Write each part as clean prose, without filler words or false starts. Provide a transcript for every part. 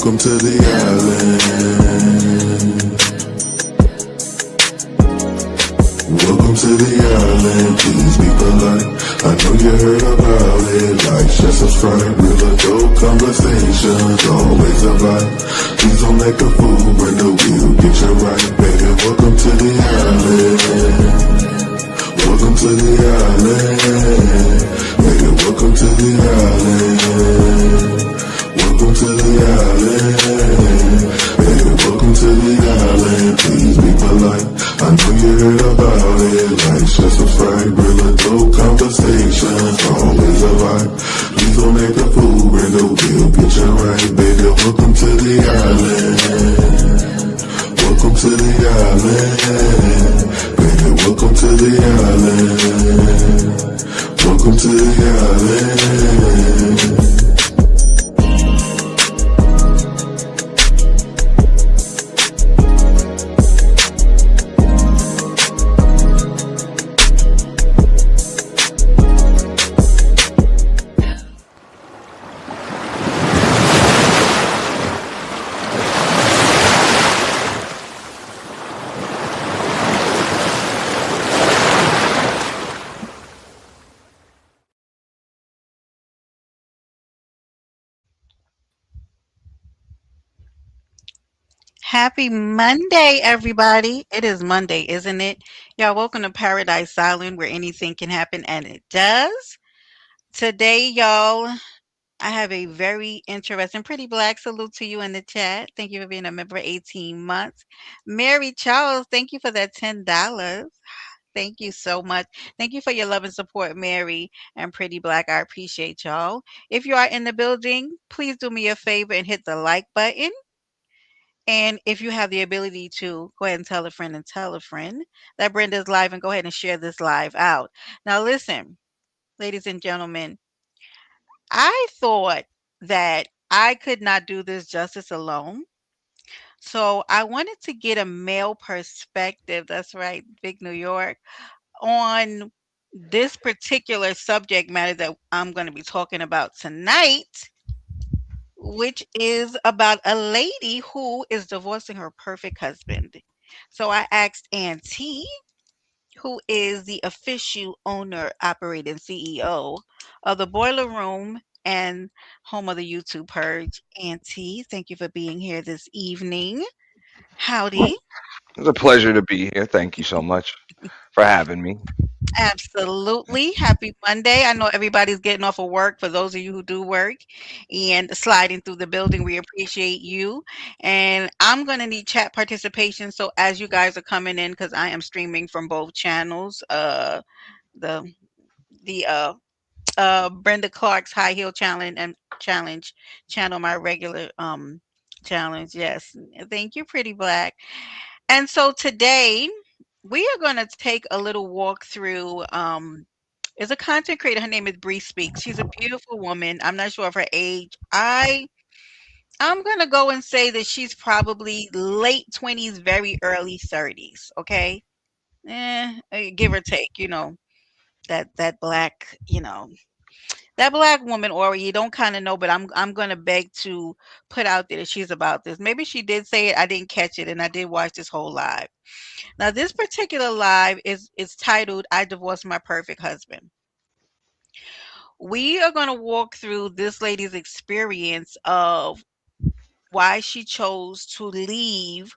welcome to the island. Welcome to the island, please be polite. I know you heard about it, like, share, subscribe. Real adult conversations, always a vibe. Please don't make a fool, bring the wheel, get you right. Baby, welcome to the island. Welcome to the island. Baby, welcome to the island. Welcome to the island. Baby, welcome to the island. Please be polite. I know you heard about it. Like, share, subscribe. Real adult conversations. Always a vibe. Please don't make a fool. Bring the wheel. Get you right. Baby, welcome to the island. Welcome to the island. Baby, welcome to the island. Welcome to the island. Happy Monday, everybody. It is Monday, isn't it? Y'all, welcome to Paradise Island where anything can happen, and it does. Today, y'all, I have a very interesting, pretty black salute to you in the chat. Thank you for being a member 18 months. Mary Charles, thank you for that $10. Thank you so much. Thank you for your love and support, Mary and Pretty Black. I appreciate y'all. If you are in the building, please do me a favor and hit the like button. And if you have the ability to, go ahead and tell a friend and tell a friend that Brenda's live and go ahead and share this live out. Now, listen, ladies and gentlemen, I thought that I could not do this justice alone. So I wanted to get a male perspective. That's right, Big New York, on this particular subject matter that I'm going to be talking about tonight, which is about a lady who is divorcing her perfect husband. So I asked Auntie, who is the official owner, operating CEO of the Boiler Room and home of the YouTube Purge. Auntie, thank you for being here this evening. Howdy. It's a pleasure to be here. Thank you so much for having me. Absolutely. Happy Monday. I know everybody's getting off of work for those of you who do work and sliding through the building. We appreciate you. And I'm going to need chat participation. So as you guys are coming in, because I am streaming from both channels, the the Brenda Clark's High Heel Challenge channel, my regular challenge. Yes. Thank you, Pretty Black. And so today we are going to take a little walk through is a content creator. Her name is Bree Speaks. She's a beautiful woman. I'm not sure of her age. I'm gonna go and say that she's probably late 20s, very early 30s. Okay, give or take. That black, that black woman, or you don't kind of know, but I'm gonna beg to put out there that she's about this. Maybe she did say it. I didn't catch it, and I did watch this whole live. Now, this particular live is titled "I Divorced My Perfect Husband." We are going to walk through this lady's experience of why she chose to leave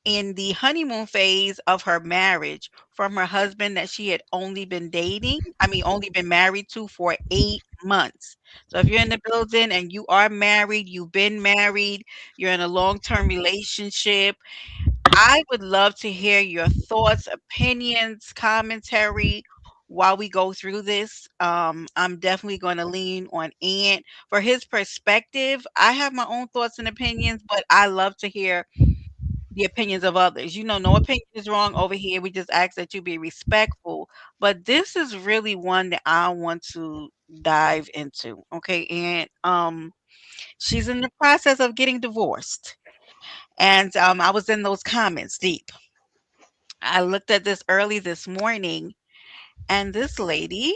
in the honeymoon phase of her marriage from her husband that she had only been married to for 8 months. So if you're in the building and you are married, you've been married, you're in a long term relationship, I would love to hear your thoughts, opinions, commentary while we go through this. I'm definitely going to lean on Ant for his perspective. I have my own thoughts and opinions, but I love to hear the opinions of others. No opinion is wrong over here. We just ask that you be respectful. But this is really one that I want to dive into. Okay, and she's in the process of getting divorced. And I was in those comments deep. I looked at this early this morning, and this lady,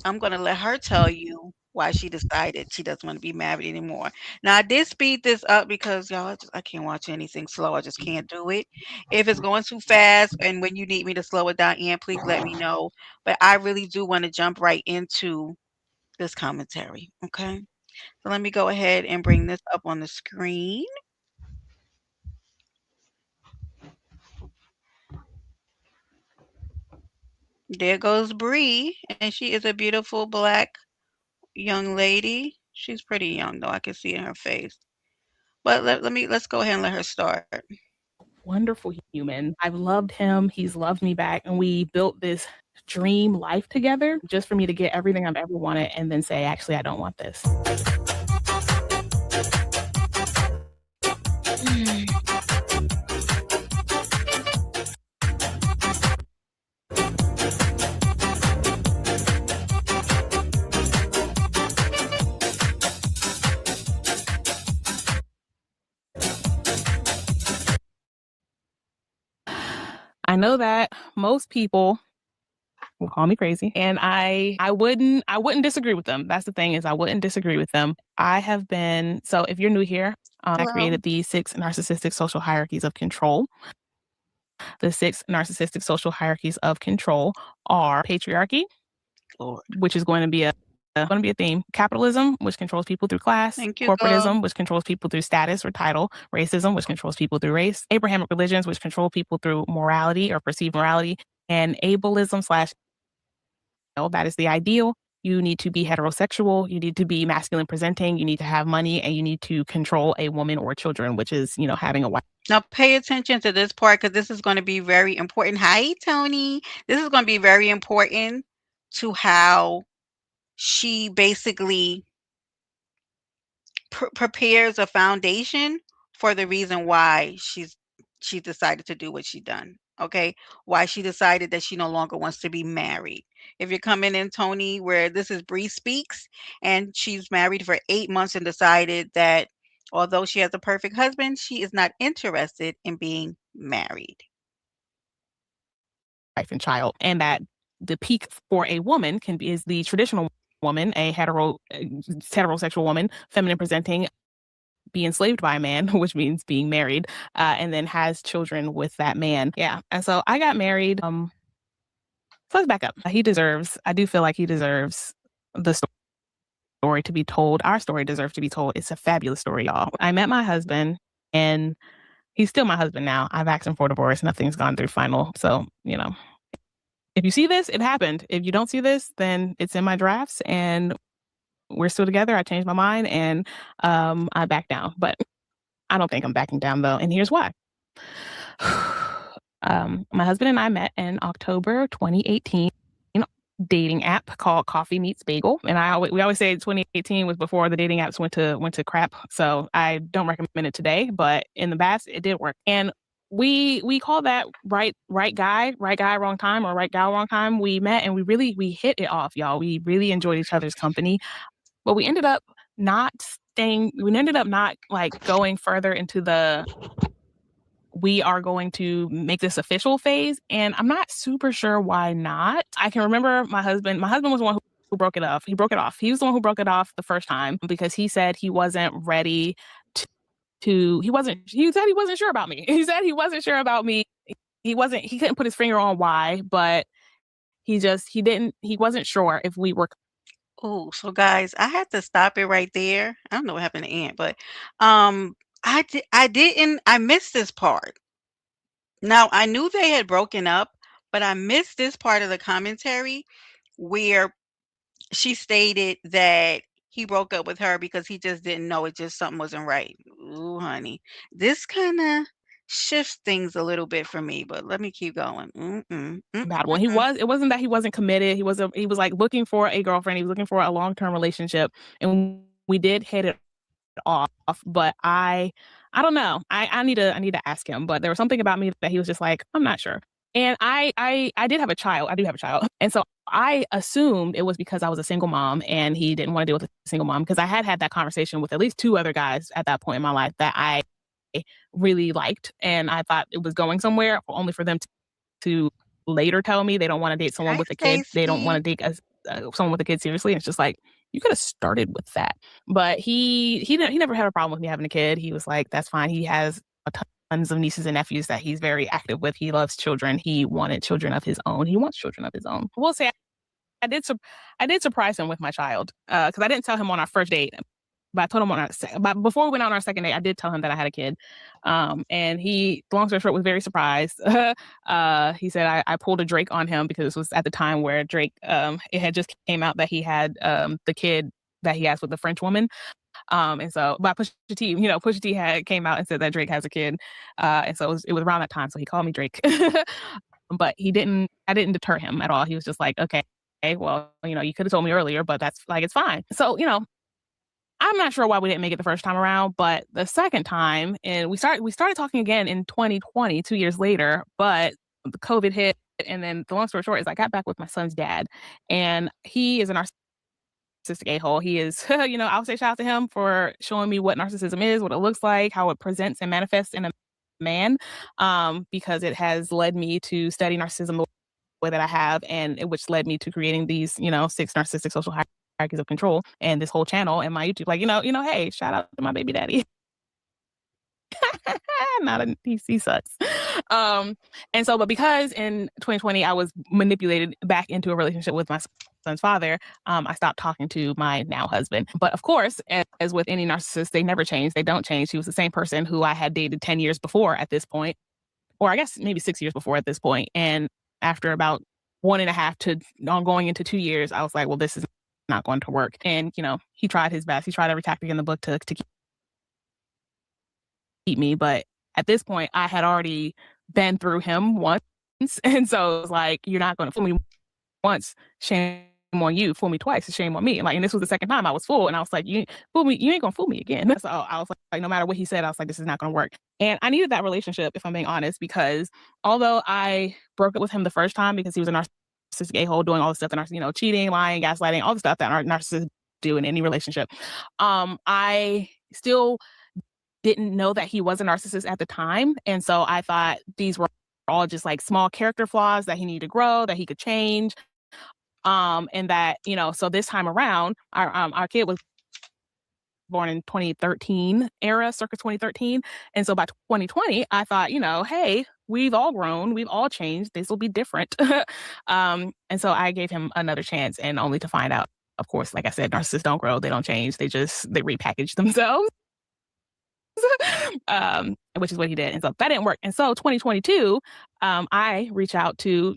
I'm going to let her tell you. why she decided she doesn't want to be married anymore. Now, I did speed this up because y'all, I can't watch anything slow. I just can't do it. If it's going too fast and when you need me to slow it down, Ian, please let me know. But I really do want to jump right into this commentary. Okay. So let me go ahead and bring this up on the screen. There goes Bree, and she is a beautiful black young lady. She's pretty young though. I can see in her face. But let's go ahead and let her start. Wonderful human. I've loved him. He's loved me back. And we built this dream life together just for me to get everything I've ever wanted and then say, actually, I don't want this. I know that most people will call me crazy, and I wouldn't disagree with them. That's the thing, is I wouldn't disagree with them. I have been, so if you're new here, I Hello. created the 6 narcissistic social hierarchies of control. The 6 narcissistic social hierarchies of control are patriarchy, Lord. which is going to be a theme. Capitalism, which controls people through class. Thank you, girl. Corporatism, which controls people through status or title. Racism, which controls people through race. Abrahamic religions, which control people through morality or perceived morality. And ableism slash, that is the ideal. You need to be heterosexual. You need to be masculine presenting. You need to have money, and you need to control a woman or children, which is, having a wife. Now pay attention to this part because this is going to be very important. Hi, Tony. This is going to be very important to how she basically prepares a foundation for the reason why she decided to do what she done. Okay, why she decided that she no longer wants to be married. If you're coming in, Tony, where this is Bree speaks, and she's married for 8 months and decided that although she has a perfect husband, she is not interested in being married. Wife and child, and that the peak for a woman is the traditional woman, a heterosexual woman, feminine presenting, be enslaved by a man, which means being married, and then has children with that man. Yeah, and so I got married. So let's back up. I do feel like he deserves the story to be told. Our story deserves to be told. It's a fabulous story, y'all. I met my husband, and he's still my husband now. I've asked him for divorce. Nothing's gone through final. So, if you see this, it happened. If you don't see this, then it's in my drafts, and we're still together. I changed my mind, and I backed down. But I don't think I'm backing down, though. And here's why. My husband and I met in October 2018. Dating app called Coffee Meets Bagel, and we always say 2018 was before the dating apps went to crap. So I don't recommend it today, but in the past it did work. And we call that right guy, wrong time, or right gal, wrong time. We met and we hit it off, y'all. We really enjoyed each other's company, but we ended up not staying. We ended up not going further into the we are going to make this official phase. And I'm not super sure why not. I can remember my husband was the one who broke it off. He broke it off. He was the one who broke it off the first time because he said he wasn't ready he said he wasn't sure about me. He said he wasn't sure about me. He couldn't put his finger on why, but he wasn't sure if we were. Oh, so guys, I had to stop it right there. I don't know what happened to Aunt, but I missed this part. Now, I knew they had broken up, but I missed this part of the commentary where she stated that he broke up with her because he just didn't know, it just something wasn't right. Ooh, honey. This kinda shifts things a little bit for me, but let me keep going. Bad one. It wasn't that he wasn't committed. He was looking for a girlfriend. He was looking for a long-term relationship, and we did hit it off, but I don't know. I need to ask him, but there was something about me that he was just like, I'm not sure. And I did have a child. I do have a child. And so I assumed it was because I was a single mom and he didn't want to deal with a single mom, because I had that conversation with at least 2 other guys at that point in my life that I really liked, and I thought it was going somewhere, only for them to later tell me they don't want to date someone Hi, with a kid. They don't want Stacy. to date someone with a kid seriously. And it's just like, you could have started with that. But he never had a problem with me having a kid. He was like, that's fine. He has tons of nieces and nephews that he's very active with. He loves children. He wanted children of his own. He wants children of his own. We'll say I did surprise him with my child because I didn't tell him on our first date. But I told him but before we went on our second date, I did tell him that I had a kid. And he, long story short, was very surprised. He said I pulled a Drake on him because this was at the time where Drake, it had just came out that he had the kid that he has with the French woman. And so by Pusha T, Pusha T came out and said that Drake has a kid. And so it was around that time. So he called me Drake. But I didn't deter him at all. He was just like, okay, well, you could have told me earlier, but that's like, it's fine. So, I'm not sure why we didn't make it the first time around, but the second time, and we started talking again in 2020, 2 years later, but the COVID hit. And then the long story short is I got back with my son's dad, and he is a narcissistic a-hole. He is, I'll say shout out to him for showing me what narcissism is, what it looks like, how it presents and manifests in a man, because it has led me to study narcissism the way that I have, and which led me to creating these, 6 narcissistic social hierarchies of control and this whole channel and my YouTube. Like, hey, shout out to my baby daddy. He sucks. But because in 2020 I was manipulated back into a relationship with my son's father, I stopped talking to my now husband. But of course, as with any narcissist, they never change. They don't change. He was the same person who I had dated 10 years before at this point, or I guess maybe 6 years before at this point. And after about 1.5 to going into 2 years, I was like, well, this is not going to work. And, he tried his best. He tried every tactic in the book to keep me. But at this point, I had already been through him once. And so it was like, you're not going to fool me once. Shame on you. Fool me twice. It's shame on me. And this was the second time I was fooled. And I was like, you fool me. You ain't going to fool me again. So I was like, no matter what he said, I was like, this is not going to work. And I needed that relationship, if I'm being honest, because although I broke up with him the first time because he was a narcissistic a-hole doing all the stuff that cheating, lying, gaslighting, all the stuff that narcissists do in any relationship, I still didn't know that he was a narcissist at the time. And so I thought these were all just like small character flaws that he needed to grow, that he could change. And that, so this time around, our kid was born in 2013 era, circa 2013. And so by 2020, I thought, hey, we've all grown, we've all changed. This will be different. And so I gave him another chance, and only to find out, of course, like I said, narcissists don't grow, they don't change. They repackage themselves. Which is what he did. And so that didn't work. And so 2022, I reach out to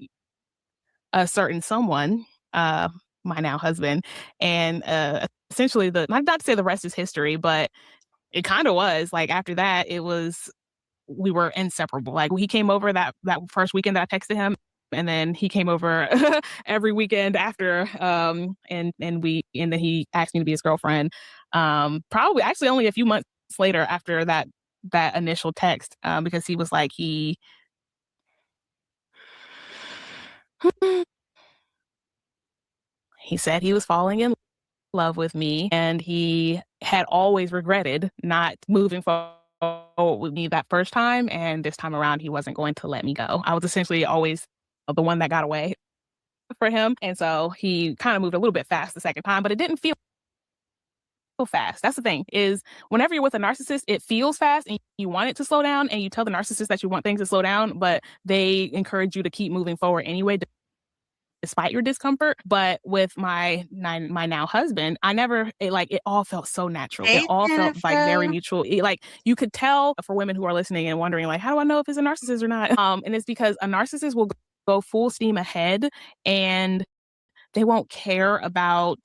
a certain someone, my now husband, and essentially not to say the rest is history, but it kind of was. Like after that, we were inseparable. Like he came over that first weekend that I texted him, and then he came over every weekend after, and then he asked me to be his girlfriend. Probably actually only a few months later after that initial text, because he was like, he said he was falling in love with me, and he had always regretted not moving forward with me that first time, and this time around he wasn't going to let me go. I was essentially always the one that got away for him, and so he kind of moved a little bit fast the second time, but it didn't feel fast. That's the thing, is whenever you're with a narcissist, it feels fast and you want it to slow down, and you tell the narcissist that you want things to slow down, but they encourage you to keep moving forward anyway, despite your discomfort. But with my now husband, it all felt so natural. It all felt like very mutual. You could tell, for women who are listening and wondering, like, how do I know if it's a narcissist or not? And it's because a narcissist will go full steam ahead, and they won't care about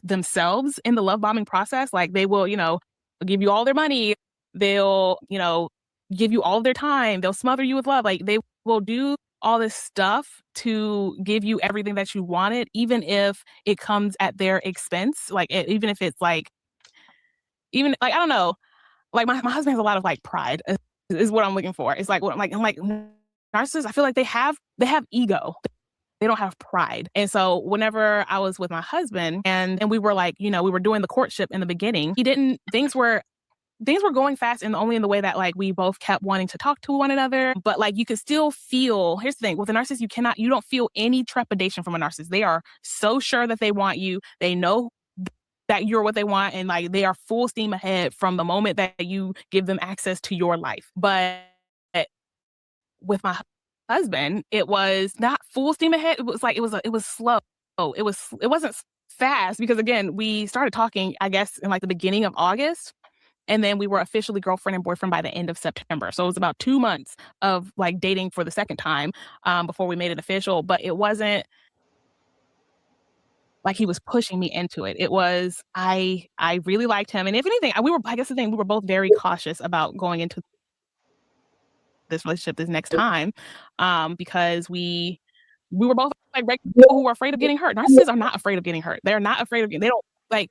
themselves in the love bombing process. Like they will, give you all their money. They'll, give you all of their time. They'll smother you with love. Like they will do all this stuff to give you everything that you wanted, even if it comes at their expense. Even if it's I don't know, like my husband has a lot of pride is what I'm looking for. It's I'm like narcissists, I feel like they have ego. They don't have pride. And so whenever I was with my husband and we were we were doing the courtship in the beginning, things were going fast, and only in the way that we both kept wanting to talk to one another. But you could still feel, here's the thing, with a narcissist, you don't feel any trepidation from a narcissist. They are so sure that they want you. They know that you're what they want, and like they are full steam ahead from the moment that you give them access to your life. But with my husband, it was not full steam ahead. It was like it was slow. It wasn't fast because again, we started talking, I guess, in like the beginning of August. And then we were officially girlfriend and boyfriend by the end of September. So it was about 2 months of like dating for the second time before we made it official. But it wasn't like he was pushing me into it. It was I really liked him, and if anything, we were. I guess the thing we were both very cautious about going into this relationship this next time, because we were both like regular people who were afraid of getting hurt. Narcissists are not afraid of getting hurt. They're not afraid of getting. They don't like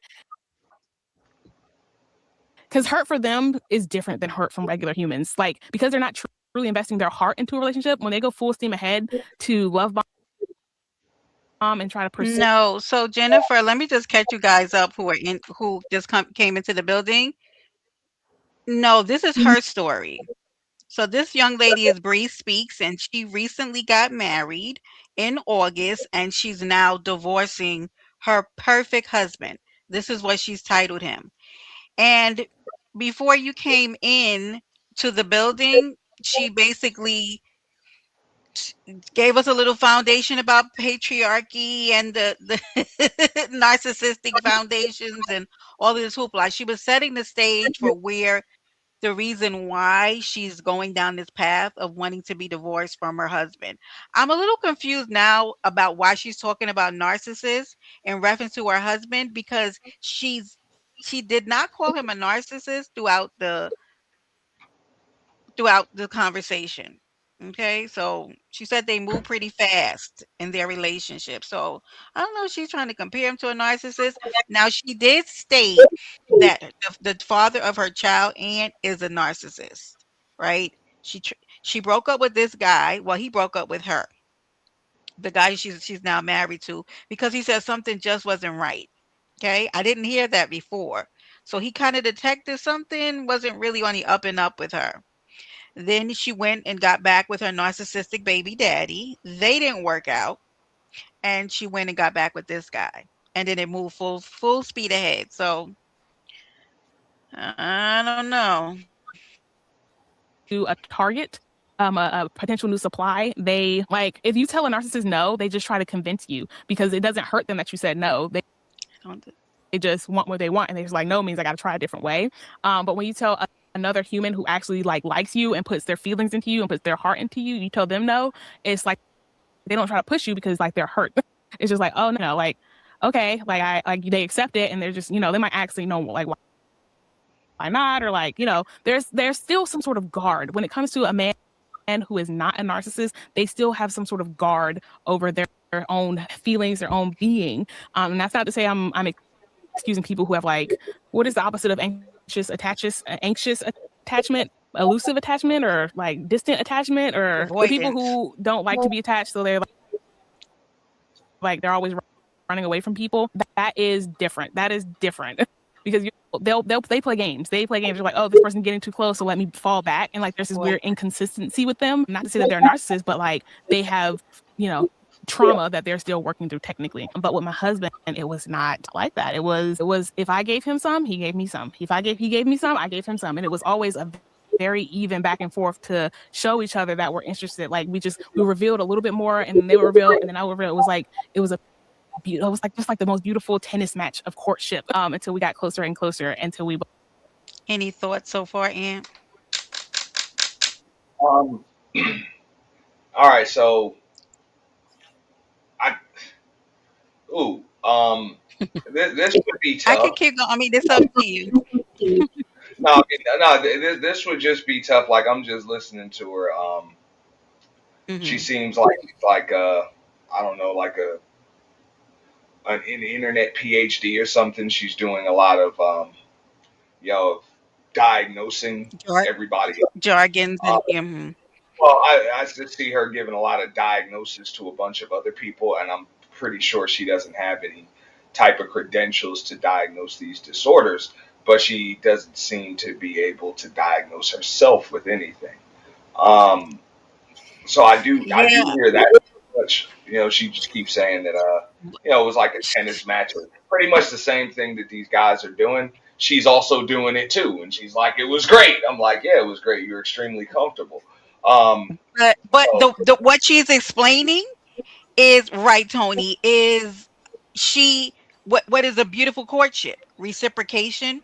because hurt for them is different than hurt from regular humans. Like because they're not truly investing their heart into a relationship. When they go full steam ahead to love bomb and try to pursue. No, so Jennifer, let me just catch you guys up who just came into the building. No, this is her story. So this young lady is Bree Speaks, and she recently got married in August, and she's now divorcing her perfect husband. This is what she's titled him. And before you came in to the building, she basically gave us a little foundation about patriarchy and the narcissistic foundations and all of this hoopla. She was setting the stage for where the reason why she's going down this path of wanting to be divorced from her husband. I'm a little confused now about why she's talking about narcissists in reference to her husband because she did not call him a narcissist throughout the conversation. Okay, so she said they move pretty fast in their relationship. So I don't know if she's trying to compare him to a narcissist. Now she did state that the father of her child aunt is a narcissist, right? She broke up with this guy. Well, he broke up with her, the guy she's now married to, because he said something just wasn't right. Okay, I didn't hear that before. So he kind of detected something wasn't really on the up and up with her. Then she went and got back with her narcissistic baby daddy. They didn't work out, and she went and got back with this guy. And then it moved full speed ahead. So I don't know. To a target, a potential new supply, they like if you tell a narcissist no, they just try to convince you because it doesn't hurt them that you said no. They just want what they want, and they're just like no means I got to try a different way. But when you tell another human who actually like likes you and puts their feelings into you and puts their heart into you, you tell them no, it's like they don't try to push you because like they're hurt. It's just like, oh no, like okay, like I like they accept it and they're just, they might actually know like why not, or like, there's still some sort of guard. When it comes to a man who is not a narcissist, they still have some sort of guard over their own feelings, their own being. And that's not to say I'm excusing people who have like, what is the opposite of anxious attachment, elusive attachment, or like distant attachment, or the people who don't like to be attached, so they're like they're always running away from people. That is different. That is different because they play games. They play games. You're like, oh, this person's getting too close, so let me fall back. And like, there's this weird inconsistency with them. Not to say that they're narcissists, but like they have, trauma that they're still working through technically. But with my husband, it was not like that. It was if I gave him some, he gave me some. He gave me some, I gave him some, and it was always a very even back and forth to show each other that we're interested. Like we revealed a little bit more, and then they would reveal, and then I would reveal. It was like just like the most beautiful tennis match of courtship until we got closer and closer until we. Any thoughts so far, Aunt? All right, so ooh, this would be tough. I could keep going. I mean, it's up to you. No, this would just be tough. Like I'm just listening to her. She seems like I don't know, like an internet PhD or something. She's doing a lot of diagnosing everybody. Jargons and Well, I just see her giving a lot of diagnosis to a bunch of other people, and I'm pretty sure she doesn't have any type of credentials to diagnose these disorders, but she doesn't seem to be able to diagnose herself with anything. So I do hear that. much, she just keeps saying that, it was like a tennis match. Pretty much the same thing that these guys are doing. She's also doing it too, and she's like, "It was great." I'm like, "Yeah, it was great. You're extremely comfortable." Um, But so the what she's explaining is right, Tony. Is she what is a beautiful courtship? Reciprocation.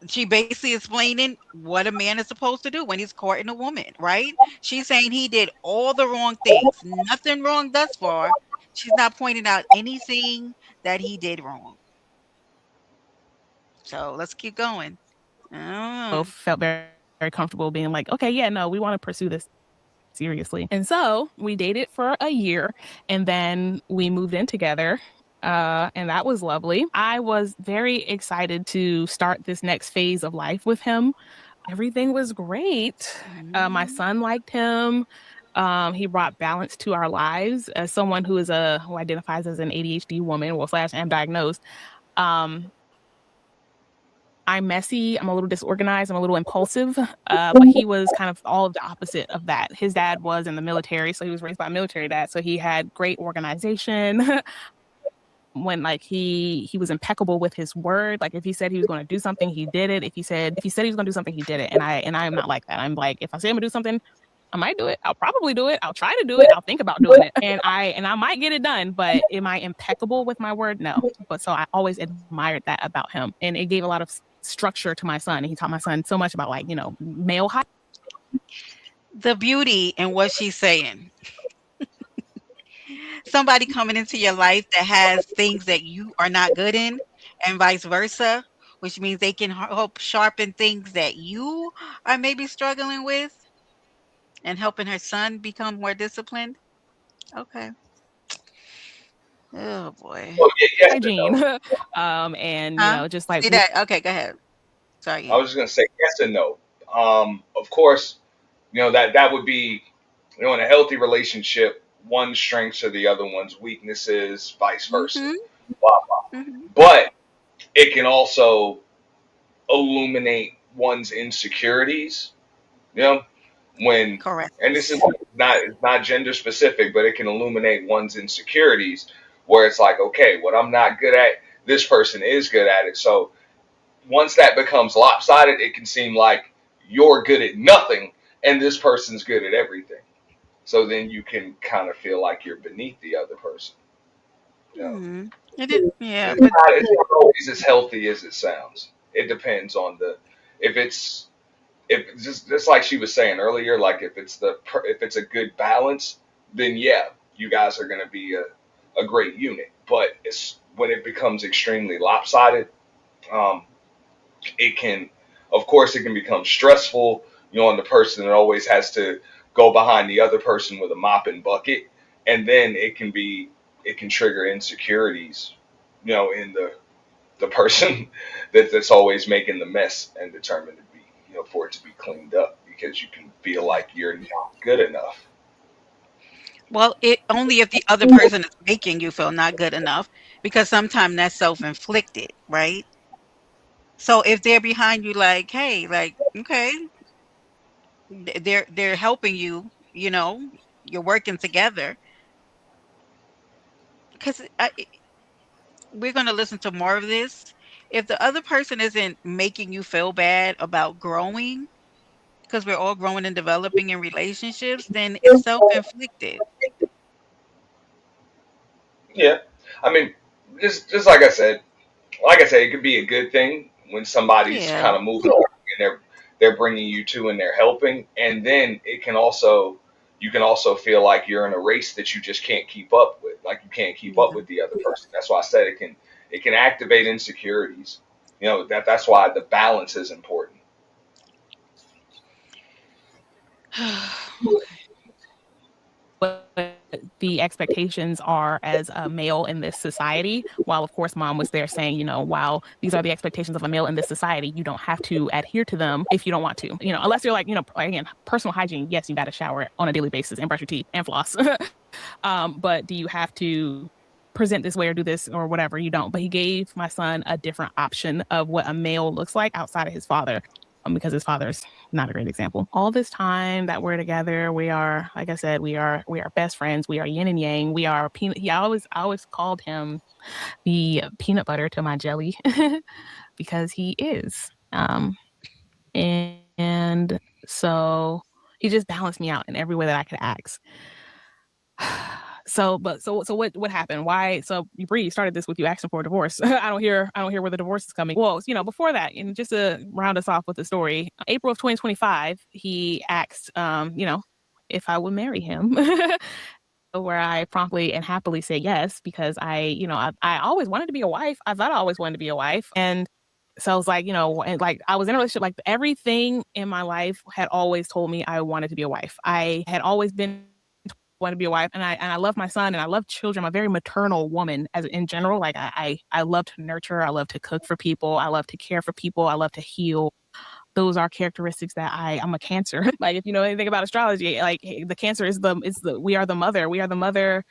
She basically explaining what a man is supposed to do when he's courting a woman, right? She's saying he did all the wrong things. Nothing wrong thus far. She's not pointing out anything that he did wrong. So let's keep going. Oh. Both felt very, very comfortable being like, okay, yeah, no, we want to pursue this seriously. And so we dated for a year and then we moved in together. And that was lovely. I was very excited to start this next phase of life with him. Everything was great. My Mm. son liked him. He brought balance to our lives. As someone who identifies as an ADHD woman, well, slash am diagnosed. I'm messy. I'm a little disorganized. I'm a little impulsive. But he was kind of all of the opposite of that. His dad was in the military, so he was raised by a military dad. So he had great organization. When like he was impeccable with his word. Like if he said he was going to do something, he did it. If he said he was going to do something, he did it. And I am not like that. I'm like, if I say I'm gonna do something, I might do it. I'll probably do it. I'll try to do it. I'll think about doing it. And I might get it done, but am I impeccable with my word? No. But so I always admired that about him. And it gave a lot of structure to my son. And he taught my son so much about like, male hygiene. The beauty in what she's saying. Somebody coming into your life that has things that you are not good in, and vice versa, which means they can help sharpen things that you are maybe struggling with and helping her son become more disciplined. Okay. Oh boy. well, yes and Hygiene. no. And Huh? just like See that? Okay, go ahead. I Sorry. was just gonna say yes and no. Of course, that would be, in a healthy relationship, one's strengths are the other one's weaknesses, vice versa. Mhm. Blah, blah. Mhm. But it can also illuminate one's insecurities. You know, when Correct. and this is not it's not gender specific, but it can illuminate one's insecurities where it's like, okay, what I'm not good at, this person is good at it. So once that becomes lopsided, it can seem like you're good at nothing and this person's good at everything. So then you can kind of feel like you're beneath the other person. You know, Mhm. It did. Yeah, it's but not always as healthy as it sounds. It depends on if it's if just like she was saying earlier, like if it's a good balance, then yeah, you guys are going to be a great unit. But it's when it becomes extremely lopsided, um, it can, of course, it can become stressful. On the person that always has to go behind the other person with a mop and bucket, and then it can trigger insecurities, in the person that's always making the mess and determined to be, for it to be cleaned up because you can feel like you're not good enough. well, it only if the other person is making you feel not good enough, because sometimes that's self-inflicted, right? So if they're behind you like, "Hey, like, okay, they're helping you, you're working together." 'Cause we're gonna listen to more of this. If the other person isn't making you feel bad about growing, because we're all growing and developing in relationships, then it's self-inflicted. Yeah, I mean, just like I said, it could be a good thing when somebody's Yeah. kind of moving on and they're bringing you to and they're helping, and then you can also feel like you're in a race that you just can't keep up with, like you can't keep up Yeah. with the other person. That's why I said it can activate insecurities. That's why the balance is important. Okay. What the expectations are as a male in this society. While of course mom was there saying, while these are the expectations of a male in this society, you don't have to adhere to them if you don't want to. Unless you're like, again, personal hygiene. Yes, you got to shower on a daily basis and brush your teeth and floss. But do you have to present this way or do this or whatever? You don't. But he gave my son a different option of what a male looks like outside of his father, because his father's not a great example. All this time that we're together, we are, like I said, we are best friends. We are yin and yang. We are peanut. I always called him the peanut butter to my jelly because he is. And so he just balanced me out in every way that I could ask. So what happened? Why? So Bree, you started this with you asking for a divorce. I don't hear where the divorce is coming. Well, before that, and just to round us off with the story, April of 2025, he asked, if I would marry him. Where I promptly and happily say yes because I always wanted to be a wife. I thought I always wanted to be a wife, and so I was like, and like I was in a relationship. Like everything in my life had always told me I wanted to be a wife. I had always been want to be a wife, and I love my son and I love children. I'm a very maternal woman as in general. Like I love to nurture. I love to cook for people. I love to care for people. I love to heal. Those are characteristics that I'm a Cancer. Like if you know anything about astrology, like the Cancer is the we are the mother. We are the mother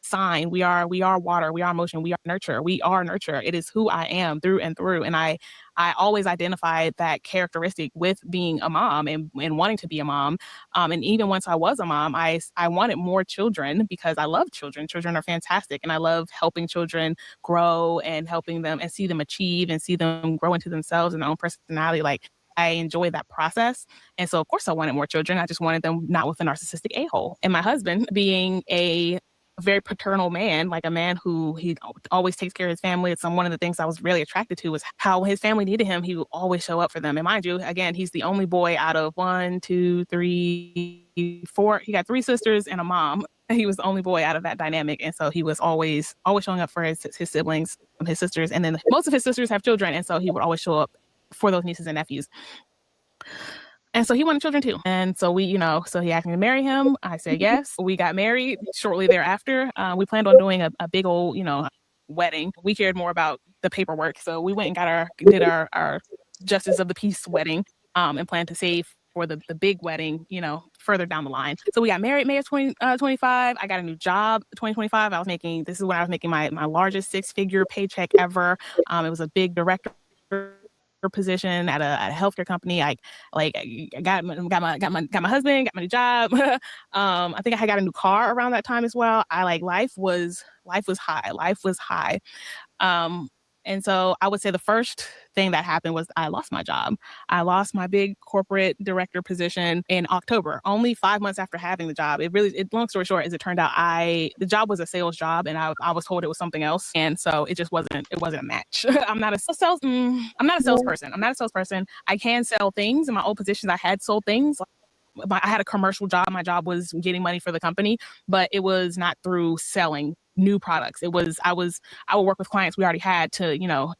sign. We are water. We are emotion. We are nurture. We are nurture. It is who I am through and through. And I always identified that characteristic with being a mom and wanting to be a mom. And even once I was a mom, I wanted more children because I love children. Children are fantastic. And I love helping children grow and helping them and see them achieve and see them grow into themselves and their own personality. Like I enjoy that process. And so, of course, I wanted more children. I just wanted them not with a narcissistic a-hole. And my husband being a very paternal man, like a man who he always takes care of his family. It's one of the things I was really attracted to was how his family needed him. He would always show up for them. And mind you, again, he's the only boy out of 1, 2, 3, 4. He got 3 sisters and a mom. He was the only boy out of that dynamic. And so he was always showing up for his siblings, his sisters. And then most of his sisters have children. And so he would always show up for those nieces and nephews. And so he wanted children too. And so so he asked me to marry him. I said yes. We got married shortly thereafter. We planned on doing a big old, wedding. We cared more about the paperwork. So we went and did our justice of the peace wedding and planned to save for the big wedding, further down the line. So we got married May of 2025. I got a new job 2025. This is when I was making my largest 6-figure paycheck ever. It was a big director position at a healthcare company. I got my husband, got my new job. I think I got a new car around that time as well. Life was high. Life was high. And so I would say the first thing that happened was I lost my job. I lost my big corporate director position in October, only 5 months after having the job. Long story short, is it turned out the job was a sales job and I was told it was something else. And so it wasn't a match. I'm not a salesperson. I can sell things. In my old positions, I had sold things. I had a commercial job. My job was getting money for the company, but it was not through selling new products. I would work with clients we already had to,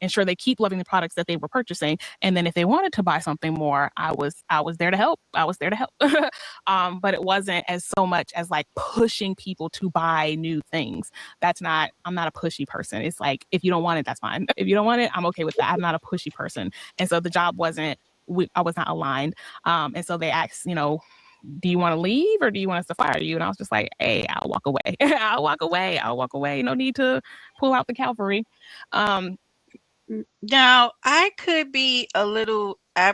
ensure they keep loving the products that they were purchasing. And then if they wanted to buy something more, I was there to help. But it wasn't as so much as like pushing people to buy new things. I'm not a pushy person. It's like, if you don't want it, that's fine. If you don't want it, I'm okay with that. I'm not a pushy person. And so the job I was not aligned. And so they asked, do you want to leave or do you want us to fire you? And I was just like, hey, I'll walk away. I'll walk away. No need to pull out the cavalry. Now, I could be I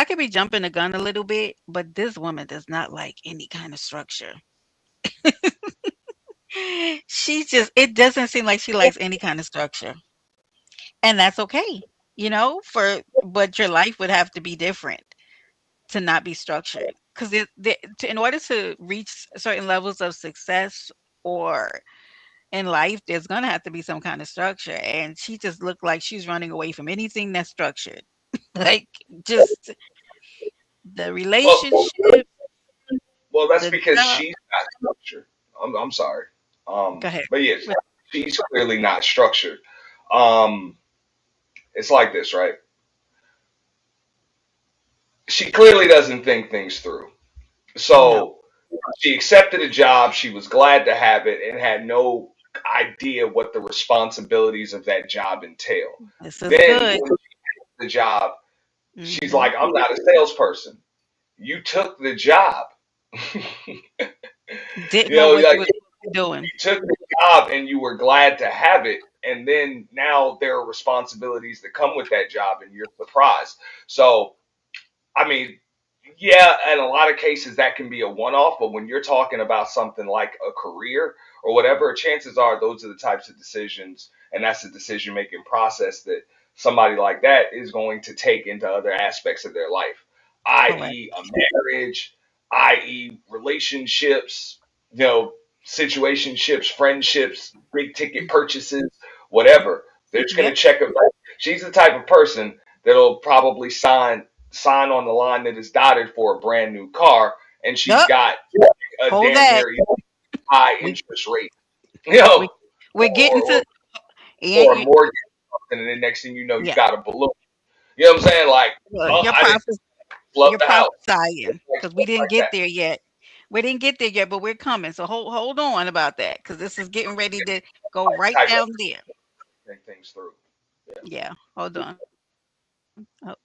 could be jumping the gun a little bit, but this woman does not like any kind of structure. It doesn't seem like she likes any kind of structure. And that's okay, but your life would have to be different to not be structured. Because in order to reach certain levels of success or in life, there's going to have to be some kind of structure. And she just looked like she's running away from anything that's structured. Like, just the Well, relationship, well, that's the because job. she's not structured. I'm sorry. Go ahead. But yes, she's clearly not structured. Um, it's like this, right? She clearly doesn't think things through. No, So she accepted a job. She was glad to have it and had no idea what the responsibilities of that job entail. this is Then good. when the job, she's Hmm. like, I'm not a salesperson. You took the job. Didn't You know know, what you like was doing. you took the job and you were glad to have it. And then now there are responsibilities that come with that job and you're surprised. So I mean, yeah, in a lot of cases that can be a one-off, but when you're talking about something like a career or whatever, chances are those are the types of decisions, and that's the decision-making process that somebody like that is going to take into other aspects of their life, Correct. i.e., a marriage, i.e., relationships, you know, situationships, friendships, big ticket purchases, whatever. They're just going Yep. to check it. She's the type of person that'll probably sign on the line that is dotted for a brand new car, and she's Yup. got a Hold damn that. near high We interest rate, you know, we we're getting or to and or a you, mortgage, and then next thing you know, you yeah. got a balloon. You know what I'm saying? Like, Well, oh, I didn't flood you're the house, prophesying like because we stuff didn't like get that. there yet. We didn't get there yet, but we're coming. So hold on about that because this is getting ready to go right Type of down there. think things through. Yeah. Yeah. Hold on. Oh,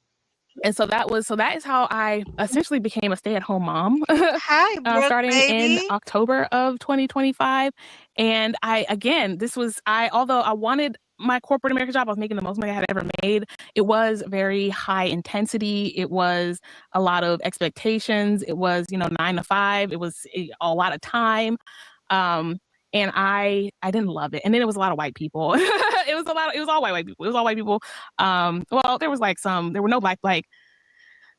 And so that is how I essentially became a stay-at-home mom, hi, Brooke, starting in baby. October of 2025. And I again, this was I although I wanted my corporate America job, I was making the most money I had ever made. It was very high intensity. It was a lot of expectations. It was, 9 to 5. It was a lot of time. Um, and I didn't love it. And then it was a lot of white people. It was all white people. It was all white people. Well, there was like there were no black, there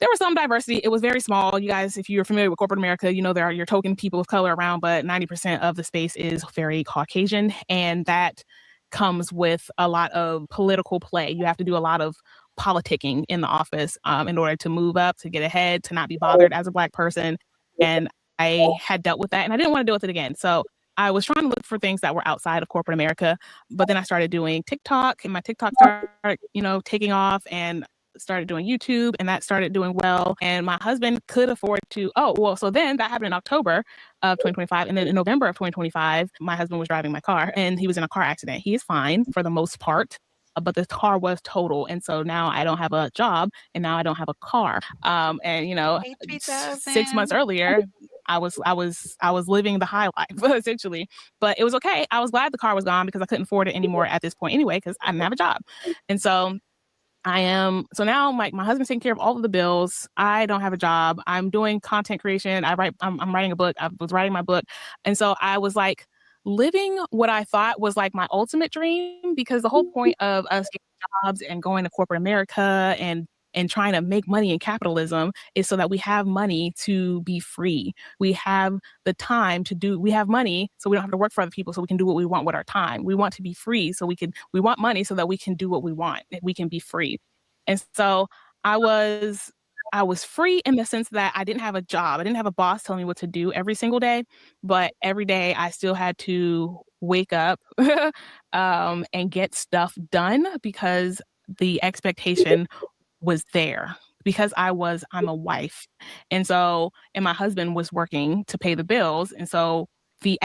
was some diversity. It was very small. You guys, if you're familiar with corporate America, there are your token people of color around, but 90% of the space is very Caucasian. And that comes with a lot of political play. You have to do a lot of politicking in the office in order to move up, to get ahead, to not be bothered as a Black person. And I had dealt with that and I didn't want to deal with it again. So I was trying to look for things that were outside of corporate America, but then I started doing TikTok and my TikTok started, taking off, and started doing YouTube, and that started doing well. And my husband could afford to. Oh, well, so then that happened in October of 2025. And then in November of 2025, my husband was driving my car and he was in a car accident. He is fine for the most part. But the car was total. And so now I don't have a job and now I don't have a car. And 6 months 3000. earlier, I was living the high life essentially, but it was okay. I was glad the car was gone because I couldn't afford it anymore at this point anyway because I didn't have a job, and so now my husband's taking care of all of the bills. I don't have a job. I'm doing content creation. I'm writing a book. I was writing my book. And so I was like living what I thought was like my ultimate dream, because the whole point of us getting jobs and going to corporate America and trying to make money in capitalism is so that we have money to be free. We have the time we have money so we don't have to work for other people, so we can do what we want with our time. We want to be free so we want money so that we can do what we want. We can be free. And so I was I was free in the sense that I didn't have a job. I didn't have a boss telling me what to do every single day, but every day I still had to wake up and get stuff done because the expectation was there, because I'm a wife. And my husband was working to pay the bills. And so the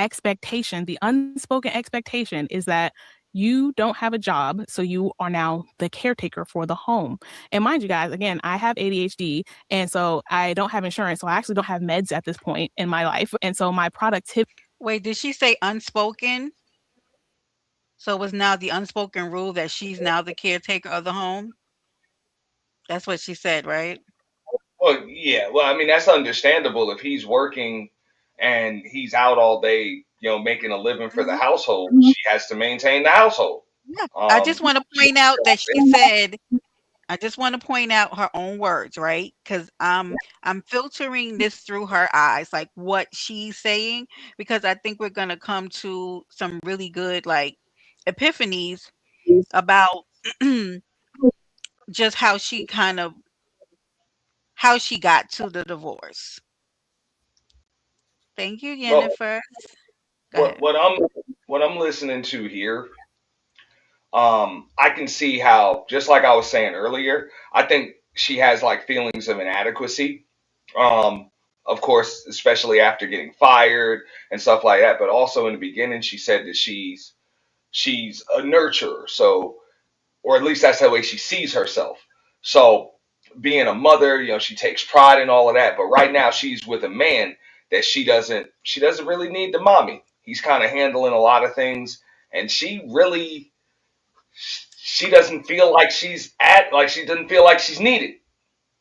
unspoken expectation is that you don't have a job, so you are now the caretaker for the home. And mind you guys, again, I have ADHD, and so I don't have insurance, so I actually don't have meds at this point in my life. And so my productivity Wait, did she say unspoken? So it was now the unspoken rule that she's now the caretaker of the home? That's what she said, right? Well, yeah. Well, I mean, that's understandable if he's working and he's out all day, making a living for the Mhm. household. She has to maintain the household. Yeah. Um, I just want to point out her own words, right? Because I'm filtering this through her eyes, like what she's saying, because I think we're gonna come to some really good like epiphanies about just how she got to the divorce. Thank you, well, Jennifer. Go what ahead. what I'm what I'm listening to here, I can see how, just like I was saying earlier, I think she has like feelings of inadequacy. Um, of course, especially after getting fired and stuff like that. But also in the beginning, she said that she's a nurturer. So, or at least that's the way she sees herself. So, being a mother, she takes pride in all of that. But right now, she's with a man that she doesn't really need the mommy. He's kind of handling a lot of things, and she doesn't feel like she doesn't feel like she's needed,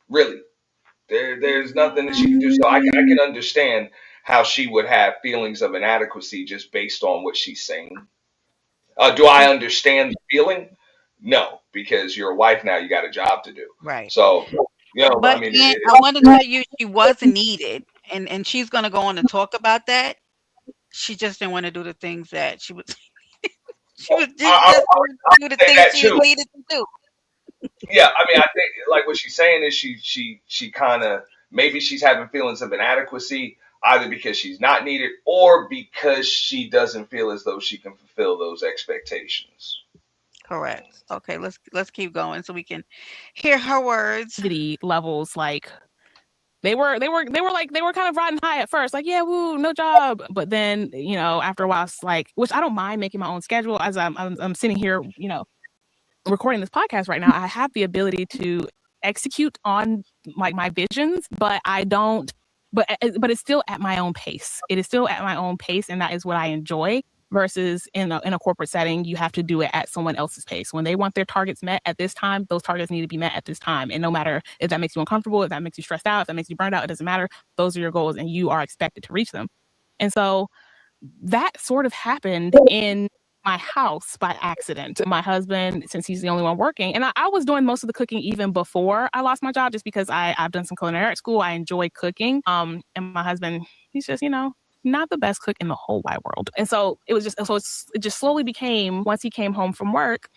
really. There's nothing that she can do. So I can understand how she would have feelings of inadequacy just based on what she's saying. Do I She's understand the feeling? No, because you're a wife now. You got a job to do. right. So, I But mean, and I want to tell you, she was needed, and she's gonna go on to talk about that. She just didn't want to do the things that she was. She was just I didn't would do the say things that she was too. needed to do. Yeah, I mean, I think like what she's saying is she kind of maybe she's having feelings of inadequacy either because she's not needed or because she doesn't feel as though she can fulfill those expectations. Correct. Okay, let's keep going so we can hear her words. Levels, like they were kind of riding high at first, like, yeah, woo, no job. But then, after a while, it's like, which I don't mind making my own schedule as I'm sitting here, recording this podcast right now. I have the ability to execute on like my visions, but I don't. But it's still at my own pace. It is still at my own pace, and that is what I enjoy. Versus in a corporate setting, you have to do it at someone else's pace. When they want their targets met at this time, those targets need to be met at this time. And no matter if that makes you uncomfortable, if that makes you stressed out, if that makes you burned out, it doesn't matter. Those are your goals, and you are expected to reach them. And so that sort of happened in my house by accident. My husband, since he's the only one working, and I was doing most of the cooking even before I lost my job, just because I've done some culinary at school. I enjoy cooking. And my husband, he's just, not the best cook in the whole wide world. And so it just slowly became, once he came home from work,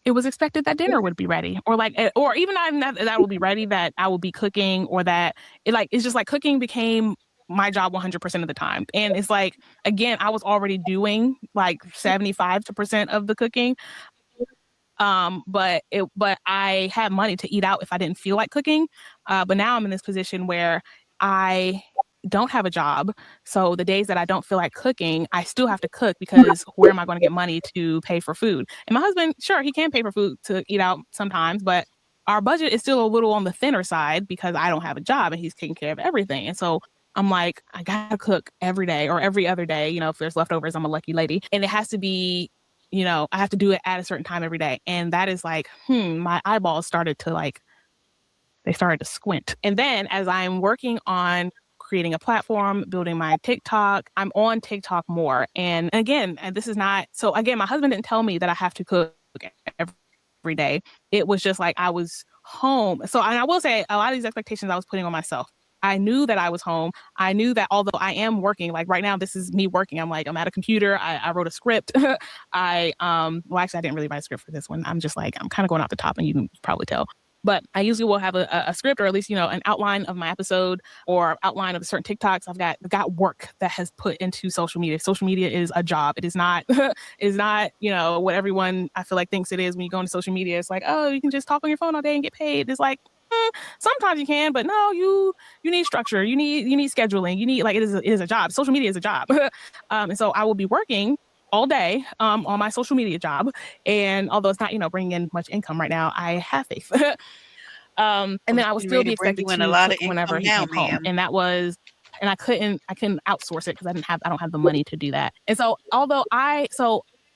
it was expected that dinner would be ready, or or even not that will be ready, that I will be cooking, or that it's just like cooking became my job 100% of the time. And it's like, again, I was already doing like 75% of the cooking. But I had money to eat out if I didn't feel like cooking. But now I'm in this position where I don't have a job. So the days that I don't feel like cooking, I still have to cook, because where am I going to get money to pay for food? And my husband, sure, he can pay for food to eat out sometimes, but our budget is still a little on the thinner side because I don't have a job and he's taking care of everything. And so I'm like, I gotta cook every day or every other day. If there's leftovers, I'm a lucky lady. And it has to be, I have to do it at a certain time every day. And that is like, my eyeballs started to they started to squint. And then as I'm working on creating a platform, building my TikTok, I'm on TikTok more. And again, and this is not, so again, my husband didn't tell me that I have to cook every day. It was just like I was home. So, and I will say, a lot of these expectations I was putting on myself. I knew that I was home. I knew that although I am working, like right now, this is me working. I'm at a computer. I wrote a script. Well, actually, I didn't really write a script for this one. I'm just like, I'm kind of going off the top, and you can probably tell. But I usually will have a script, or at least, an outline of my episode or outline of certain TikToks. I've got work that has put into social media. Social media is a job. It is not, is not, what everyone I feel like thinks it is when you go into social media. It's like, oh, you can just talk on your phone all day and get paid. It's like, sometimes you can, but no, you need structure. You need scheduling. You need, like, it is a job. Social media is a job. And so I will be working all day on my social media job. And although it's not, bringing in much income right now, I have faith. And Oh, then it's I would getting still ready be to bring expected you in a to lot of cook whenever income he now, came home. ma'am. And I couldn't outsource it because I don't have the money to do that. And so although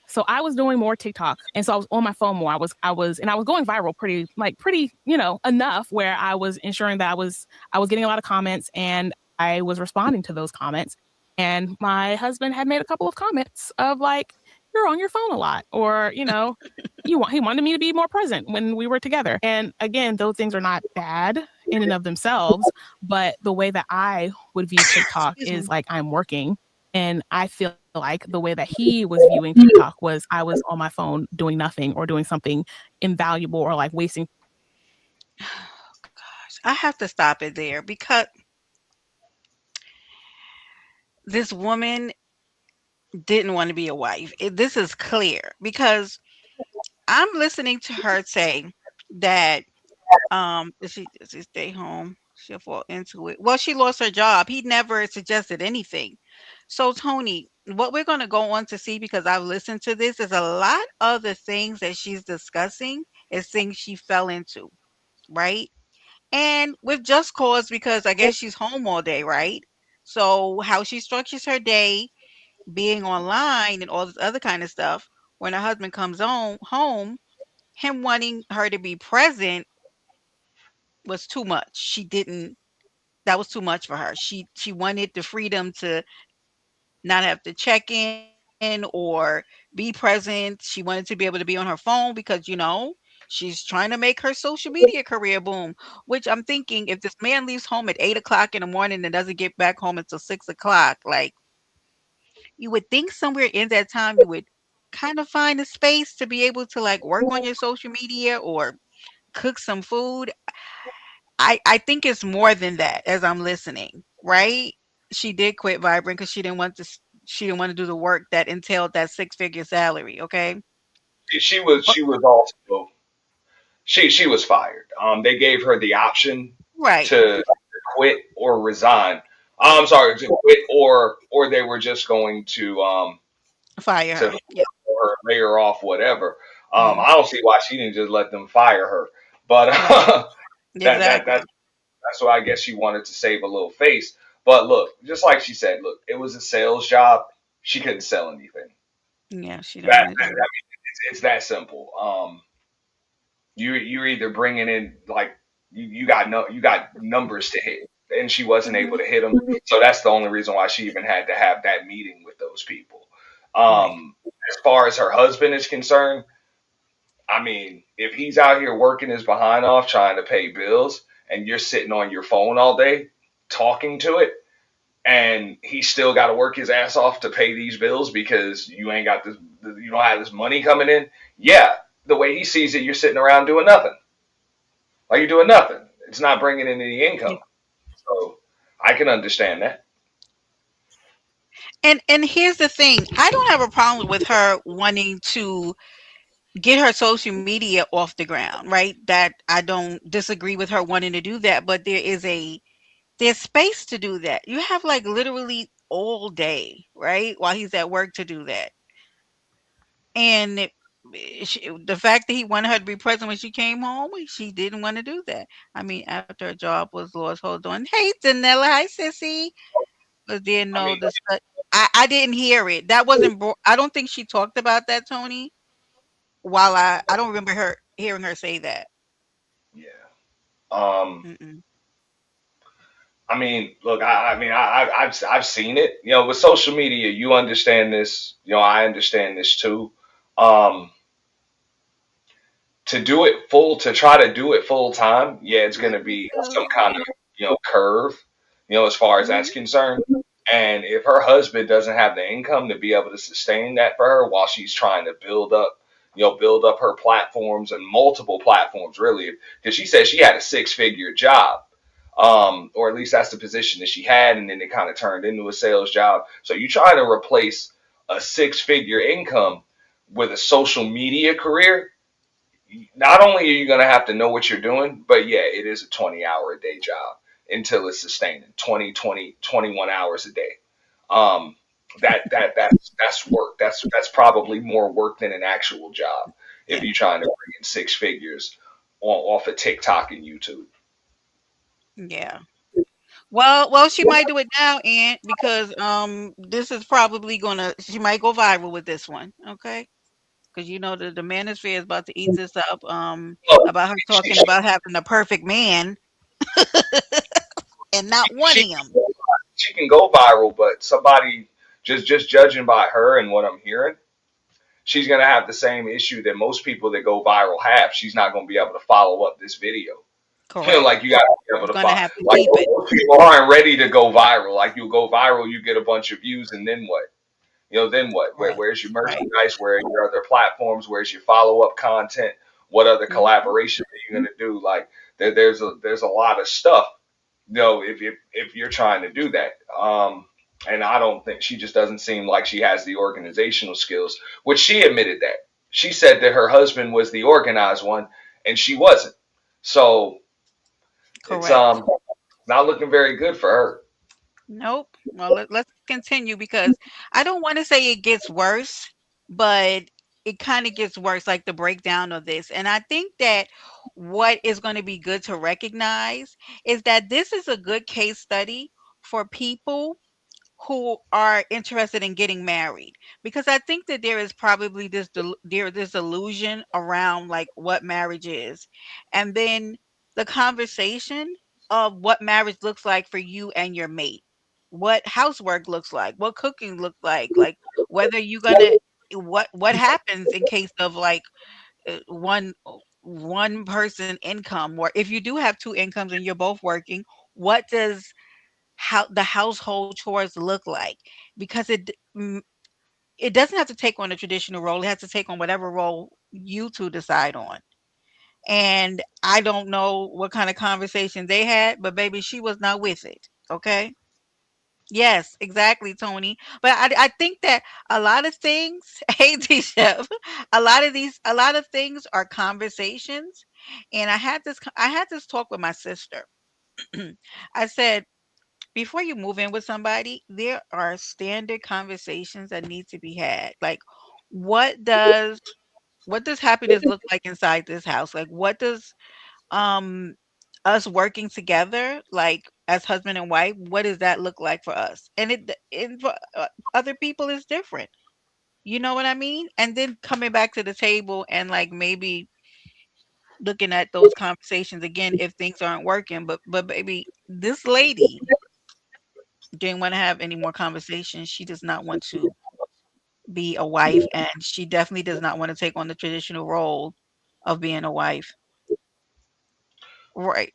so I was doing more TikTok, and so I was on my phone more. And I was going viral pretty, enough, where I was ensuring that I was getting a lot of comments, and I was responding to those comments. And my husband had made a couple of comments of like, you're on your phone a lot, or, he wanted me to be more present when we were together. And again, those things are not bad in and of themselves, but the way that I would view TikTok Excuse is me. like I'm working. And I feel like the way that he was viewing TikTok was I was on my phone doing nothing, or doing something invaluable, or like wasting. Gosh, I have to stop it there because this woman didn't want to be a wife. This is clear because I'm listening to her say that if she stay home, she'll fall into it. Well, she lost her job. He never suggested anything. So Tony, what we're gonna go on to see, because I've listened to this, is a lot of the things that she's discussing is things she fell into, right? And with just cause, because I guess she's home all day, right? So how she structures her day, being online and all this other kind of stuff, when her husband comes home, him wanting her to be present was too much. She didn't that was too much for her. She wanted the freedom to not have to check in or be present. She wanted to be able to be on her phone because, she's trying to make her social media career boom. Which I'm thinking, if this man leaves home at 8 o'clock in the morning and doesn't get back home until 6 o'clock, like, you would think somewhere in that time you would kind of find a space to be able to like work on your social media or cook some food. I think it's more than that as I'm listening, right? She did quit Vibrant because she didn't want to do the work that entailed that six-figure salary, okay? But She was also she was fired. They gave her the option right, to quit or resign. I'm sorry, to quit or they were just going fire to her. Yeah. or lay her off, whatever. Mhm. I don't see why she didn't just let them fire her. But Right. that that Exactly. that that's why I guess she wanted to save a little face. But look, just like she said, look, it was a sales job. She couldn't sell anything. Yeah, she didn't That, want to that do it. I mean, it's that simple. You're either bringing in like you got no you got numbers to hit, and she wasn't able Mhm. to hit them. So that's the only reason why she even had to have that meeting with those people. Right. As far as her husband is concerned, I mean, if he's out here working his behind off trying to pay bills, and you're sitting on your phone all day talking to it, and he still got to work his ass off to pay these bills because you ain't got this, you don't have this money coming in. Yeah, the way he sees it, you're sitting around doing nothing. Like you're doing nothing. It's not bringing in any Yeah. income. So I can understand that. And here's the thing. I don't have a problem with her wanting to get her social media off the ground, right? That I don't disagree with her wanting to do that, but there's space to do that. You have like literally all day, right? While he's at work to do that. And the fact that he wanted her to be present when she came home, she didn't want to do that. I mean, after her job was lost, hold on. Hey, Danella. Hi, sissy. But then I no, mean, I didn't hear it. That wasn't. I don't think she talked about that, Tony. While I don't remember her hearing her say that. yeah. Um, Mm-mm. I mean, look, I've seen it. You know, with social media, you understand this. You know, I understand this too. Um, to try to do it full time, yeah, it's going What to you be some do? kind of curve, as far as that's Mhm. concerned. And if her husband doesn't have the income to be able to sustain that for her while she's trying to build up her platforms and multiple platforms, really, because she said she had a six-figure job, or at least that's the position that she had, and then it kind of turned into a sales job. So you trying to replace a six-figure income with a social media career, not only are you going to have to know what you're doing, but yeah, it is a 20-hour a day job until it's sustaining 21 hours a day. Um, that's work. That's probably more work than an actual job if Yeah. you're trying to bring in six figures off of TikTok and YouTube. Yeah. Well, she might do it now, Aunt, because this is probably gonna. She might go viral with this one. Okay. Because the manosphere is about to eat this up. Well, About her she, talking she, about having the perfect man and not she, wanting him. she can go viral, but somebody just judging by her and what I'm hearing, she's gonna have the same issue that most people that go viral have. She's not gonna be able to follow up this video. Correct. Like you gotta be able She's to gonna follow. have to Like keep it. most people aren't ready to go viral. Like you go viral, you get a bunch of views, and then what? Then what? Right. Where's your Right. merchandise? Where are your other platforms? Where's your follow up content? What other Mhm. collaborations are you gonna do? Like there's a lot of stuff. If you're trying to do that, and I don't think she just doesn't seem like she has the organizational skills, which she admitted that. She said that her husband was the organized one, and she wasn't. So it's Correct. not looking very good for her. Nope. Well, let's continue because I don't want to say it gets worse, but it kind of gets worse, like the breakdown of this. And I think that what is going to be good to recognize is that this is a good case study for people who are interested in getting married, because I think that there is probably this illusion around like what marriage is, and then the conversation of what marriage looks like for you and your mate, what housework looks like, what cooking looks like whether you're gonna what happens in case of like one person income, or if you do have two incomes and you're both working, what does how the household chores look like? Because it doesn't have to take on a traditional role. It has to take on whatever role you two decide on. And I don't know what kind of conversation they had, but baby, she was not with it. Okay. Yes, exactly, Tony. But I think that a lot of things, hey, Chef, a lot of things are conversations. And I had this talk with my sister. I said, before you move in with somebody, there are standard conversations that need to be had. Like, what does what does happiness look like inside this house? Like, what does um us working together, like as husband and wife, what does that look like for us? And for other people is different. You know what I mean? And then coming back to the table and like maybe looking at those conversations again if things aren't working. But baby, this lady didn't want to have any more conversations. She does not want to be a wife, and she definitely does not want to take on the traditional role of being a wife. Right.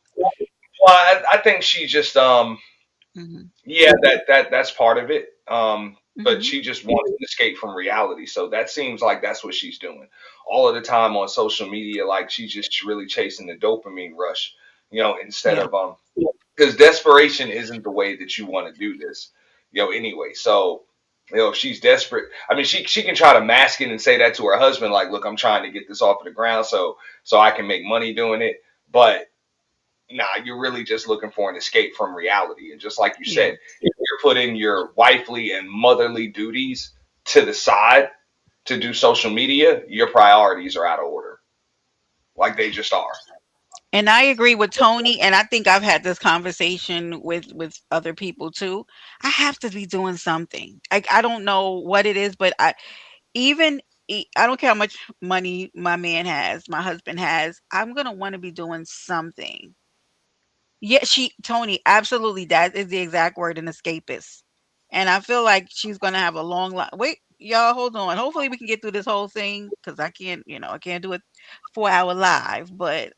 Well, I think she just Mhm. yeah, that's part of it. But Mhm. she just wants to escape from reality. So that seems like that's what she's doing all of the time on social media. Like she's just really chasing the dopamine rush, instead Yeah. of because desperation isn't the way that you want to do this, anyway. So, if she's desperate, I mean, she can try to mask it and say that to her husband, like, look, I'm trying to get this off of the ground so I can make money doing it. But nah, you're really just looking for an escape from reality. And just like you Yeah. said, if you're putting your wifely and motherly duties to the side to do social media, your priorities are out of order. Like they just are. And I agree with Tony, and I think I've had this conversation with other people too. I have to be doing something. Like I don't know what it is, but even I don't care how much money my man has, my husband has. I'm gonna want to be doing something. Yeah, Tony, absolutely, that is the exact word, an escapist. And I feel like she's gonna have a long line. Wait, y'all, hold on. Hopefully, we can get through this whole thing because I can't do it 4 hour live. But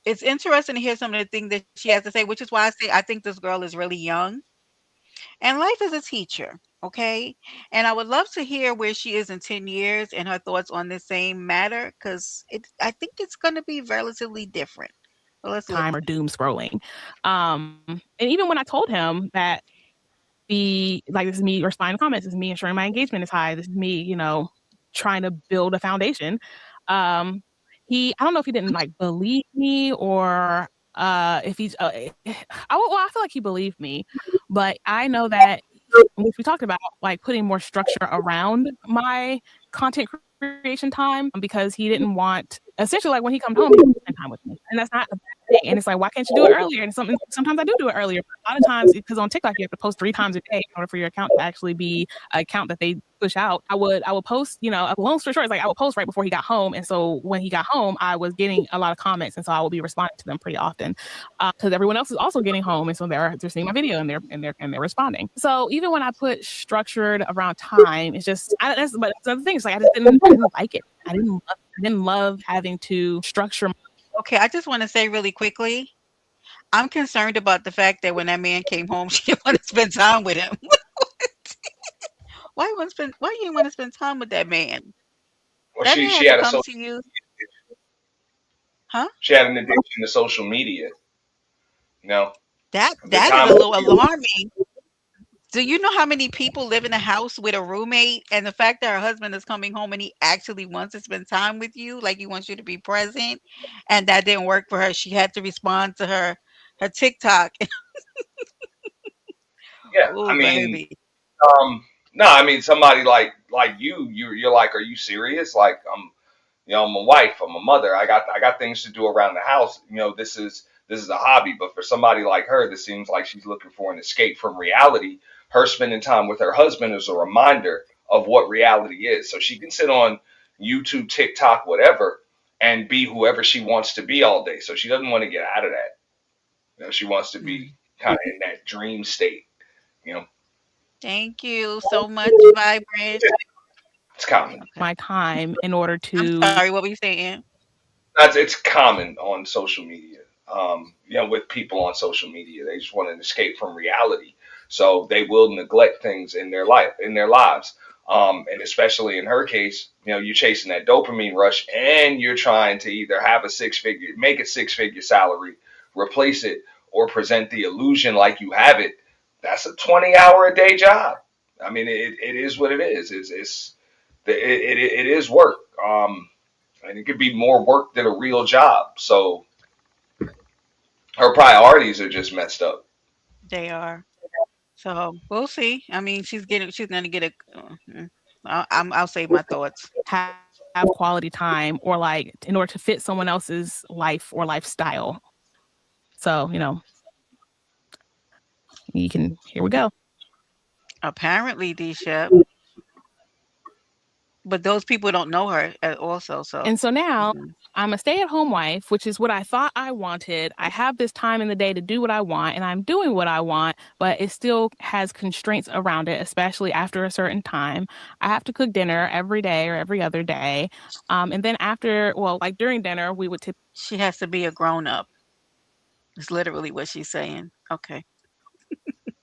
it's interesting to hear some of the things that she has to say, which is why I say I think this girl is really young. And life is a teacher, okay? And I would love to hear where she is in 10 years and her thoughts on this same matter because I think it's going to be relatively different. So let's Time or listen. doom scrolling. And even when I told him that this is me responding to comments, this is me ensuring my engagement is high, this is me, trying to build a foundation. Um, I don't know if he didn't like believe me or if he's, I feel like he believed me, but I know that, which we talked about, like putting more structure around my content creation time because he didn't want, essentially, like when he comes home, he wants to spend time with me. And that's not a bad thing. And it's like, why can't you do it earlier? And sometimes I do it earlier. But a lot of times, because on TikTok, you have to post 3 times a day in order for your account to actually be an account that they push out. I would post, a long story short, is like I would post right before he got home. And so when he got home, I was getting a lot of comments. And so I will be responding to them pretty often because everyone else is also getting home. And so they're seeing my video and they're responding. So even when I put structured around time, it's just, but the other thing is like, I didn't like it. I didn't love having to structure. Okay, I just want to say really quickly, I'm concerned about the fact that when that man came home, she didn't want to spend time with him. Why you didn't want to spend time with that man? Well, That she man she had to had a come social to you, huh? she had an addiction to social media. You know, the That is time a little alarming. Do you know how many people live in a house with a roommate, and the fact that her husband is coming home and he actually wants to spend time with you, like he wants you to be present, and that didn't work for her. She had to respond to her TikTok. yeah. Oh, I mean, baby. no, I mean somebody like you're like, are you serious? Like I'm a wife, I'm a mother. I got things to do around the house. This is a hobby, but for somebody like her, this seems like she's looking for an escape from reality. Her spending time with her husband is a reminder of what reality is. So she can sit on YouTube, TikTok, whatever, and be whoever she wants to be all day. So she doesn't want to get out of that. She wants to be Mm. kind of in that dream state. You know, Thank you so much, Vibrant. it's common. Okay. My time in order I'm to sorry, what were you saying? It's common on social media. With people on social media, they just want to escape from reality, so they will neglect things in their lives. And especially in her case, you're chasing that dopamine rush, and you're trying to either have a make a 6 figure salary, replace it, or present the illusion like you have it. That's a 20-hour a day job. I mean, it is what it is. It is work. And it could be more work than a real job. So her priorities are just messed up. They are. So we'll see. I mean, she's gonna get a. I'll save my thoughts. have quality time or like in order to fit someone else's life or lifestyle. So, here we go. Apparently, Disha, but those people don't know her also. So, And so now mhm. I'm a stay at home wife, which is what I thought I wanted. I have this time in the day to do what I want, and I'm doing what I want, but it still has constraints around it, especially after a certain time. I have to cook dinner every day or every other day. And then like during dinner, we would She has to be a grown up. It's literally what she's saying. Okay.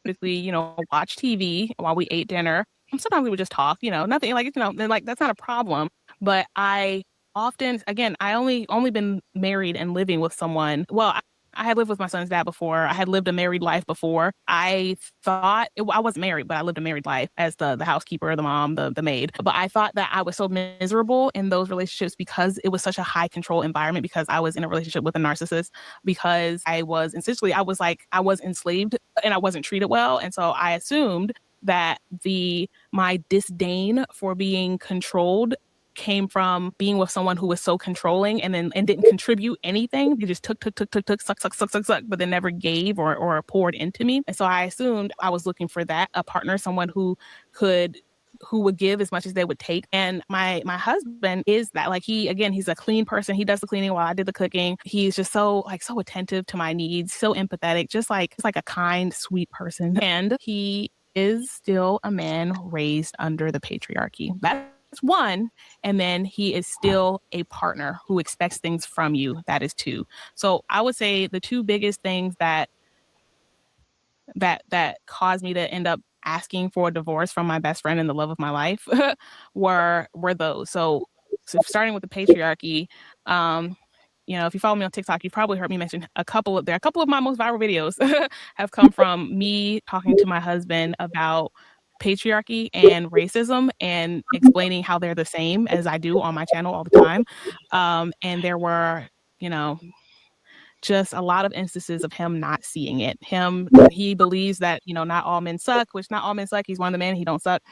typically, watch TV while we ate dinner. Sometimes we would just talk, nothing like, like that's not a problem. But I often, again, I only been married and living with someone. Well, I had lived with my son's dad before. I had lived a married life before. I wasn't married, but I lived a married life as the housekeeper, the mom, the maid. But I thought that I was so miserable in those relationships because it was such a high control environment, because I was in a relationship with a narcissist, because I was enslaved and I wasn't treated well. And so I assumed that my disdain for being controlled came from being with someone who was so controlling and didn't contribute anything. They just took, suck, but then never gave or poured into me. And so I assumed I was looking for that, a partner, someone who would give as much as they would take. And my husband is that. Like, he's a clean person. He does the cleaning while I did the cooking. He's just so attentive to my needs, so empathetic, just like a kind, sweet person. And he is still a man raised under the patriarchy. That's one. And then he is still a partner who expects things from you. That is two. So I would say the two biggest things that caused me to end up asking for a divorce from my best friend and the love of my life were those. So starting with the patriarchy, if you follow me on TikTok, you've probably heard me mention a couple of my most viral videos have come from me talking to my husband about patriarchy and racism and explaining how they're the same, as I do on my channel all the time. And there were, you know, just a lot of instances of him not seeing it. He believes that, not all men suck, which not all men suck. He's one of the men, he don't suck.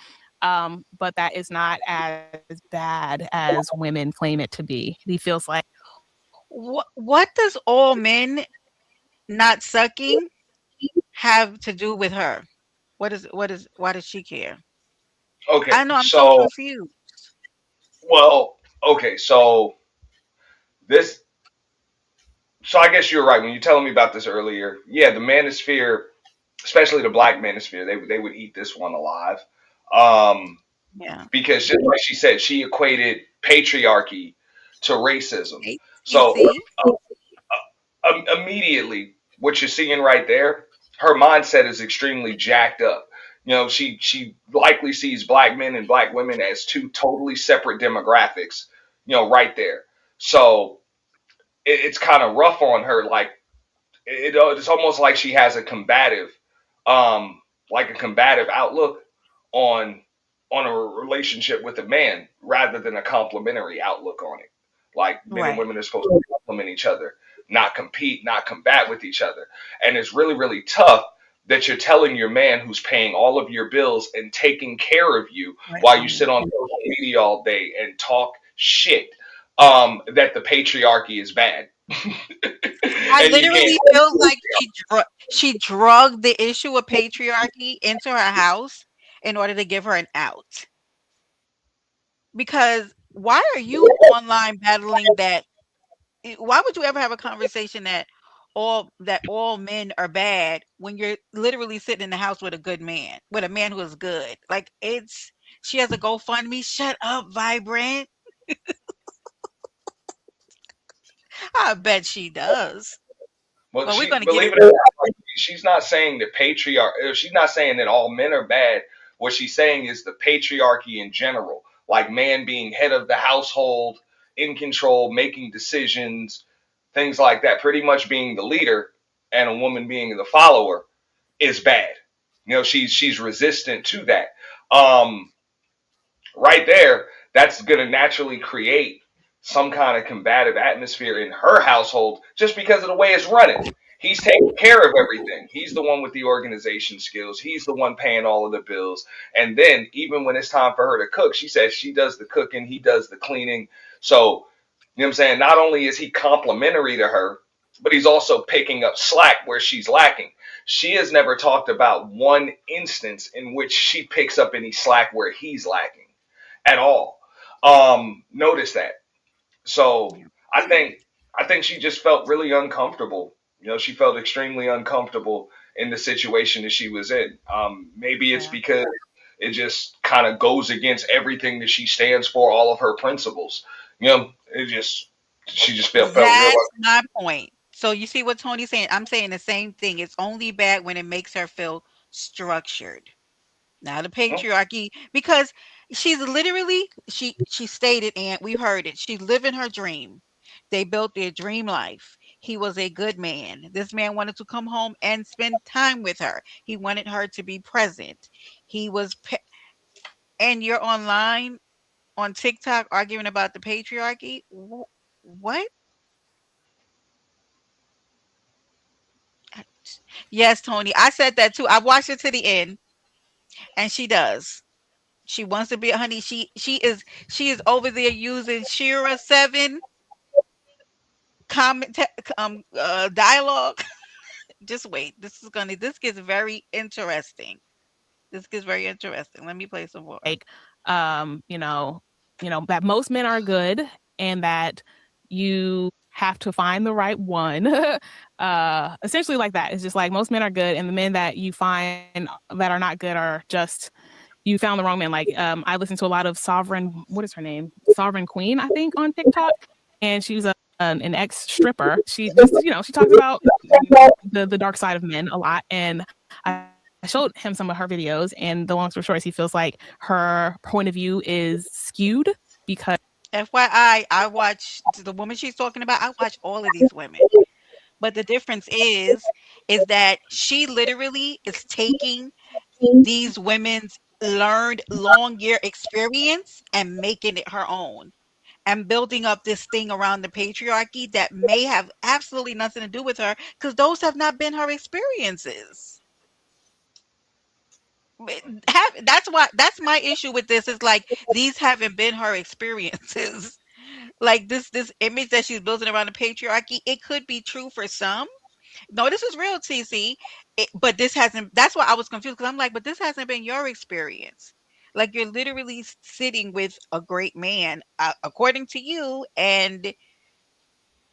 But that is not as bad as women claim it to be. He feels like, What does all men not sucking have to do with her? Why does she care? Okay, I know, I'm so so confused. well, okay, this, so I guess you're right when you're telling me about this earlier. Yeah, the manosphere, especially the black manosphere, they would eat this one alive, um, Yeah. because just like she said, she equated patriarchy to racism. You So see? immediately, what you're seeing right there, her mindset is extremely jacked up. She likely sees black men and black women as two totally separate demographics. Right there. So it's kind of rough on her. Like it's almost like she has um, a combative outlook on a relationship with a man rather than a complimentary outlook on it. Like men and Right. women are supposed to complement each other, not compete, not combat with each other. And it's really, really tough that you're telling your man who's paying all of your bills and taking care of you Right. while you sit on social media all day and talk shit, that the patriarchy is bad. I And you can't. literally feel like she drugged the issue of patriarchy into her house in order to give her an out. Because why are you online battling that Why would you ever have a conversation that all men are bad when you're literally sitting in the house with a good man, with a man who is good? Like it's she has a GoFundMe. Shut up, Vibrant. I bet she does. Well, Well, we're she gonna get believe it. it or not, like, she's not saying the patriarch. She's not saying that all men are bad. What she's saying is the patriarchy in general, like man being head of the household, in control, making decisions, things like that. Pretty much being the leader, and a woman being the follower is bad. She's resistant to that. Um, right there, that's going to naturally create some kind of combative atmosphere in her household just because of the way it's running. He's taking care of everything. He's the one with the organization skills. He's the one paying all of the bills. And then, even when it's time for her to cook, she says she does the cooking, he does the cleaning. So, you know what I'm saying? Not only is he complimentary to her, but he's also picking up slack where she's lacking. She has never talked about one instance in which she picks up any slack where he's lacking at all. Notice that. So Yeah. I think she just felt really uncomfortable. She felt extremely uncomfortable in the situation that she was in. Maybe it's Yeah. because it just kind of goes against everything that she stands for, all of her principles. It just she just felt real. That's my point. So you see what Tony's saying? I'm saying the same thing. It's only bad when it makes her feel structured. Now the patriarchy, because she's literally she stated, and we heard it. She's living her dream. They built their dream life. He was a good man. This man wanted to come home and spend time with her. He wanted her to be present. He was, and you're online on TikTok arguing about the patriarchy. What? Yes, Tony. I said that too. I watched it to the end, and she does. She wants to be a honey. She is over there using Shira 7 comment dialogue. Just wait. This gets very interesting. This gets very interesting. Let me play some more. Like, you know, that most men are good and that you have to find the right one. Essentially like that. It's just like most men are good and the men that you find that are not good are just you found the wrong man. Like, I listen to a lot of Sovereign, what is her name? Sovereign Queen, I think, on TikTok. And she was an ex stripper. She just, she talks about the dark side of men a lot. And I showed him some of her videos, and the long story short is he feels like her point of view is skewed because FYI, I watch the woman she's talking about. I watch all of these women. But the difference is that she literally is taking these women's learned long year experience and making it her own and building up this thing around the patriarchy that may have absolutely nothing to do with her because those have not been her experiences. That's my issue with this is like these haven't been her experiences. Like this image that she's building around the patriarchy, it could be true for some. No, this is real, TC. But this hasn't. That's why I was confused because I'm like, but this hasn't been your experience. Like you're literally sitting with a great man, according to you, and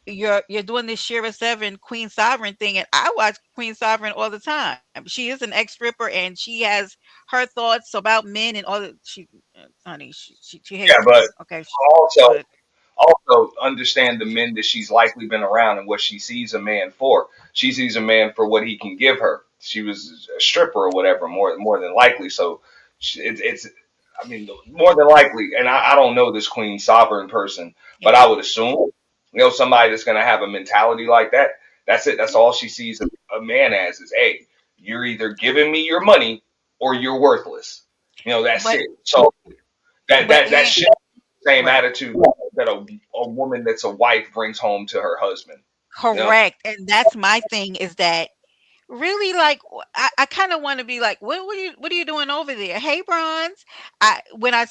you're doing this Shira 7 Queen Sovereign thing, and I watch Queen Sovereign all the time. She is an ex-stripper, and she has her thoughts about men and all the honey, she Yeah, hates but men. Okay, also but also understand the men that she's likely been around and what she sees a man for. She sees a man for what he can give her. She was a stripper or whatever, more than likely. So it's I mean, more than likely, and I don't know this Queen Sovereign person, but yeah. I would assume, somebody that's going to have a mentality like that. That's it. That's all she sees a man as is, hey, you're either giving me your money or you're worthless. That's But it. So that and shit same right. attitude that a woman that's a wife brings home to her husband. You know? Correct, and that's my thing is that really like I kind of want to be like, what are you doing over there? Hey, Bronze. When I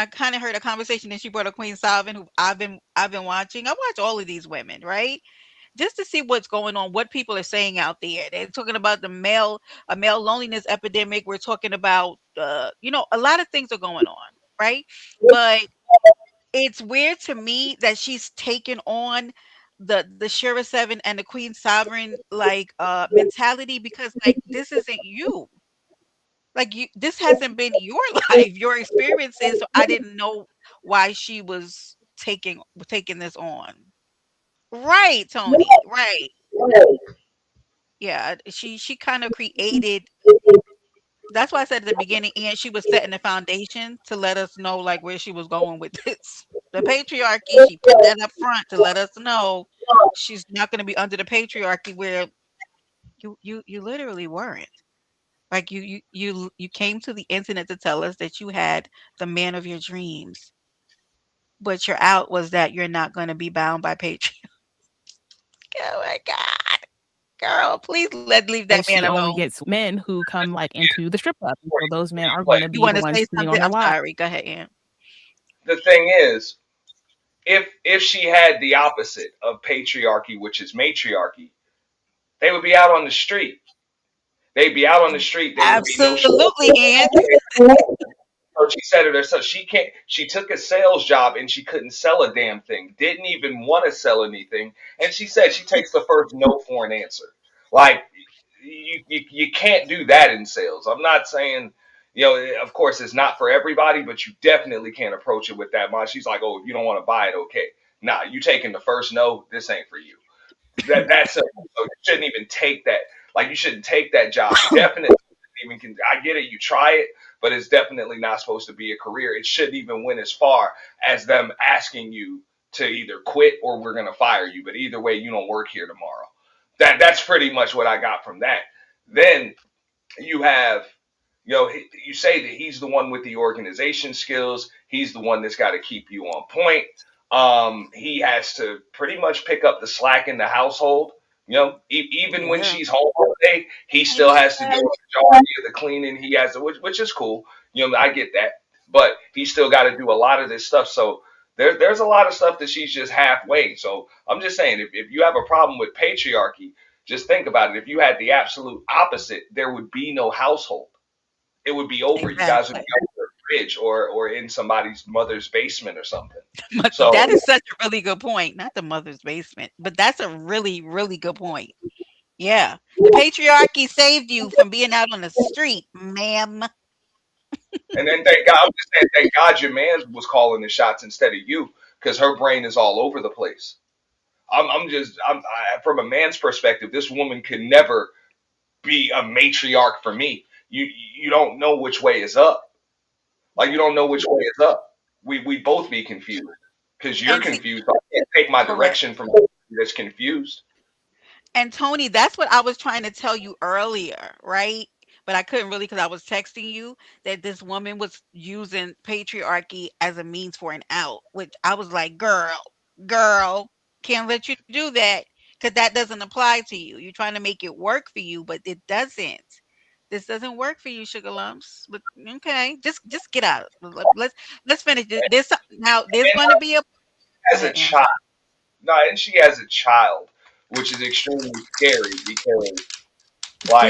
kind of heard a conversation that she brought up Queen Solvin, who I've been watching. I watch all of these women, right? Just to see what's going on, what people are saying out there. They're talking about a male loneliness epidemic. We're talking about a lot of things are going on, right? But it's weird to me that she's taken on the Shira 7 and the Queen Sovereign like mentality because like this isn't you. Like you this hasn't been your life, your experiences, so I didn't know why she was taking this on. Right, Tony. Right. Yeah, she kind of created that's why I said at the beginning, and she was setting the foundation to let us know like where she was going with this. The patriarchy, she put that up front to let us know she's not going to be under the patriarchy where you literally weren't. Like you came to the internet to tell us that you had the man of your dreams, but your out was that you're not going to be bound by patriarchy. Oh my god, girl, please let leave that And man she only alone. gets men who come like into the strip club. And so those men are going But to You be want the to ones say cheating on something? their I'm wives. sorry. Go ahead, Ann. the thing is, if she had the opposite of patriarchy, which is matriarchy, they would be out on the street. They'd be out on the street. There would be no. Absolutely, Ann. So she said it herself. She can't. She took a sales job and she couldn't sell a damn thing. Didn't even want to sell anything. And she said she takes the first no for an answer. Like you can't do that in sales. I'm not saying, of course it's not for everybody, but you definitely can't approach it with that mind. She's like, oh, if you don't want to buy it, okay. Nah, you taking the first no. This ain't for you. That's simple. So you shouldn't even take that. Like you shouldn't take that job. Definitely even can. I get it. You try it, but it's definitely not supposed to be a career. It shouldn't even went as far as them asking you to either quit or we're gonna fire you. But either way, you don't work here tomorrow. That's pretty much what I got from that. Then you have, you say that he's the one with the organization skills. He's the one that's got to keep you on point. He has to pretty much pick up the slack in the household. Even when Yeah. she's home all day, he Hey, still has to do Chad. a majority of the cleaning. He has to, which is cool. I get that, but he still got to do a lot of this stuff. So there's a lot of stuff that she's just halfway. So I'm just saying, if you have a problem with patriarchy, just think about it. If you had the absolute opposite, there would be no household. It would be over. You guys would be Exactly. over a bridge or in somebody's mother's basement or something. But So, that is such a really good point. Not the mother's basement, but that's a really, really good point. Yeah. The patriarchy saved you from being out on the street, ma'am. and then thank God, I'm just saying, thank God your man was calling the shots instead of you, because her brain is all over the place. From a man's perspective, this woman could never be a matriarch for me. You don't know which way is up. Like you don't know which way is up. We both be confused because you're And see, confused. I can't take my correct. direction from somebody that's confused. And Tony, that's what I was trying to tell you earlier, right? But I couldn't really because I was texting you that this woman was using patriarchy as a means for an out, which I was like, girl, can't let you do that because that doesn't apply to you. You're trying to make it work for you, but it doesn't. This doesn't work for you, sugar lumps. But okay, just get out. Let's finish this. Now there's And going to be a. Go as a ahead, Ann. child, no, and she has a child, which is extremely scary because, like,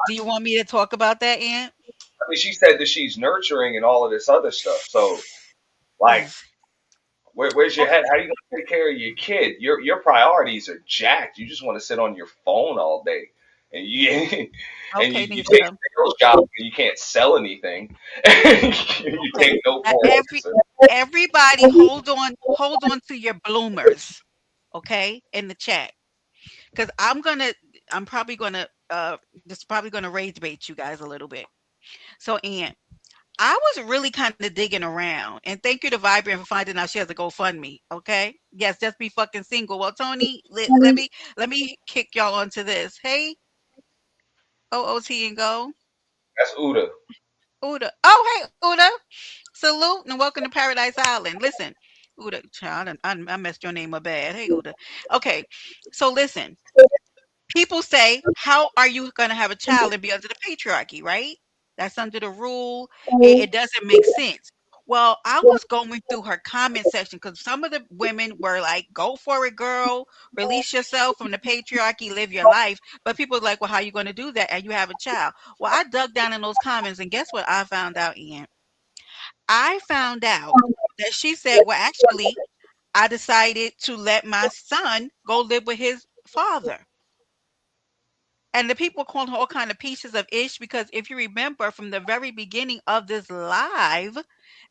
Do you want me to talk about that, Aunt? I mean, she said that she's nurturing and all of this other stuff. So, like, where's your head? How are you gonna take care of your kid? Your priorities are jacked. You just want to sit on your phone all day, and you and Okay, you take Nisha. a sales job and you can't sell anything. You Okay. take no Uh, for an every answer. everybody hold on to your bloomers, okay, in the chat. Because I'm probably gonna this is probably gonna rage bait you guys a little bit. So Aunt, I was really kind of digging around, and thank you to Vibrant for finding out she has a GoFundMe. Okay, yes, just be fucking single. Well, Tony, let me kick y'all onto this. Hey, OOT and go. That's Uda. Uda. Oh, hey, Uda. Salute and welcome to Paradise Island. Listen, Uda, child, I messed your name up bad. Hey, Uda. Okay, so listen. People say, "How are you going to have a child and be under the patriarchy?" Right? That's under the rule. It doesn't make sense. Well, I was going through her comment section because some of the women were like, "Go for it, girl. Release yourself from the patriarchy. Live your life." But people were like, "Well, how are you going to do that?" And you have a child. Well, I dug down in those comments, and guess what I found out, Ian? I found out that she said, well, actually, I decided to let my son go live with his father. And the people calling her all kind of pieces of ish because if you remember from the very beginning of this live,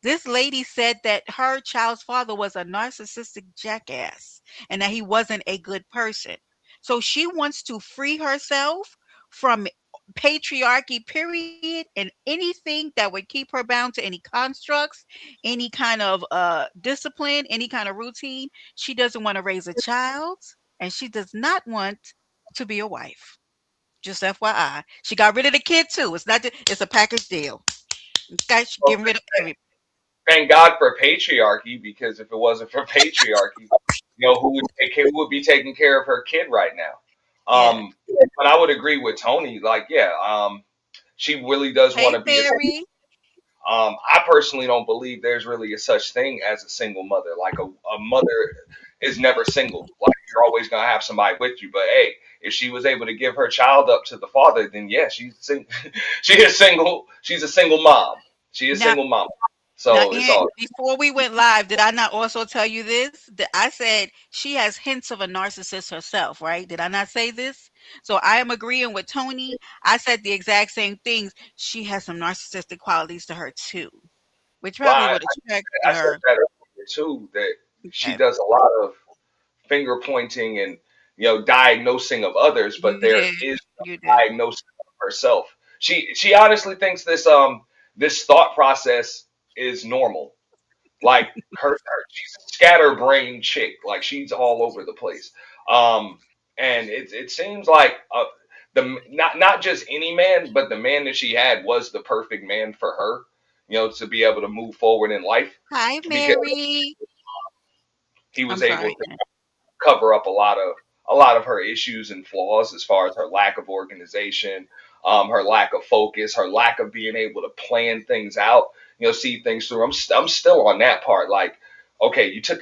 this lady said that her child's father was a narcissistic jackass and that he wasn't a good person. So she wants to free herself from patriarchy period and anything that would keep her bound to any constructs, any kind of discipline, any kind of routine. She doesn't want to raise a child and she does not want to be a wife. Just FYI. She got rid of the kid too. It's not it's a package deal. Okay, she Well, getting rid of every thank God for patriarchy, because if it wasn't for patriarchy, who would be taking care of her kid right now? yeah. But I would agree with Tony. Like, yeah, she really does want Hey to be a. Mary. I personally don't believe there's really a such thing as a single mother. Like a mother is never single. Like you're always gonna have somebody with you. But hey, if she was able to give her child up to the father, then yeah, she is single. She's a single mom. She is Now single mom. now So it's Aunt, all before we went live, did I not also tell you this? That I said she has hints of a narcissist herself, right? Did I not say this? So I am agreeing with Tony. I said the exact same things. She has some narcissistic qualities to her too, which well. probably would attract I said her. that earlier too. That she Okay. does a lot of finger pointing and diagnosing of others, but You there did. is no You did. diagnosis of herself. She honestly thinks this thought process is normal. Like she's a scatterbrained chick. Like she's all over the place. Um, and it seems like the not just any man, but the man that she had was the perfect man for her. To be able to move forward in life Hi, because Mary. he I'm was able sorry. to cover up a lot of her issues and flaws as far as her lack of organization, her lack of focus, her lack of being able to plan things out, see things through. I'm still on that part. Like, okay, you took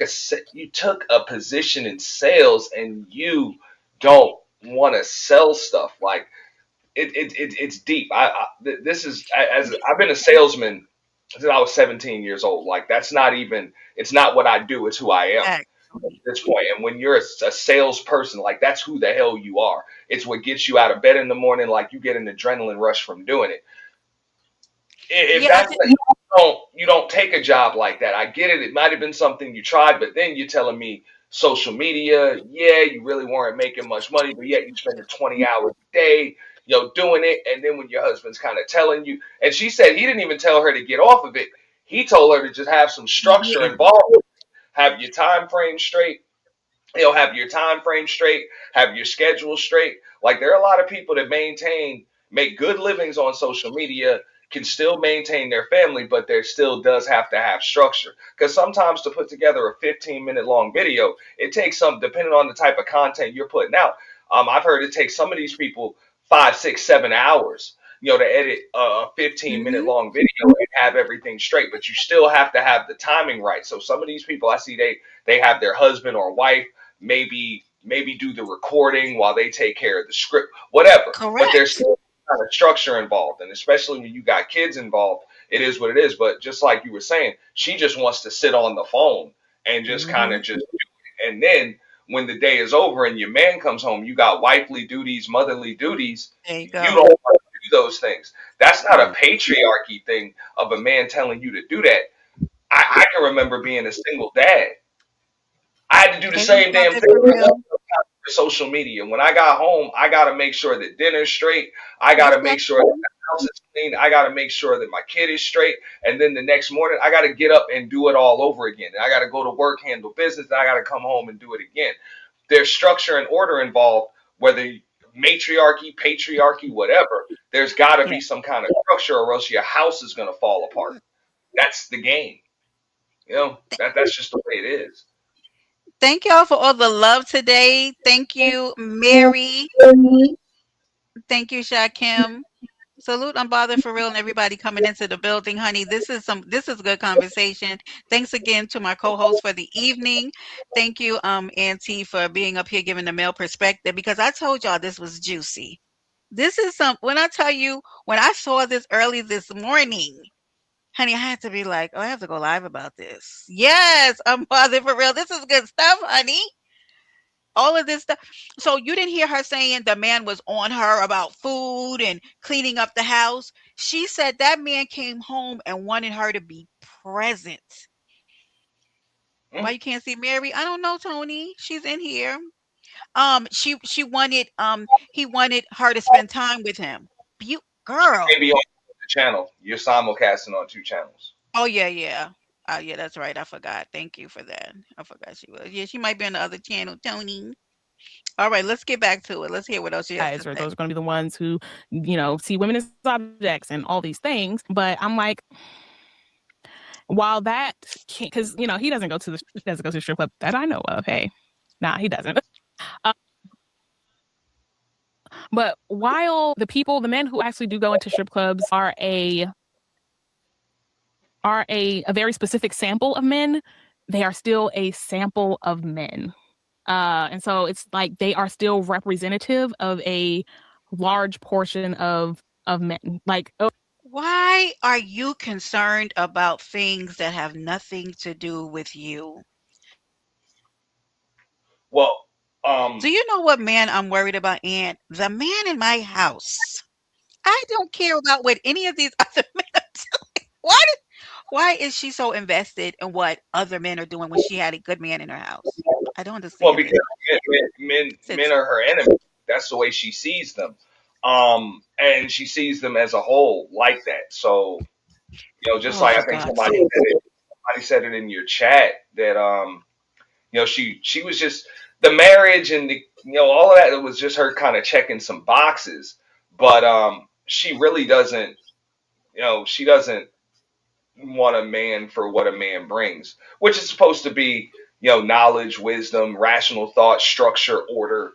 a position in sales and you don't want to sell stuff. Like, it's deep. This is as I've been a salesman since I was 17 years old. Like, that's not even. It's not what I do. It's who I am at Exactly. this point. And when you're a salesperson, like that's who the hell you are. It's what gets you out of bed in the morning. Like you get an adrenaline rush from doing it. If Yeah, I that's just, like, you don't take a job like that. I get it. It might have been something you tried, but then you're telling me social media. Yeah, you really weren't making much money, but yet you spend 20 hours a day, doing it. And then when your husband's kind of telling you, and she said he didn't even tell her to get off of it. He told her to just have some he structure didn't. involved, have your time frame straight, have your time frame straight, have your schedule straight. Like there are a lot of people that make good livings on social media, can still maintain their family, but there still does have to have structure. Because sometimes to put together a 15-minute long video, it takes depending on the type of content you're putting out. I've heard it takes some of these people 5, 6, 7 hours, to edit a 15-minute Mhm. long video and have everything straight. But you still have to have the timing right. So some of these people I see they have their husband or wife maybe do the recording while they take care of the script, whatever. But there's Correct. still kind of structure involved, and especially when you got kids involved, it is what it is. But just like you were saying, she just wants to sit on the phone and just kind Mhm. of just, and then when the day is over and your man comes home, you got wifely duties, motherly duties. There you You go. don't want to do those things. That's not a Mm. patriarchy thing of a man telling you to do that. I can remember being a single dad. I had to do the Hey, same damn Mother thing for real. for social media. When I got home, I got to make sure that dinner's straight. I got Hey, to make sure that Shannon. the house is clean. I got to make sure that my kid is straight. And then the next morning, I got to get up and do it all over again. And I got to go to work, handle business, and I got to come home and do it again. There's structure and order involved, whether matriarchy, patriarchy, whatever. There's got to Yeah. be some kind of structure, or else your house is going to fall apart. That's the game. That's just the way it is. Thank y'all for all the love today. Thank you, Mary. Thank you, Shakim. Salute Unbothered for real and everybody coming into the building, honey. This is good conversation. Thanks again to my co-host for the evening. Thank you, Auntie, for being up here giving the male perspective because I told y'all this was juicy. This is when I tell you when I saw this early this morning, honey, I had to be like, "Oh, I have to go live about this." Yes, I'm positive for real. This is good stuff, honey. All of this stuff. So you didn't hear her saying the man was on her about food and cleaning up the house. She said that man came home and wanted her to be present. Why Mm. you can't see Mary? I don't know, Tony. She's in here. She wanted he wanted her to spend time with him. She Girl. may be on the channel. You're simulcasting on two channels. Oh yeah, yeah. Yeah, that's right. I forgot. Thank you for that. I forgot she was. Yeah, she might be on the other channel, Tony. All right, let's get back to it. Let's hear what else she has to Guys, or say. those are going to be the ones who, see women as objects and all these things. But I'm like, while that, because he doesn't go to the strip club that I know of. Hey, nah, he doesn't. Uh, but while the men who actually do go into strip clubs are a very specific sample of men, they are still a sample of men. And so it's like they are still representative of a large portion of men. Like, oh, Why are you concerned about things that have nothing to do with you? Well, Do you know what man I'm worried about, Aunt? The man in my house. I don't care about what any of these other men are doing. Why is she so invested in what other men are doing when she had a good man in her house? I don't well, understand because it. men It's are her enemy. That's the way she sees them, and she sees them as a whole like that. So just oh, like for I think God's sake. somebody said it in your chat that she was just the marriage and the all of that. It was just her kind of checking some boxes, but she really doesn't. She doesn't want a man for what a man brings, which is supposed to be, knowledge, wisdom, rational thought, structure, order,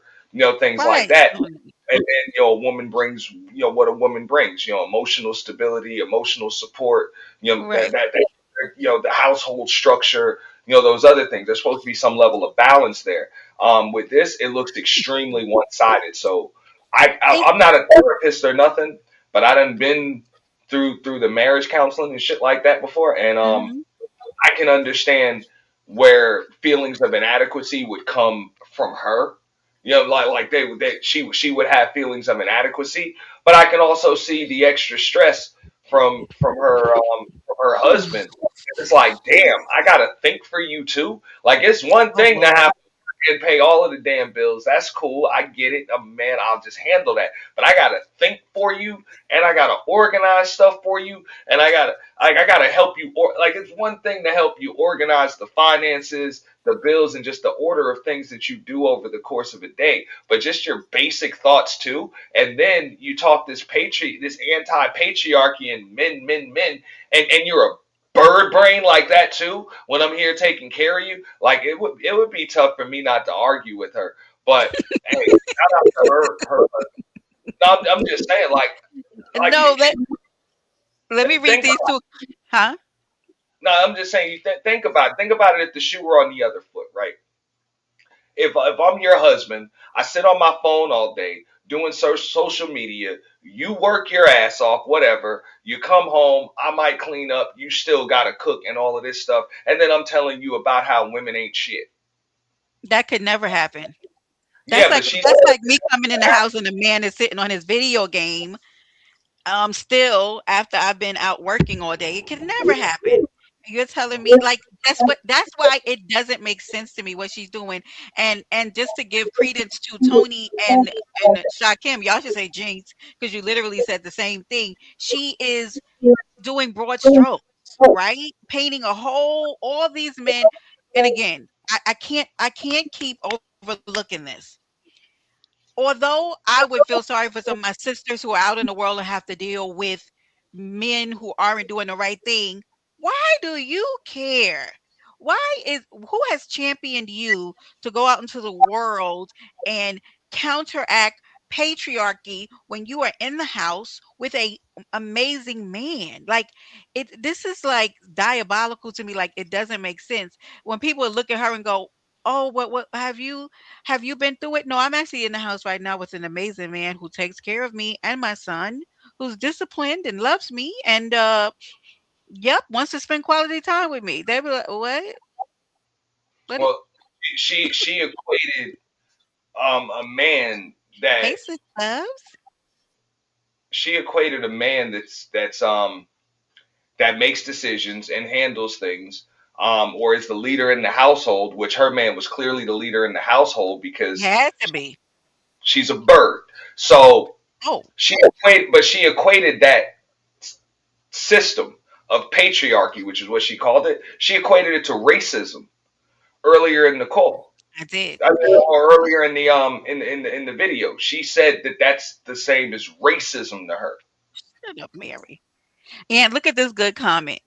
things like Right. that. And then, a woman brings, what a woman brings, emotional stability, emotional support, Right. the household structure, those other things. There's supposed to be some level of balance there. With this, it looks extremely one sided. So And I'm not a therapist or nothing, but I done been through the marriage counseling and shit like that before, and mhm. I can understand where feelings of inadequacy would come from her. Like she would have feelings of inadequacy, but I can also see the extra stress from her husband. It's like, damn, I gotta think for you too. Like it's one Oh thing to Lord. have and pay all of the damn bills. That's cool. I get it. I'm a man. I'll just handle that. But I gotta think for you, and I gotta organize stuff for you, and I gotta help you. Like it's one thing to help you organize the finances, the bills, and just the order of things that you do over the course of a day. But just your basic thoughts too. And then you talk this anti-patriarchy and men, and you're a bird brain like that too when I'm here taking care of you. Like it would be tough for me not to argue with her. But hey, shout out to her. No, I'm just saying, like No, let me read think. these two. Huh? No, I'm just saying. Think about it. Think about it. If the shoe were on the other foot, right? If I'm your husband, I sit on my phone all day doing social media. You work your ass off, whatever. You come home, I might clean up. You still gotta cook and all of this stuff, and then I'm telling you about how women ain't shit. That could never happen. Yeah, but she's That's like me coming in the house and the man is sitting on his video game, still after I've been out working all day. It could never happen. You're telling me like that's why it doesn't make sense to me what she's doing. And just to give credence to Tony and Shakim, y'all should say Jinx because you literally said the same thing. She is doing broad strokes, right? Painting a whole all these men. And again, I can't keep overlooking this. Although I would feel sorry for some of my sisters who are out in the world and have to deal with men who aren't doing the right thing, why do you care? Who has championed you to go out into the world and counteract patriarchy when you are in the house with a amazing man? Like this is like diabolical to me. Like it doesn't make sense when people look at her and go, "Oh, what have you been through it?" No, I'm actually in the house right now with an amazing man who takes care of me and my son, who's disciplined and loves me, and Yep, wants to spend quality time with me. They be like, "What? What? Well, she equated a man that Hey, sis loves." she equated a man that's that makes decisions and handles things, or is the leader in the household, which her man was clearly the leader in the household because Had to be. she's a bird. So Oh, she equated that system of patriarchy, which is what she called it. She equated it to racism earlier in the call. I did. I mean, or earlier in the in the video, she said that that's the same as racism to her. Shut up, Mary. And look at this good comment.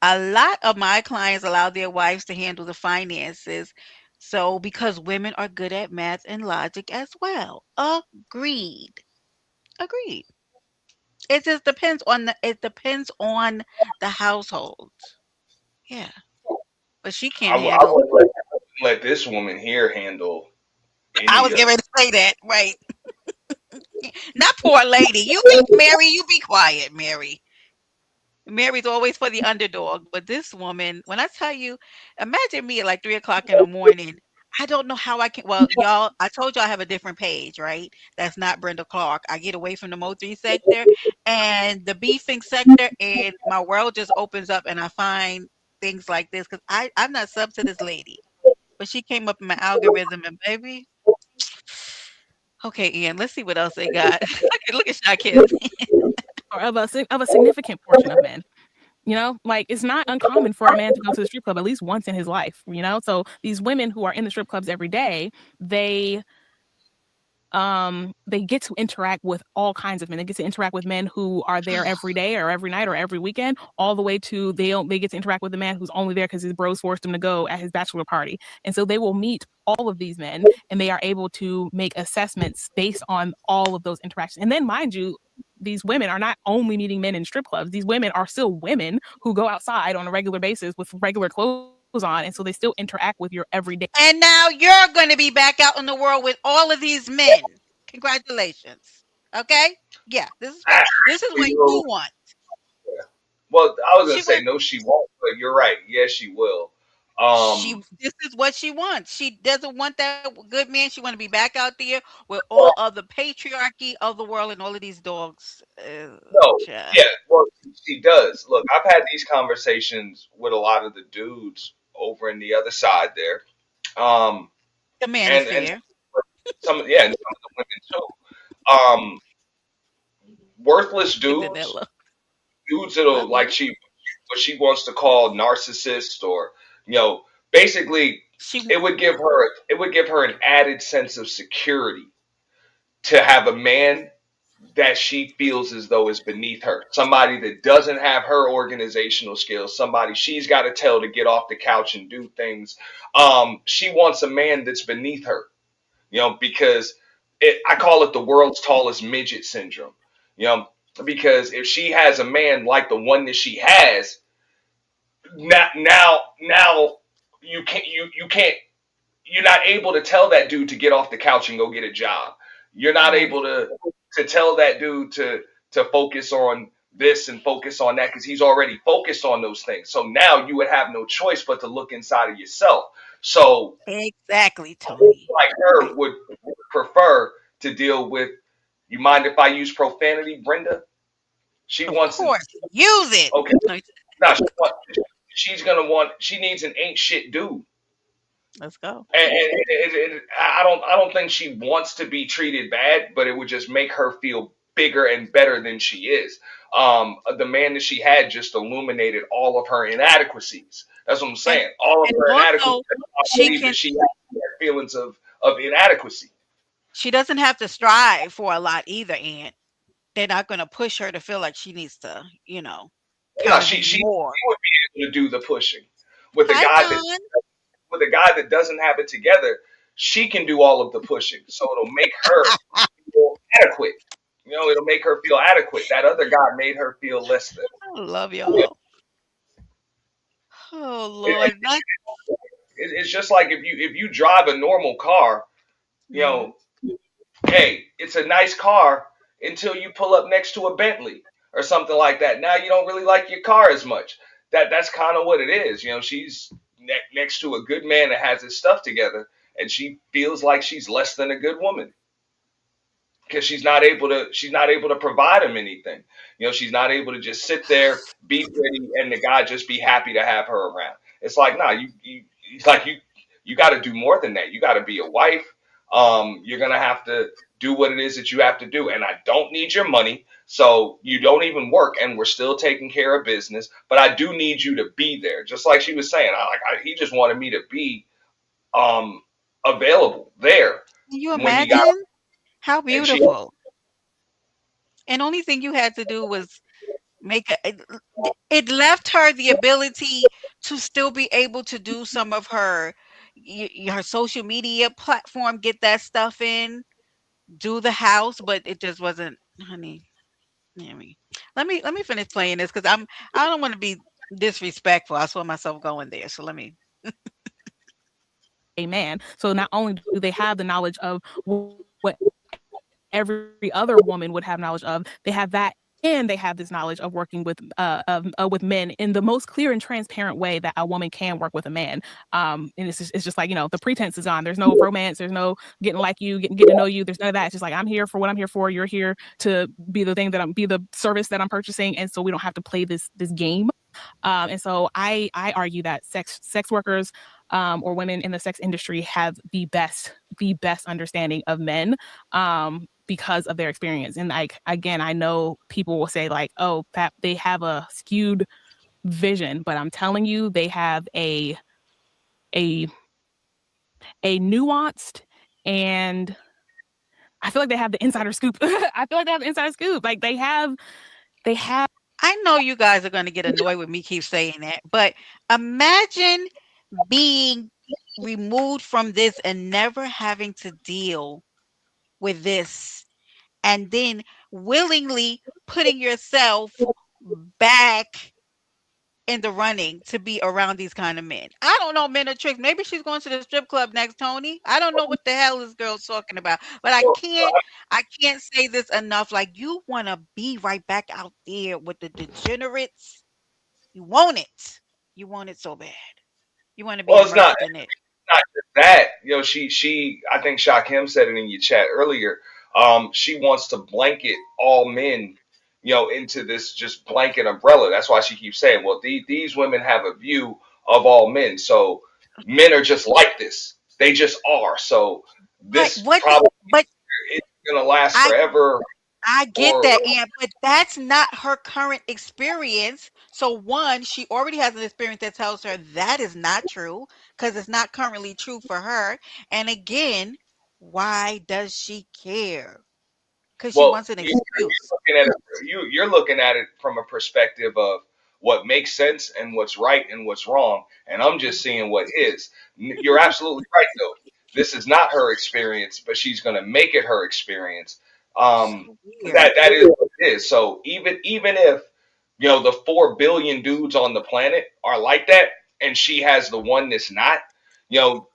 A lot of my clients allow their wives to handle the finances. So, because women are good at math and logic as well. Agreed. Agreed. It depends on the household. Yeah. But she can't I handle. wouldn't let this woman here handle I any was getting of. ready to say that. Right. Not poor lady. You be Mary, you be quiet, Mary. Mary's always for the underdog, but this woman, when I tell you, imagine me at like 3 o'clock in the morning. I don't know how I can. Well, y'all, I told you I have a different page, right? That's not Brenda Clark. I get away from the Mo3 sector and the beefing sector, and my world just opens up, and I find things like this because I'm not sub to this lady, but she came up in my algorithm, and baby, okay, Ian, let's see what else they got. Look at Shakib. Or of a significant portion of men. You know, like it's not uncommon for a man to go to the strip club at least once in his life, you know? So these women who are in the strip clubs every day, they get to interact with all kinds of men. They get to interact with men who are there every day or every night or every weekend, all the way to they get to interact with the man who's only there because his bros forced him to go at his bachelor party. And so they will meet all of these men and they are able to make assessments based on all of those interactions. And then mind you, these women are not only meeting men in strip clubs. These women are still women who go outside on a regular basis with regular clothes on, and so they still interact with your everyday. And now you're going to be back out in the world with all of these men. Congratulations. Okay? Yeah, this is what You you want. Well, I was gonna She say went no, she won't, but you're right. Yes, she will. Um, this is what she wants. She doesn't want that good man. She want to be back out there with all well, of the patriarchy of the world and all of these dogs. no, Child. yeah, well, she does. Look, I've had these conversations with a lot of the dudes over in the other side there, um, The man is and fair. yeah, and some of the women too. Worthless He said that dudes, love. dudes that'll Love like you. she what she wants to call narcissist or you know, basically, She it would give her an added sense of security to have a man that she feels as though is beneath her. Somebody that doesn't have her organizational skills, somebody she's got to tell to get off the couch and do things. She wants a man that's beneath her, because I call it the world's tallest midget syndrome, you know, because if she has a man like the one that she has, now you can't you're not able to tell that dude to get off the couch and go get a job. You're not right. able to tell that dude to focus on this and focus on that because he's already focused on those things. So now you would have no choice but to look inside of yourself. So Exactly, a woman Tony. like her Right. would prefer to deal with. You mind if I use profanity, Brenda? She Of wants to. course. Use it. Okay, No, now she's gonna want. She needs an ain't shit dude. let's go. And I don't think she wants to be treated bad, but it would just make her feel bigger and better than she is. The man that she had just illuminated all of her inadequacies. That's what I'm And saying. All of and her inadequacies. also I she believe that can she had feelings of inadequacy. she doesn't have to strive for a lot either, and they're not gonna push her to feel like she needs to, No, kinda she be she more. would be able to do the pushing with a Hi, guy that Don. with a guy that doesn't have it together. She can do all of the pushing, so it'll make her feel adequate. It'll make her feel adequate. That other guy made her feel less than. I love Yeah. y'all. Oh, It, it, Lord. Not it's just like if you drive a normal car, you mhm. know, hey, it's a nice car until you pull up next to a Bentley. or something like that. Now you don't really like your car as much. That's kind of what it is. She's next to a good man that has his stuff together, and she feels like she's less than a good woman because she's not able to provide him anything. She's not able to just sit there, be pretty, and the guy just be happy to have her around. It's like, nah, it's like you got to do more than that. You got to be a wife. You're gonna have to do what it is that you have to do, and I don't need your money, so you don't even work, and we're still taking care of business. But I do need you to be there, just like she was saying. He just wanted me to be um available there Can you when he got, imagine? How and she. beautiful. And only thing you had to do was make it left her the ability to still be able to do some of her social media platform, get that stuff in, do the house, but it just wasn't, honey. Let me finish playing this because I don't want to be disrespectful. I saw myself going there, so let me. a man. So not only do they have the knowledge of what every other woman would have knowledge of, they have that, and they have this knowledge of working with men in the most clear and transparent way that a woman can work with a man. And it's just like, the pretense is gone. There's no romance. There's no getting like you, getting to know you. There's none of that. It's just like, I'm here for what I'm here for. You're here to be the thing that be the service that I'm purchasing, and so we don't have to play this game. And so I argue that sex workers, or women in the sex industry have the best understanding of men, because of their experience. And like, again, I know people will say like, oh, Pat, they have a skewed vision, but I'm telling you, they have a nuanced, and I feel like they have the insider scoop. I feel like they have the insider scoop. Like they have I know you guys are going to get annoyed with me keep saying that, but imagine being removed from this and never having to deal with this, and then willingly putting yourself back in the running to be around these kind of men. I don't know, men are tricks. Maybe she's going to the strip club next, Tony. I don't know what the hell this girl's talking about, but I can't say this enough. Like, you want to be right back out there with the degenerates. You want it. You want it so bad. You want to be Well, it's not immersed in it. not just that. She I think Shakim said it in your chat earlier. She wants to blanket all men, into this just blanket umbrella. That's why she keeps saying, well, these women have a view of all men. So men are just like this. They just are. So But this what? probably But isn't gonna last I forever. I get Or that, and but that's not her current experience. So one, she already has an experience that tells her that is not true because it's not currently true for her. And again, why does she care? Because she well, wants an you're excuse. looking at it. You're looking at it from a perspective of what makes sense and what's right and what's wrong, and I'm just seeing what is. You're absolutely right, though. This is not her experience, but she's going to make it her experience. Um, So that weird. that is what it is. So even if the 4 billion dudes on the planet are like that, and she has the one that's not,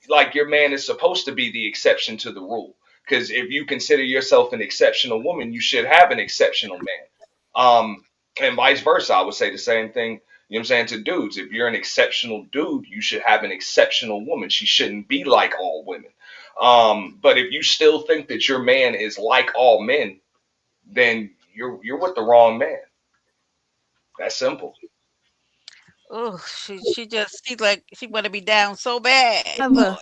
like your man is supposed to be the exception to the rule. Because if you consider yourself an exceptional woman, you should have an exceptional man. And vice versa, I would say the same thing. You know what I'm saying, to dudes? If you're an exceptional dude, you should have an exceptional woman. She shouldn't be like all women. But if you still think that your man is like all men, then you're with the wrong man. That's simple. Oh, she's like she want to be down so bad, have Lord.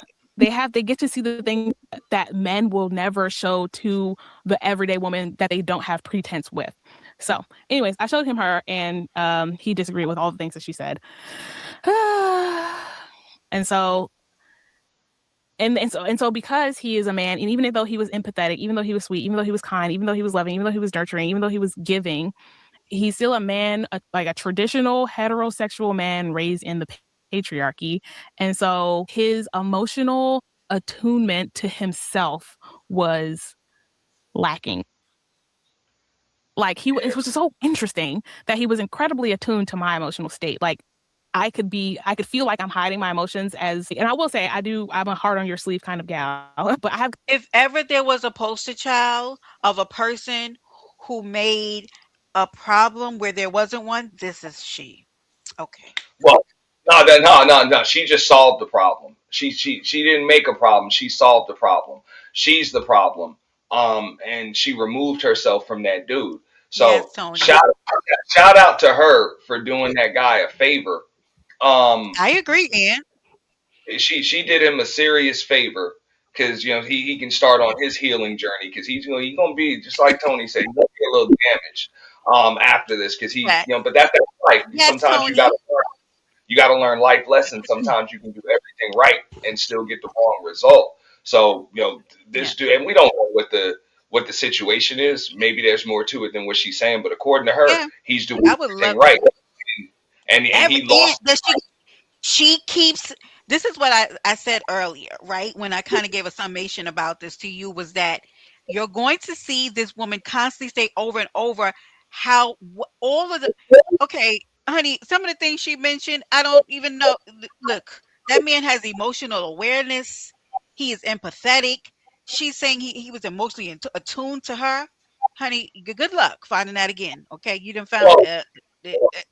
they get to see the things that men will never show to the everyday woman that they don't have pretense with. So, anyways, I showed him her, and he disagreed with all the things that she said. And so and so because he is a man, and even though he was empathetic, even though he was sweet, even though he was kind, even though he was loving, even though he was nurturing, even though he was giving, he's still a man, like a traditional heterosexual man raised in the patriarchy. And so his emotional attunement to himself was lacking. Like it Yeah. was just so interesting that he was incredibly attuned to my emotional state. Like I could feel like I'm hiding my emotions and I will say I'm a heart on your sleeve kind of gal, but I have If ever there was a poster child of a person who made a problem where there wasn't one, this is she. Okay. Well, no. She just solved the problem. She didn't make a problem. She solved the problem. She's the problem. And she removed herself from that dude. Yes, So Tony. shout out to her for doing that guy a favor. Um, I agree, Ann. she did him a serious favor because he can start on his healing journey because he's gonna be just like Tony said, he's gonna be a little damaged after this because Right. but that's life. Yes, Sometimes Tony. you got to learn life lessons. Sometimes you can do everything right and still get the wrong result. So Yeah. this dude, and we don't know what the situation is. Maybe there's more to it than what she's saying, but according to her, Yeah. he's doing I would everything love right, and every he and lost. does she keeps this is what I said earlier, right? When I kind of gave a summation about this to you was that you're going to see this woman constantly say over and over how all of the okay, honey, some of the things she mentioned, I don't even know. Look, that man has emotional awareness. He is empathetic. She's saying he was emotionally attuned to her. Honey, good luck finding that again. Okay, you done found Well,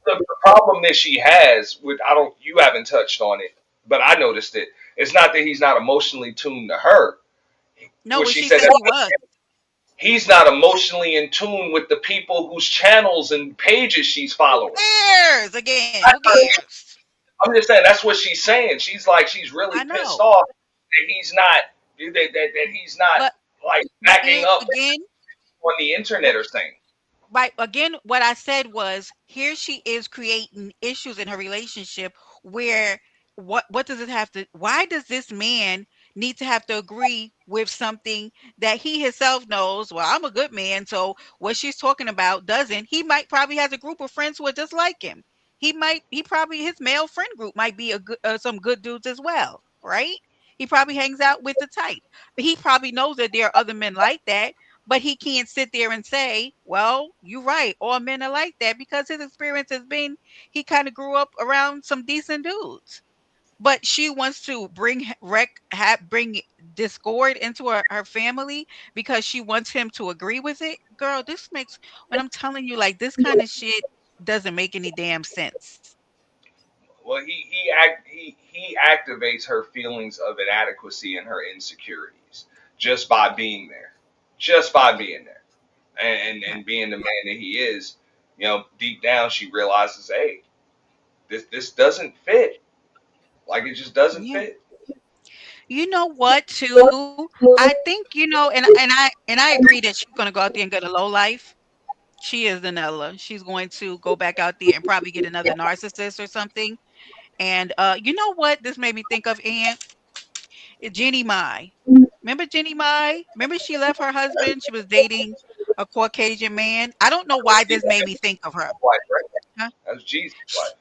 the problem that she has with I don't you haven't touched on it, but I noticed it. It's not that he's not emotionally tuned to her. no, What but she she said said that he was. he's not emotionally in tune with the people whose channels and pages she's following. Cares again? Who cares? I'm just saying that's what she's saying. She's really I pissed know, off that he's not but like but backing and up again, on the internet or saying. right, again, what I said was here she is creating issues in her relationship where what does it have to why does this man need to have to agree with something that he himself knows, well, I'm a good man, so what she's talking about doesn't. He might probably has a group of friends who are just like him. He probably his male friend group might be a good some good dudes as well, right? He probably hangs out with the type. He probably knows that there are other men like that, but he can't sit there and say, "Well, you're right. All men are like that," because his experience has been he kind of grew up around some decent dudes. But she wants to bring discord into her family because she wants him to agree with it. Girl, this makes when I'm telling you like this kind of shit doesn't make any damn sense. Well, he activates her feelings of inadequacy and her insecurities just by being there, just by being there, and being the man that he is. Deep down she realizes, hey, this doesn't fit. Like it just doesn't Yeah. fit. You know what, too? I think, and I agree that she's gonna go out there and get a low life. She is Danella. She's going to go back out there and probably get another narcissist or something. And you know what this made me think of, Aunt? Jenny Mai. Remember Jenny Mai? Remember she left her husband? She was dating a Caucasian man. I don't know That's why this made me think of her. wife, right? Huh? That's Jesus' Sh- wife,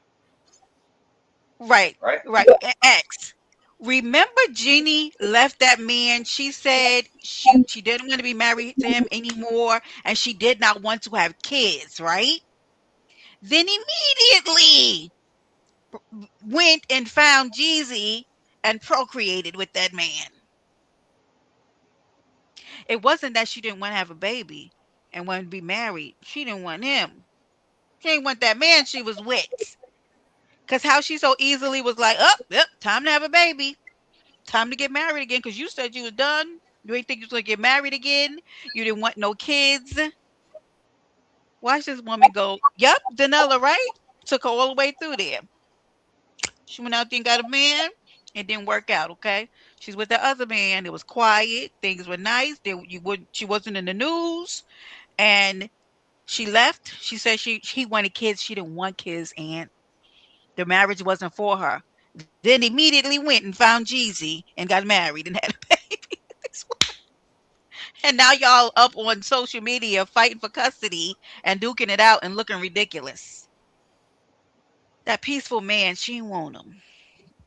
Right, right? right. Ex. Remember Jeannie left that man. She said she didn't want to be married to him anymore and she did not want to have kids, right? Then immediately went and found Jeezy and procreated with that man. It wasn't that she didn't want to have a baby and want to be married. She didn't want him. She didn't want that man she was with. Cause how she so easily was like, oh, yep, time to have a baby. Time to get married again. Cause you said you was done. You ain't think you was gonna get married again. You didn't want no kids. Watch this woman go, yep, Danella, right? Took her all the way through there. She went out there and got a man. It didn't work out, okay? She's with the other man. It was quiet. Things were nice. She wasn't in the news. And she left. She said he wanted kids. She didn't want kids, and the marriage wasn't for her. Then immediately went and found Jeezy and got married and had a baby. And now y'all up on social media fighting for custody and duking it out and looking ridiculous. That peaceful man, she didn't want him.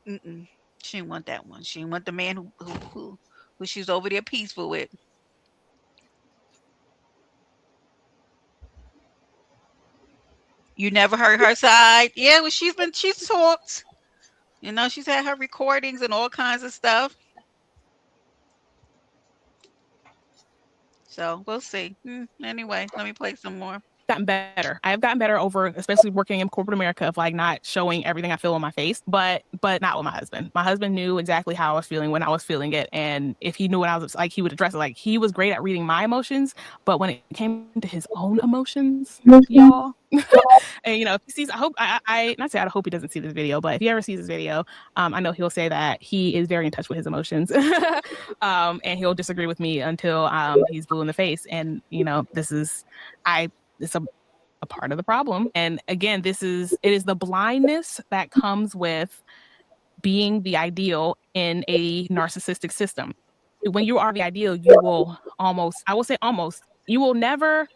Mm-mm. She didn't want that one. She didn't want the man who she's over there peaceful with. You never heard her side. Yeah, well, she's talked. She's had her recordings and all kinds of stuff. So we'll see. Anyway, let me play some more. gotten better. I have gotten better over, especially working in corporate America, of like not showing everything I feel on my face, but not with my husband. My husband knew exactly how I was feeling when I was feeling it, and if he knew what I was like, he would address it. Like he was great at reading my emotions, but when it came to his own emotions, y'all. And if he sees, I not say I hope he doesn't see this video, but if he ever sees this video, I know he'll say that he is very in touch with his emotions, and he'll disagree with me until he's blue in the face. And this is I it's a part of the problem. And again, it is the blindness that comes with being the ideal in a narcissistic system. When you are the ideal, you will almost, I will say almost, you will never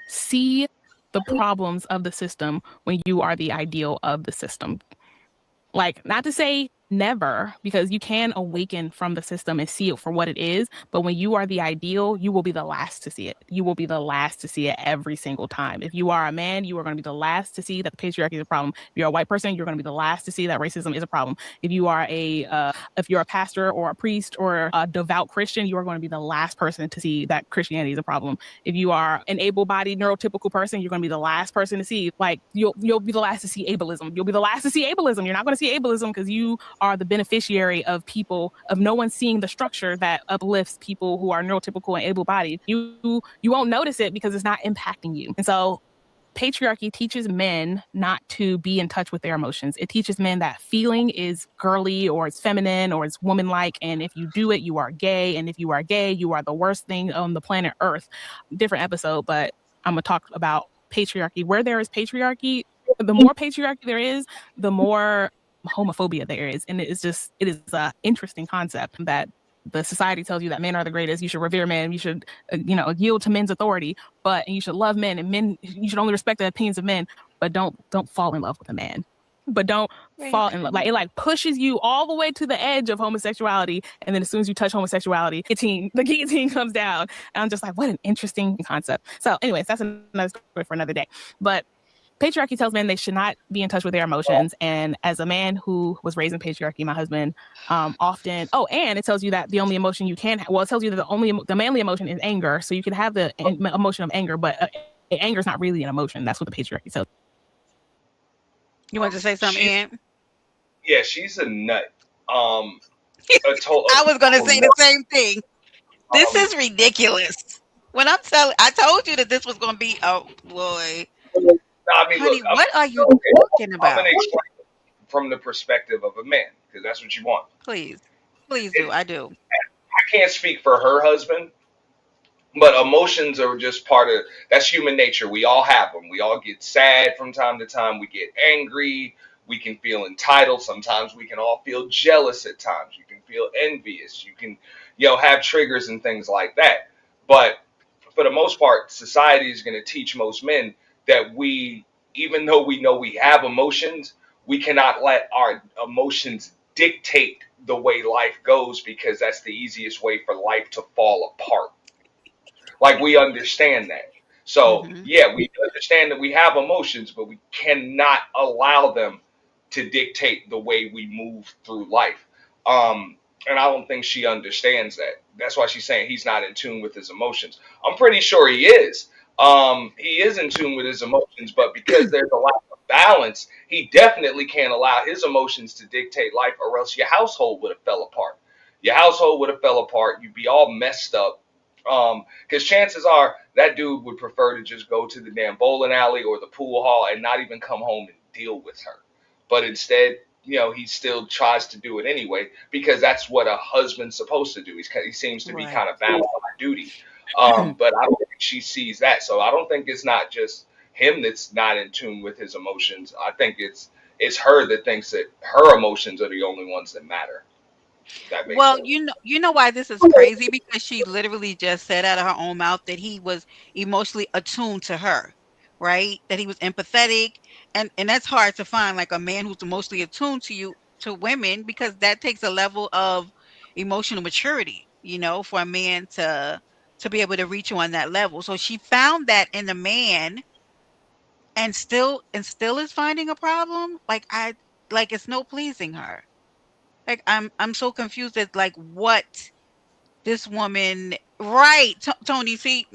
see the problems of the system when you are the ideal of the system. Like, not to say never, because you can awaken from the system and see it for what it is. But when you are the ideal, you will be the last to see it. You will be the last to see it every single time. If you are a man, you are going to be the last to see that the patriarchy is a problem. If you're a white person, you're going to be the last to see that racism is a problem. If you are if you're a pastor or a priest or a devout Christian, you are going to be the last person to see that Christianity is a problem. If you are an able-bodied neurotypical person, you're going to be the last person to see, like, you'll be the last to see ableism. You'll be the last to see ableism. You're not going to see ableism because you are the beneficiary of no one seeing the structure that uplifts people who are neurotypical and able-bodied. You won't notice it because it's not impacting you. And so patriarchy teaches men not to be in touch with their emotions. It teaches men that feeling is girly or it's feminine or it's woman-like, and if you do it, you are gay, and if you are gay, you are the worst thing on the planet Earth. Different episode, but I'm gonna talk about patriarchy. Where there is patriarchy, the more patriarchy there is, the more homophobia there is. And it is an interesting concept that the society tells you that men are the greatest. You should revere men. You should, yield to men's authority. But you should love men, and men. You should only respect the opinions of men. But don't fall in love with a man. But don't Right. fall in love. Like, it like pushes you all the way to the edge of homosexuality, and then as soon as you touch homosexuality, the guillotine comes down. And I'm just like, what an interesting concept. So, anyways, that's another story for another day. But patriarchy tells men they should not be in touch with their emotions. And as a man who was raised in patriarchy, my husband often, and it tells you that the only emotion you can, it tells you that the manly emotion is anger. So you can have the emotion of anger, but anger is not really an emotion. That's what the patriarchy tells. You want to say something, She's Aunt? yeah, she's a nut. Um, a I was going to total say nut. the same thing. This Um, is ridiculous. I told you that this was going to be, oh boy. no, I mean, look, Honey, what are you okay, talking I'm gonna about? explain from the perspective of a man because that's what you want. Please. Please do. It, I do. I can't speak for her husband, but emotions are just part of that's human nature. We all have them. We all get sad from time to time. We get angry. We can feel entitled. Sometimes we can all feel jealous at times. You can feel envious. You can, have triggers and things like that. But for the most part, society is going to teach most men that even though we know we have emotions, we cannot let our emotions dictate the way life goes because that's the easiest way for life to fall apart. Like we understand that. So Hmm. yeah, we understand that we have emotions, but we cannot allow them to dictate the way we move through life. And I don't think she understands that. That's why she's saying he's not in tune with his emotions. I'm pretty sure he is. He is in tune with his emotions, but because there's a lack of balance, he definitely can't allow his emotions to dictate life, or else your household would have fell apart. Your household would have fell apart. You'd be all messed up. Because chances are that dude would prefer to just go to the damn bowling alley or the pool hall and not even come home and deal with her. But instead, he still tries to do it anyway because that's what a husband's supposed to do. He seems to be Right. kind of bound by duty. But I don't think she sees that. So I don't think it's not just him that's not in tune with his emotions. I think it's her that thinks that her emotions are the only ones that matter. If that makes Well, sense. you know why this is crazy? Because she literally just said out of her own mouth that he was emotionally attuned to her, right? That he was empathetic, and that's hard to find, like a man who's emotionally attuned to women, because that takes a level of emotional maturity, for a man to be able to reach you on that level. So she found that in the man, and still is finding a problem. Like it's no pleasing her. Like I'm so confused at like what this woman Right, Tony. See,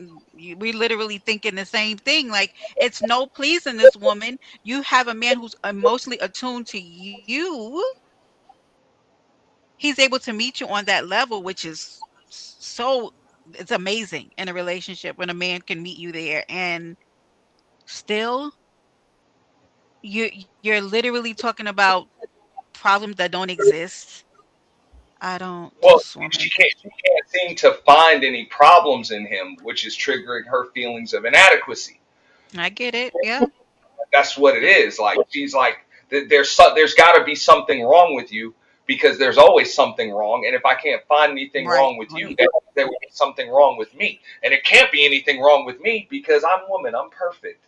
we literally thinking the same thing. Like, it's no pleasing this woman. You have a man who's emotionally attuned to you. He's able to meet you on that level, which is so. It's amazing in a relationship when a man can meet you there, and still, you're literally talking about problems that don't exist. I don't. Well, This woman. she can't seem to find any problems in him, which is triggering her feelings of inadequacy. I get it. Yeah. That's what it is. Like she's like, there's got to be something wrong with you because there's always something wrong. And if I can't find anything Right. wrong with you, Right. then there would be something wrong with me. And it can't be anything wrong with me because I'm woman. I'm perfect.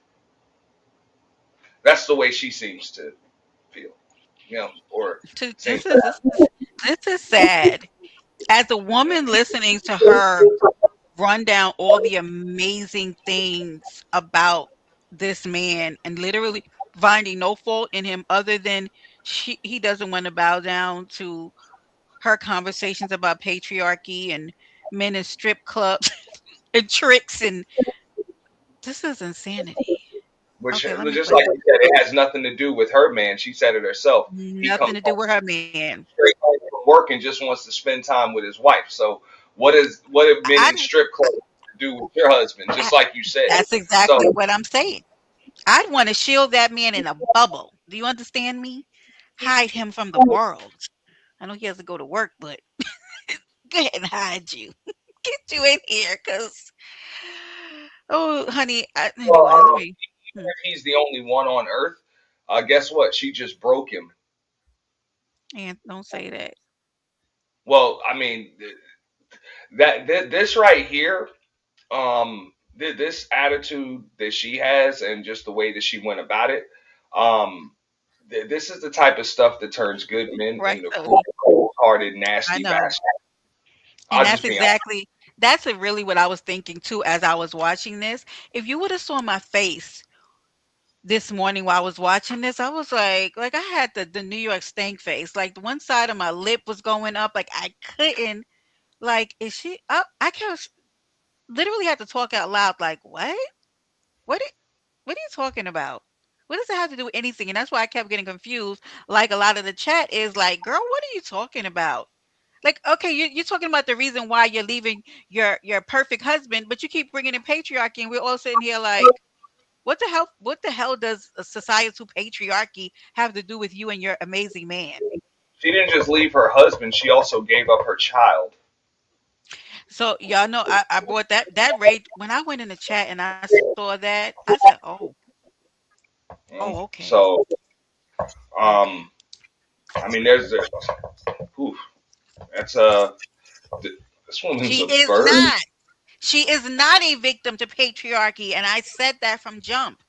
That's the way she seems to feel, or seems This is this is sad. As a woman listening to her run down all the amazing things about this man and literally finding no fault in him other than he doesn't want to bow down to her conversations about patriarchy and men in strip clubs and tricks, and this is insanity. which Okay, let me just play like this. you said, it has nothing to do with her man. She said it herself. He Nothing comes to do home with her man. straight home from work and just wants to spend time with his wife. So what have men I, in strip clubs to do with your husband? I Just like you said. that's So exactly what I'm saying. I'd want to shield that man in a bubble. Do you understand me? Hide him from the world. I know he has to go to work, but go ahead and hide you. Get you in here, cause oh, honey. well, Anyway, let me. Hmm, if he's the only one on earth, guess what? She just broke him. and don't say that. Well, I mean this right here, this attitude that she has and just the way that she went about it, um, this is the type of stuff that turns good men Right, into cruel, Tony. cold-hearted, I nasty know, bastards. and I'll that's just be honest. exactly really what I was thinking too as I was watching this. If you would have saw my face this morning while I was watching this, I was like I had the New York stank face. Like the one side of my lip was going up. Like I couldn't. Like, is she up? I kept literally had to talk out loud. Like, what? What? What are you talking about? What does it have to do with anything? And that's why I kept getting confused. Like a lot of the chat is like, girl, what are you talking about? Like, okay, you're talking about the reason why you're leaving your perfect husband, but you keep bringing in patriarchy, and we're all sitting here like, what the hell? What the hell does a societal patriarchy have to do with you and your amazing man? She didn't just leave her husband; she also gave up her child. So y'all know I brought that rate when I went in the chat and I saw that. I said, oh, okay, So, okay. um, I mean, oof, that's this woman's She a is bird. not. She is not a victim to patriarchy, and I said that from jump.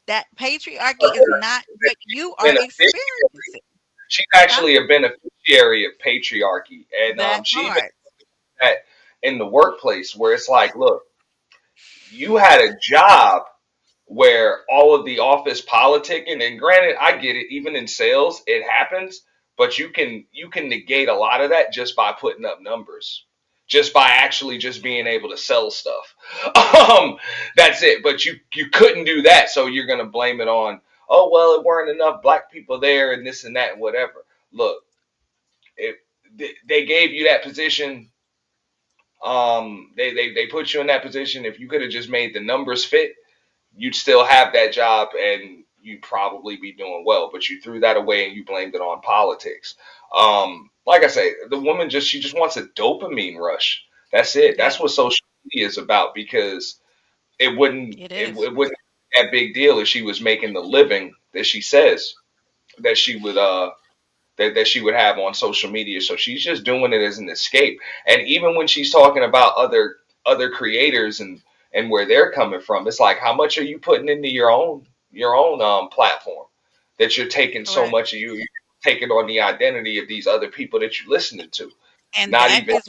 That patriarchy is not what you are Beneficiary. experiencing. She's Huh? actually a beneficiary of patriarchy, and That she even part. that in the workplace where it's like, look, you had a job where all of the office politicking, and granted, I get it, even in sales, it happens, but you can negate a lot of that just by putting up numbers. Just by actually just being able to sell stuff. Um, that's it. But you couldn't do that, so you're gonna blame it on, oh well, it weren't enough black people there and this and that and whatever. Look, if they gave you that position, they put you in that position. If you could have just made the numbers fit, you'd still have that job and you'd probably be doing well. But you threw that away and you blamed it on politics. Like I say, the woman she just wants a dopamine rush. That's it. Yeah, That's what social media is about because it is. it wouldn't be that big deal if she was making the living that she says that she would that she would have on social media. So she's just doing it as an escape. And even when she's talking about other creators and where they're coming from, it's like how much are you putting into your own platform that you're taking so Correct. much of you're taking on the identity of these other people that you're listening to. And Not even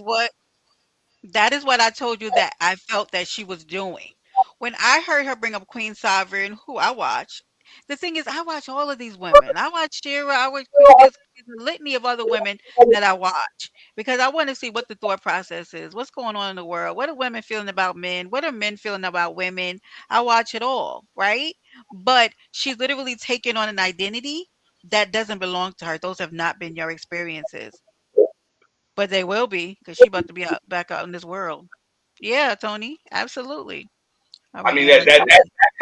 that is what I told you that I felt that she was doing. When I heard her bring up Queen Sovereign, who I watch, the thing is, I watch all of these women. I watch Shira, I watch Queen. There's a litany of other women that I watch because I want to see what the thought process is. What's going on in the world? What are women feeling about men? What are men feeling about women? I watch it all, right? But she's literally taken on an identity that doesn't belong to her. Those have not been your experiences, but they will be because she about to be out back out in this world. Yeah, Tony, absolutely. All I right, mean now let's that see. could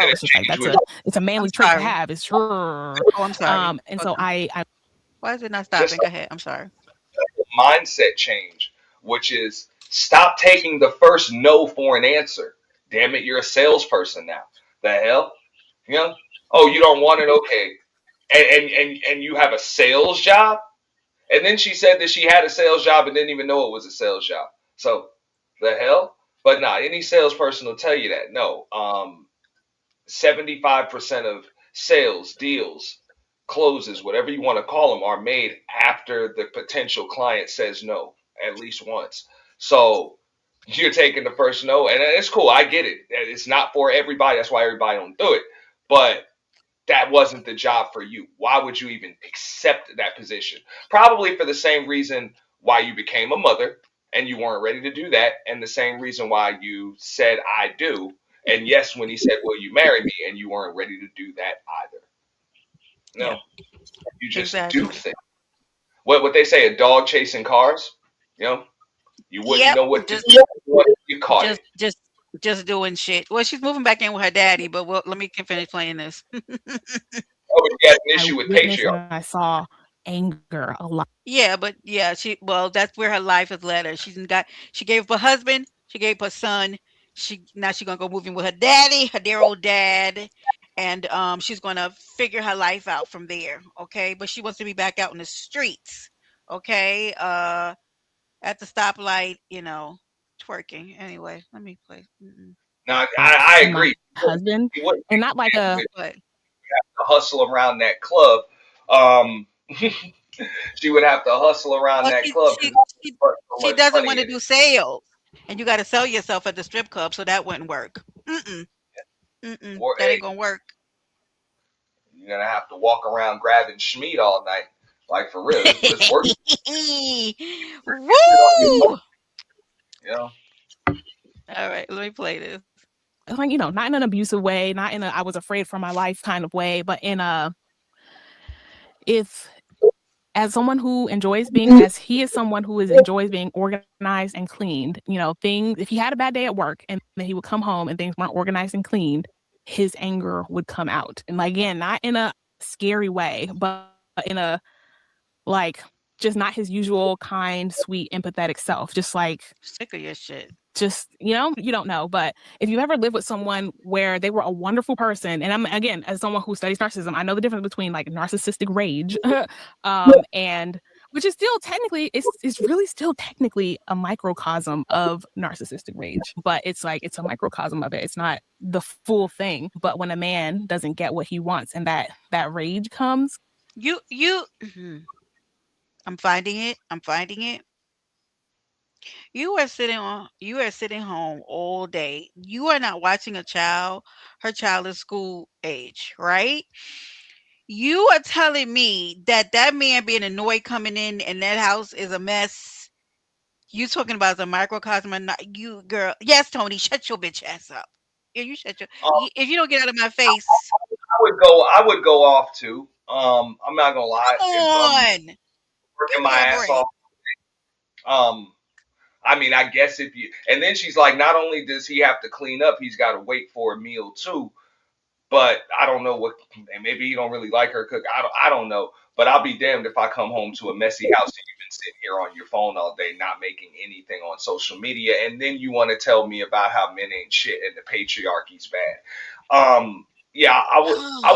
Oh, have It's just like changed that's with a it's a I'm manly trait to sorry. have, it's sure. Oh, I'm sorry. And Hold so on. I Why is it not just stopping? Go ahead. I'm sorry. a mindset change, which is stop taking the first no for an answer. Damn it, you're a salesperson now. The hell, you know? Oh, you don't want it? Okay, and you have a sales job. And then she said that she had a sales job and didn't even know it was a sales job. So the hell? But nah, any salesperson will tell you that. No. 75% of sales, deals, closes, whatever you want to call them, are made after the potential client says no at least once. So you're taking the first no, and it's cool. I get it. It's not for everybody. That's why everybody don't do it. But that wasn't the job for you. Why would you even accept that position? Probably for the same reason why you became a mother and you weren't ready to do that, and the same reason why you said I do. And yes, when he said, "Will you marry me?" and you weren't ready to do that either. Yep, No, you just do exactly. things. What they say, a dog chasing cars. You know, you wouldn't Yep, know what to just do once you caught just it. just just doing shit. Well, she's moving back in with her daddy, but let me finish playing this. Oh, you had an I issue with witnessed patriarchy. and I saw anger a lot. Yeah, but yeah, that's where her life has led her. She gave up her husband, she gave up her son. She's gonna go move in with her daddy, her dear old dad, and she's gonna figure her life out from there. Okay, but she wants to be back out in the streets. Okay, at the stoplight, twerking. Anyway, let me play. Mm-mm. Now, Like I from my agree. husband, He wouldn't and not like a But hustle around that club. Um, she would have to hustle around well, that she club she because there's she so she much doesn't want money to in it. do sales, and you got to sell yourself at the strip club, so that wouldn't work. Mm-mm. Mm-mm. Or That ain't hey, gonna work. you're gonna have to walk around grabbing schmeat all night. Like for real, it's worth it on your phone. Woo! You know. All right, let me play this. like not in an abusive way, not in a I was afraid for my life kind of way, but in a if as someone who enjoys being as he is someone who is enjoys being organized and cleaned, things if he had a bad day at work and then he would come home and things weren't organized and cleaned, his anger would come out. And like, again, not in a scary way, but in a like just not his usual kind, sweet, empathetic self. Just like Sick of your shit. just you don't know, but if you ever lived with someone where they were a wonderful person, and I'm again as someone who studies narcissism, I know the difference between like narcissistic rage and which is still technically it's really still technically a microcosm of narcissistic rage, but it's like it's a microcosm of it, it's not the full thing. But when a man doesn't get what he wants and that rage comes. Mhm. I'm finding it. I'm finding it. You are sitting home all day. You are not watching a child. Her child is school age, right? You are telling me that that man being annoyed coming in and that house is a mess. You talking about the microcosm or not? You girl, yes, Tony, shut your bitch ass up. Yeah, you shut your. Um, If you don't get out of my face, I would go off too. I'm not gonna lie. come If I'm on, working give me my a ass off, break. um, I mean, I guess if you, and then she's like, not only does he have to clean up, he's got to wait for a meal too. But I don't know what, and maybe you don't really like her cook. I don't know. But I'll be damned if I come home to a messy house and you've been sitting here on your phone all day, not making anything on social media, and then you want to tell me about how men ain't shit and the patriarchy's bad. Yeah, I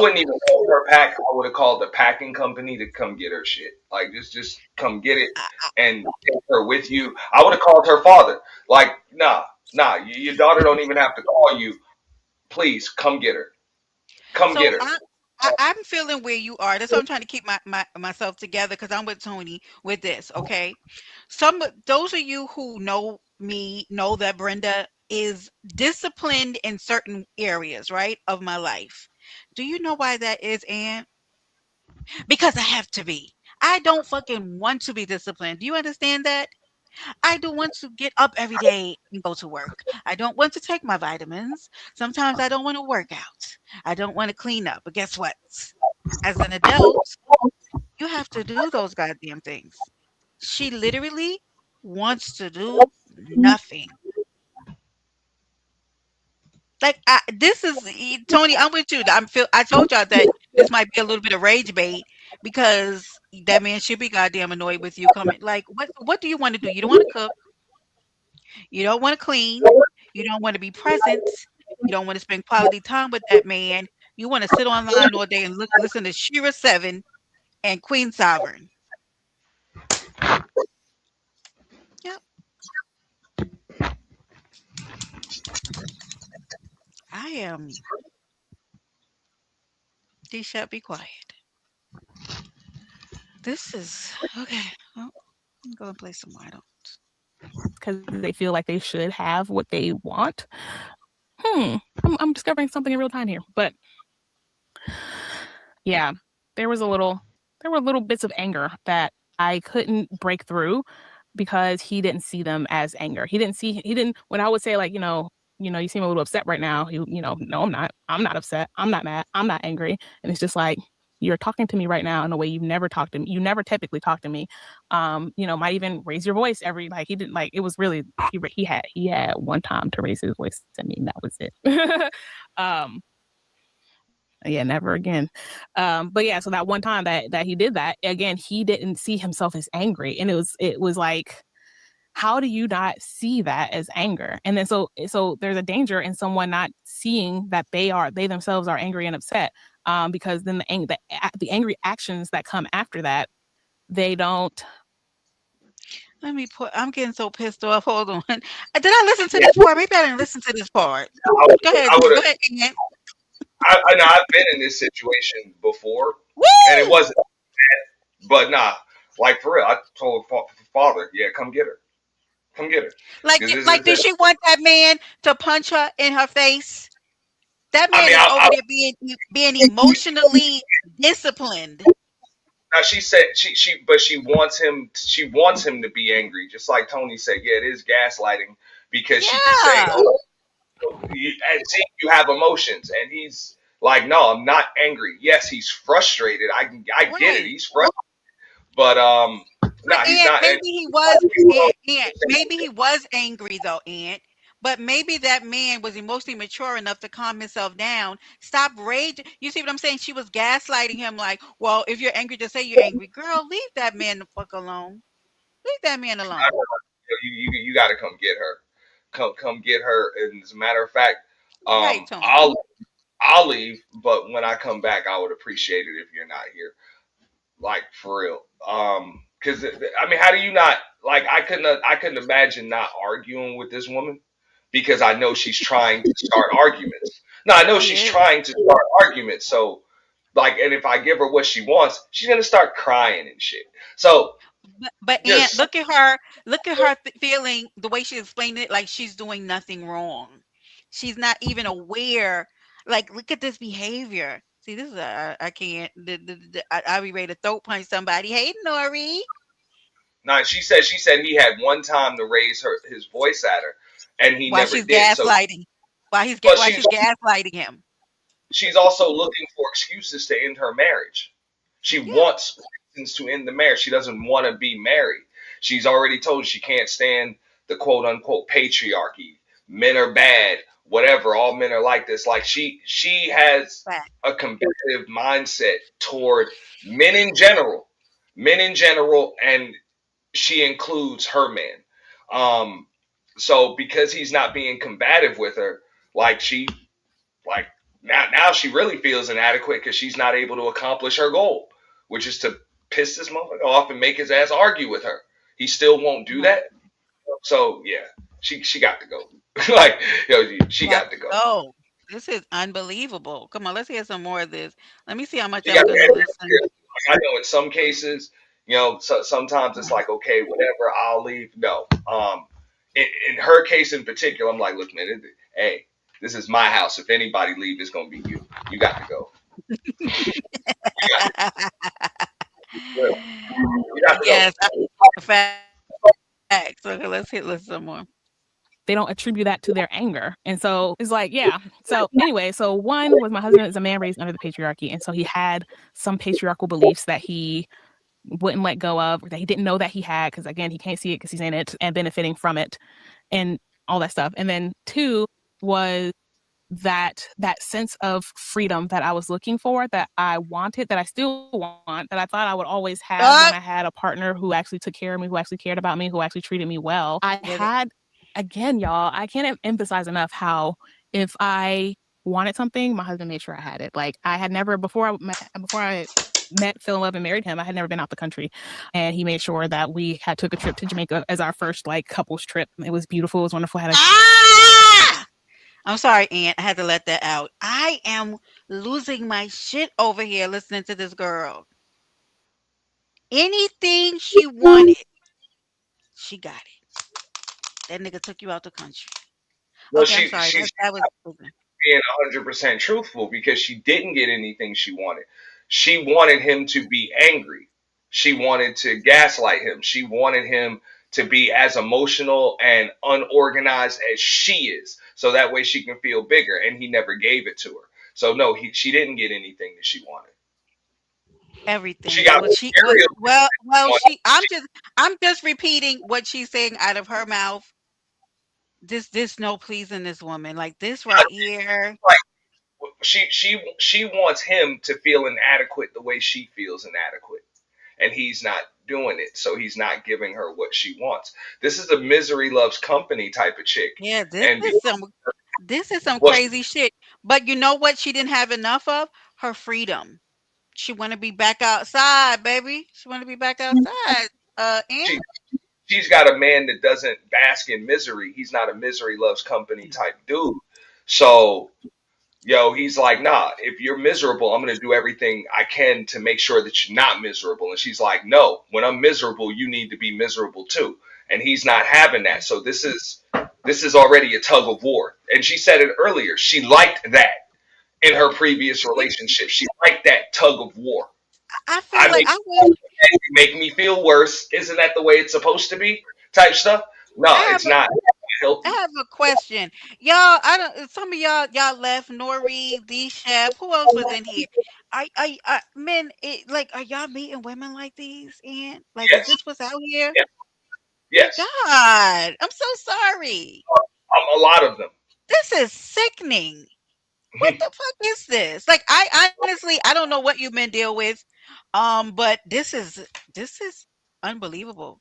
wouldn't even call her pack. I would have called the packing company to come get her shit. Like just come get it and take her with you. I would have called her father. Like, nah, your daughter don't even have to call you. Please come get her. Come So get her. I'm feeling where you are. That's why I'm trying to keep myself together because I'm with Tony with this. Okay, those of you who know me know that Brenda is disciplined in certain areas, right, of my life. Do you know why that is, Aunt? Because I have to be. I don't fucking want to be disciplined. Do you understand that? I don't want to get up every day and go to work. I don't want to take my vitamins. Sometimes I don't want to work out. I don't want to clean up. But guess what? As an adult, you have to do those goddamn things. She literally wants to do nothing. Like this is Tony. I'm with you. I told y'all that this might be a little bit of rage bait because that man should be goddamn annoyed with you coming. Like what do you want to do? You don't want to cook. You don't want to clean. You don't want to be present. You don't want to spend quality time with that man. You want to sit online all day and listen to Shira Seven and Queen Sovereign. Yep. I am. D shall be quiet. This is okay. Well, I'm going to play some more. I don't. Because they feel like they should have what they want. I'm discovering something in real time here. But yeah, there was a little there were little bits of anger that I couldn't break through because he didn't see them as anger. He didn't when I would say like, you seem a little upset right now. No, I'm not. I'm not upset. I'm not mad. I'm not angry. And it's just like you're talking to me right now in a way you've never talked to me. You never typically talk to me. Might even raise your voice every like he didn't like it was really he had one time to raise his voice to me and that was it. um yeah, never again. But yeah, so that one time that he did that again, he didn't see himself as angry, and it was like, how do you not see that as anger? And then so there's a danger in someone not seeing that they themselves are angry and upset, because then the angry actions that come after that, they don't. Let me put. I'm getting so pissed off. Hold on. Did I listen to this part? Maybe I didn't listen to this part. Go ahead. I would Go have. ahead, Aunt. I know I've been in this situation before, and it Woo! wasn't. But nah, like for real, I told father, yeah, come get her, come get her, because this Like, is did it. she want that man to punch her in her face? That I man mean, is over there being emotionally disciplined. now she said but she wants him to be angry, just like Tony said. Yeah, it is gaslighting because she can say, Yeah. oh, and see, you have emotions, and he's like, no, I'm not angry. Yes, he's frustrated. I get it. Right. He's frustrated, but no, But he's Aunt, not. And maybe he was Aunt, maybe he was angry though, Aunt. But maybe that man was emotionally mature enough to calm himself down. Stop raging. You see what I'm saying? She was gaslighting him like, well, if you're angry, just say you're angry. Girl, leave that man the fuck alone. Leave that man alone. you got to come get her. Come get her. And as a matter of fact, Right, Tony. I'll leave, but when I come back, I would appreciate it if you're not here. Like for real. Because I mean, how do you not like? I couldn't imagine not arguing with this woman because I know she's trying to start arguments. No, I know She she's is. trying to start arguments. So like, and if I give her what she wants, she's gonna start crying and shit. So But Aunt, just look at her feeling the way she explained it, like she's doing nothing wrong. She's not even aware. Like, look at this behavior. See, this is I can't. I'll be ready to throat punch somebody. Hey, Nori. now she said he had one time to raise his voice at her, and he Why never she's did. So, gaslighting? but Why she's gaslighting him? she's also looking for excuses to end her marriage. She Yeah, wants reasons to end the marriage. She doesn't want to be married. She's already told she can't stand the quote unquote patriarchy. Men are bad, whatever. All men are like this. Like she has fact. a competitive mindset toward men in general. Men in general, and she includes her men. Um, so because he's not being combative with her, like like now she really feels inadequate because she's not able to accomplish her goal, which is to piss this motherfucker off and make his ass argue with her. He still won't do Right. that. So yeah, she got to go. Like she Got got to to go. go. This is unbelievable. Come on, let's hear some more of this. Let me see how much She I'm got to. gonna listen. I know in some cases, sometimes it's like, okay, whatever, I'll leave. No, in her case in particular, I'm like, look, man, hey, This is my house. If anybody leave, it's gonna be you. You got to go. You got to go. You got to go. Yes, facts. Okay, let's hit list some more. They don't attribute that to their anger. And so it's like, yeah. So anyway, so one was my husband is a man raised under the patriarchy. And so he had some patriarchal beliefs that he wouldn't let go of, or that he didn't know that he had, because again, he can't see it because he's in it and benefiting from it and all that stuff. And then two was that sense of freedom that I was looking for, that I wanted, that I still want, that I thought I would always have when I had a partner who actually took care of me, who actually cared about me, who actually treated me well. I had, again, y'all, I can't emphasize enough how if I wanted something, my husband made sure I had it. Like I had never before I met, fell in love, and married him, I had never been out the country, and he made sure that we had took a trip to Jamaica as our first like couples trip. It was beautiful. It was wonderful. Had a I'm sorry, Aunt. I had to let that out. I am losing my shit over here listening to this girl. Anything she wanted, she got it. That nigga took you out the country. Well, Okay, I'm sorry. she's That was being 100% truthful because she didn't get anything she wanted. She wanted him to be angry. She wanted to gaslight him. She wanted him to be as emotional and unorganized as she is, so that way she can feel bigger. And he never gave it to her. So no, she didn't get anything that she wanted. She everything. got What material well things she she I'm just repeating what she's saying out of her mouth. This no pleasing this woman. Like this right here. like she wants him to feel inadequate the way she feels inadequate, and he's not doing it, so he's not giving her what she wants. This is a misery loves company type of chick. Yeah, And this is some well, crazy shit. But you know what she didn't have enough of? Her freedom. She want to be back outside, baby. She want to be back outside. she And she's got a man that doesn't bask in misery. He's not a misery loves company type dude. So yo, he's like, nah, if you're miserable, I'm going to do everything I can to make sure that you're not miserable. And she's like, no, when I'm miserable, you need to be miserable too. And he's not having that. So this is already a tug of war. And she said it earlier. She liked that in her previous relationship. She liked that tug of war. I feel I like make I would. you make me feel worse. Isn't that the way it's supposed to be? Type stuff. I No, have it's not I healthy. have a question. Y'all, I don't some of y'all left Nori, D Chef, who else was in here? Men like are y'all meeting women like these? And like is Yes. this what's out here? Yes. My Yes. God. I'm so sorry. A lot of them. This is sickening. What the fuck is this? Like I honestly I don't know what you men deal with. But this is unbelievable.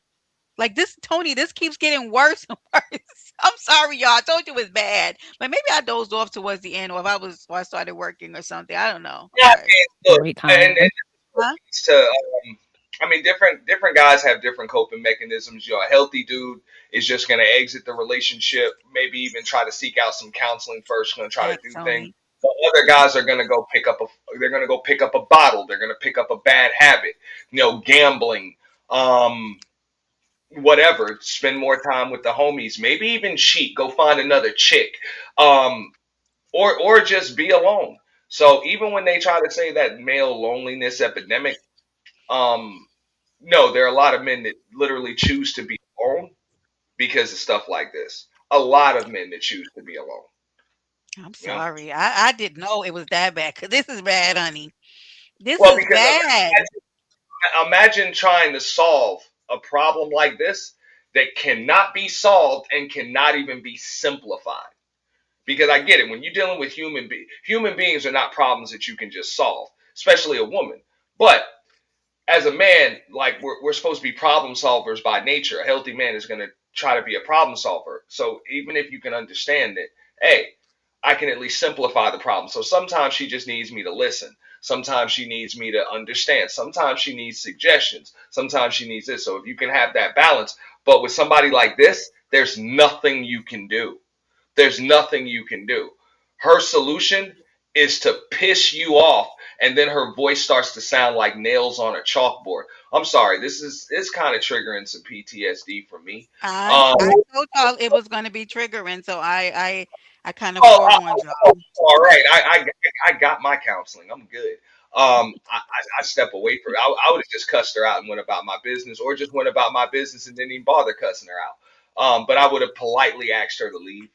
Like this, Tony, this keeps getting worse and worse. I'm sorry, y'all. I told you it was bad. But maybe I dozed off towards the end, or if I started working or something. I don't know. Yeah, I But mean, look, great and time. huh? to I mean, different guys have different coping mechanisms. You know, a healthy dude is just going to exit the relationship, maybe even try to seek out some counseling first, going to try to Facts, do things. Tony. But other guys are going to go pick up they're going to go pick up a bottle. They're going to pick up a bad habit, you know, gambling, whatever. Spend more time with the homies, maybe even cheat, go find another chick, um, or just be alone. So even when they try to say that male loneliness epidemic, um, no, there are a lot of men that literally choose to be alone because of stuff like this. A lot of men that choose to be alone. I'm You know, sorry. I didn't know it was that bad. Cause this is bad, honey. This well, is because bad. imagine trying to solve a problem like this that cannot be solved and cannot even be simplified. Because I get it, when you're dealing with human beings are not problems that you can just solve, especially a woman. But as a man, like we're supposed to be problem solvers by nature. A healthy man is going to try to be a problem solver. So even if you can understand it, hey, I can at least simplify the problem. So sometimes she just needs me to listen. Sometimes she needs me to understand. Sometimes she needs suggestions. Sometimes she needs this. So if you can have that balance, but with somebody like this, there's nothing you can do. There's nothing you can do. Her solution is to piss you off, and then her voice starts to sound like nails on a chalkboard. I'm sorry, this is it's kind of triggering some PTSD for me. I Um, I told y'all it was going to be triggering, so I kind of Oh, forewarned y'all. all right. I got my counseling. I'm good. I step away from it. I would have just cussed her out and went about my business, or just went about my business and didn't even bother cussing her out. But I would have politely asked her to leave,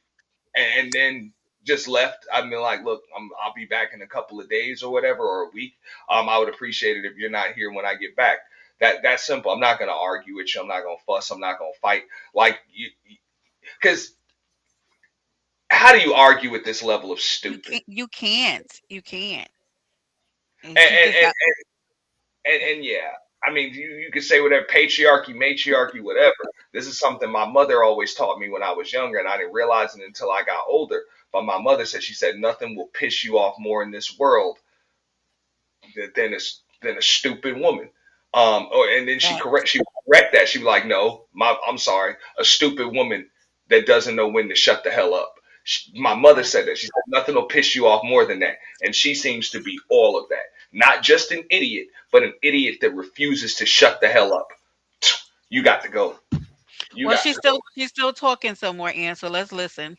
and then just left. I mean, like, look, I'll be back in a couple of days or whatever, or a week. I would appreciate it if you're not here when I get back. That's simple. I'm not gonna argue with you. I'm not gonna fuss. I'm not gonna fight. Like you, because how do you argue with this level of You stupid? can't. You can't. You can't. And You and just and, got. and yeah, I mean, you can say whatever, patriarchy, matriarchy, whatever. This is something my mother always taught me when I was younger, and I didn't realize it until I got older. But my mother said, she said, nothing will piss you off more in this world than a stupid woman. And then she would correct that. She was like, no, I'm sorry, a stupid woman that doesn't know when to shut the hell up. My mother Right. said that. She said nothing will piss you off more than that, and she seems to be all of that. Not just an idiot, but an idiot that refuses to shut the hell up. You got to go. You Well, got to go. she's still talking some more, Ann. So let's listen.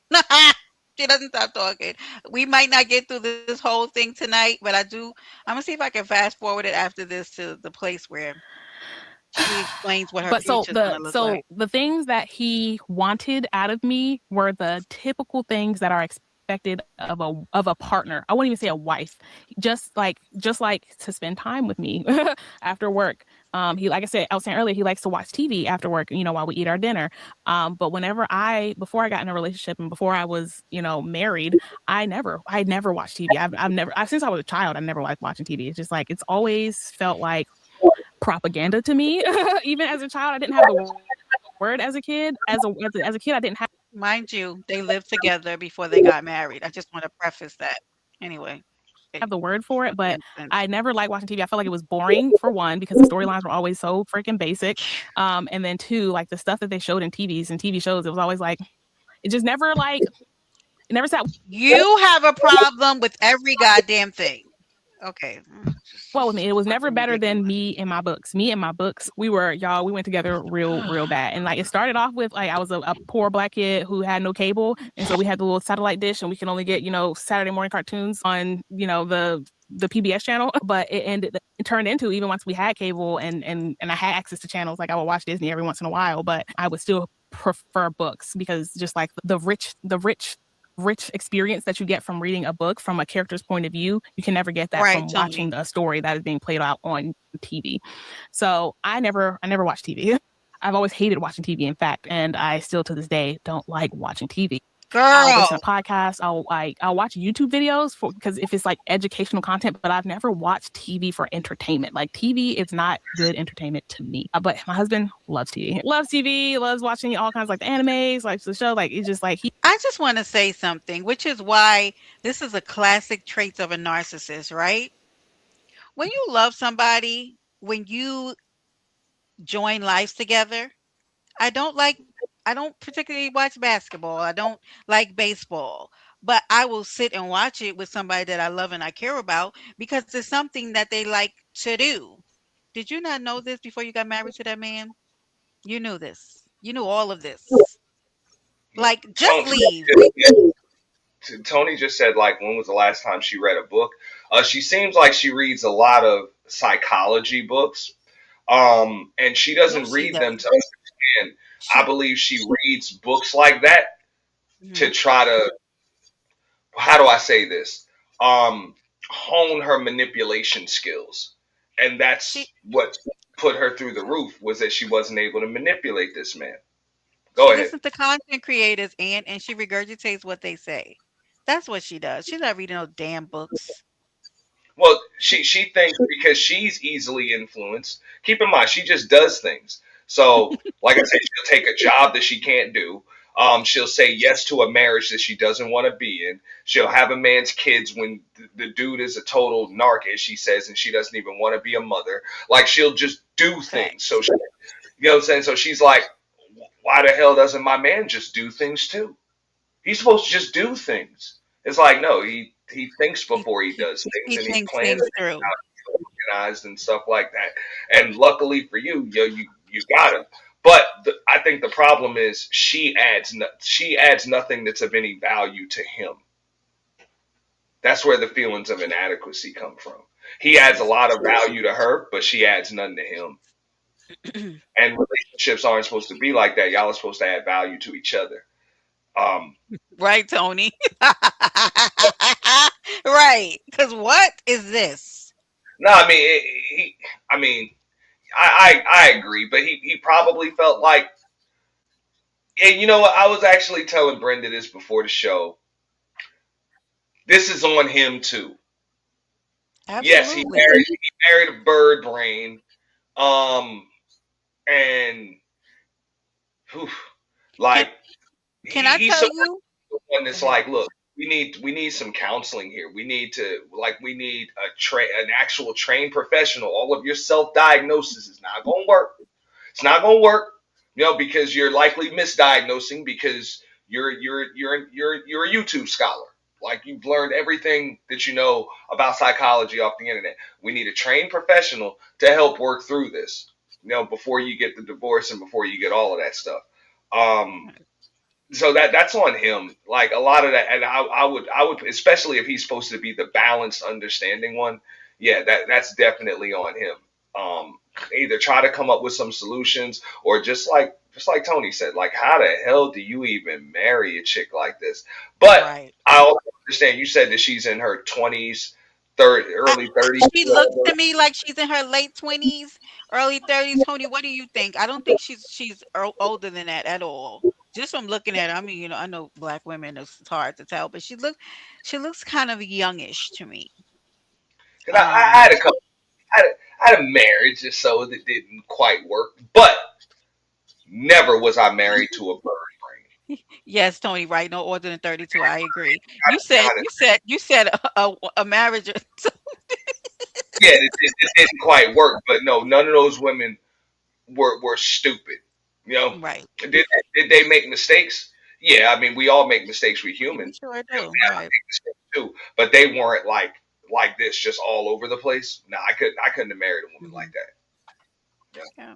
She doesn't stop talking. We might not get through this whole thing tonight, but I do. I'm gonna see if I can fast forward it after this to the place where she explains what her But future is gonna look like. the things that he wanted out of me were the typical things that are expected of a partner. I wouldn't even say a wife. Just like to spend time with me after work. He, like I said, I was saying earlier, he likes to watch TV after work, while we eat our dinner. But before I got in a relationship and before I was, married, I never watched TV. Since I was a child, I never liked watching TV. It's just like, it's always felt like propaganda to me. Even as a child, I didn't have the word as a kid. As a kid, I didn't Mind you, they lived together before they got married. I just want to preface that. Anyway, have it, the word for it, but instance. I never liked watching TV. I felt like it was boring for one because the storylines were always so freaking basic, and then two, like the stuff that they showed in TVs and TV shows, it was always like it just never like it never sat You have a problem with every goddamn thing. Okay, well with me. It was never fucking better than ridiculous. me and my books. Me and my books, we went together real bad. And like it started off with like I was a poor black kid who had no cable, and so we had the little satellite dish, and we can only get Saturday morning cartoons on the PBS channel. But it turned into, even once we had cable and I had access to channels, like I would watch Disney every once in a while, but I would still prefer books because just like the rich experience that you get from reading a book from a character's point of view, you can never get that Right, from Tony. watching a story that is being played out on TV. So I never watched TV. I've always hated watching TV, in fact, and I still to this day don't like watching TV. I'll listen Girl, to podcasts. I'll watch YouTube videos because if it's like educational content, but I've never watched TV for entertainment. Like TV is not good entertainment to me. But my husband loves TV. Loves TV. Loves watching all kinds of like the animes, like the show. Like it's just like he I just want to say something, which is why this is a classic trait of a narcissist, right? When you love somebody, when you join lives together, I don't particularly watch basketball. I don't like baseball, but I will sit and watch it with somebody that I love and I care about because it's something that they like to do. Did you not know this before you got married to that man? You knew this. You knew all of this. Like, just Tony, leave. We Tony just said, like, when was the last time she read a book? She seems like she reads a lot of psychology books, and she know doesn't she read them to does. understand. I She believe she reads books like that to mhm. try to, how do I say this? Um, Hone her manipulation skills, and she that's what put her through the roof, was that she wasn't able to manipulate this man. she Go ahead. listens to content creators and she regurgitates what they say. That's what she does. She's not reading no damn books. Well, she thinks because she's easily influenced. Keep in mind, she just does things. So, like I said, she'll take a job that she can't do. She'll say yes to a marriage that she doesn't want to be in. She'll have a man's kids when the dude is a total narc, as she says, and she doesn't even want to be a mother. Like, she'll just do things. So, Facts. you know what I'm saying? So she's like, why the hell doesn't my man just do things too? He's supposed to just do things. It's like, no, he thinks He before he he does things, he and he thinks plans things things through. out, organized and stuff like that. And luckily for you, you got him. But I think the problem is she adds nothing that's of any value to him. That's where the feelings of inadequacy come from. He adds a lot of value to her, but she adds none to him. And relationships aren't supposed to be like that. Y'all are supposed to add value to each other. Um, Right, Tony. Right. Because what is this? no, I mean, I mean, I agree, but he probably felt like, and you know what? I was actually telling Brenda this before the show. This is on him too. Yes, Absolutely. he married a bird brain. Um, and whew, like Can can I he's tell so you? the one Go that's ahead. like, look, we need some counseling here. We need an actual trained professional. All of your self diagnosis is not gonna work. It's not gonna work, because you're likely misdiagnosing because you're a YouTube scholar. Like you've learned everything that you know about psychology off the internet. We need a trained professional to help work through this. Before you get the divorce and before you get all of that stuff. Um, so that's on him. Like a lot of that, and I would, especially if he's supposed to be the balanced, understanding one. Yeah, that's definitely on him. Either try to come up with some solutions, or just like Tony said, like how the hell do you even marry a chick like this? But Right. I also understand. You said that she's in her 20s, I, early 30s, she looks to me like she's in her late 20s, early 30s. Tony, what do you think? I don't think she's older than that at all. Just from looking at her, I mean, I know black women, it's hard to tell, but she looks kind of youngish to me. because I Um, had a couple. I had a marriage just so that didn't quite work, but never was I married to a bird brain. yes, Tony, right? No older than 32. I agree. I You said kind of, you said you said a marriage. yeah, it didn't quite work, but no, none of those women were stupid. You know, Right. did they make mistakes? Yeah, I mean, we all make mistakes. We're We human. sure They do. have to Right. make mistakes too, but they weren't like this, just all over the place. No, I couldn't have married a woman like Hmm. that. Yeah. Yeah.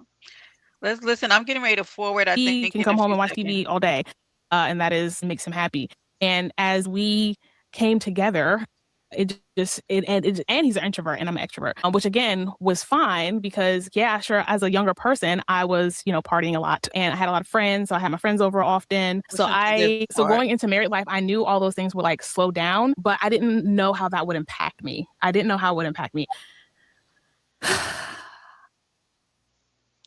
Let's listen. I'm getting ready to forward, I think, He in can a come few home and watch seconds. TV all day, and that is makes him happy. And as we came together, it just and he's an introvert and I'm an extrovert, which again was fine because yeah, sure, as a younger person, I was partying a lot and I had a lot of friends, so I had my friends over often. Listen to this So part. going into married life, I knew all those things would like slow down, but I didn't know how that would impact me. I didn't know how it would impact me.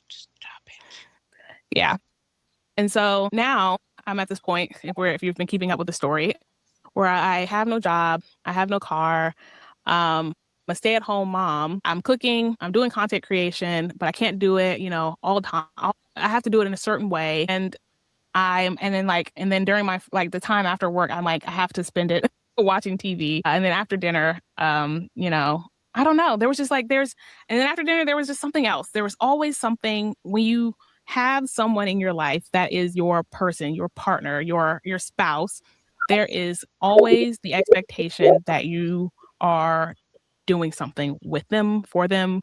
Stop it. Yeah. And so now I'm at this point where if you've been keeping up with the story, where I have no job, I have no car, I'm a stay-at-home mom. I'm cooking, I'm doing content creation, but I can't do it, all the time. I have to do it in a certain way. And then during my like the time after work, I'm like, I have to spend it watching TV. And then after dinner, I don't know. There was just like and then after dinner there was just something else. There was always something when you have someone in your life that is your person, your partner, your spouse, there is always the expectation that you are doing something with them, for them,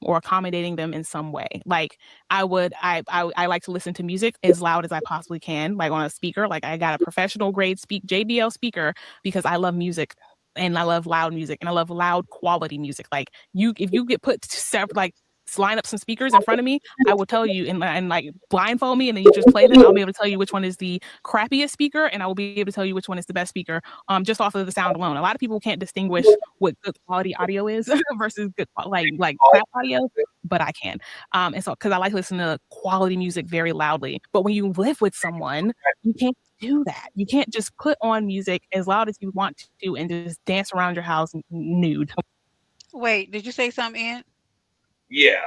or accommodating them in some way. Like I like to listen to music as loud as I possibly can, like on a speaker. Like I got a professional grade JBL speaker because I love music and I love loud music and I love loud quality music. Like if you get put several like line up some speakers in front of me, I will tell you and like blindfold me and then you just play them. I'll be able to tell you which one is the crappiest speaker and I will be able to tell you which one is the best speaker just off of the sound alone. A lot of people can't distinguish what good quality audio is versus good like crap audio, but I can. And so because I like listening to quality music very loudly. But when you live with someone, you can't do that. You can't just put on music as loud as you want to and just dance around your house nude. Wait, did you say something, Aunt? Yeah.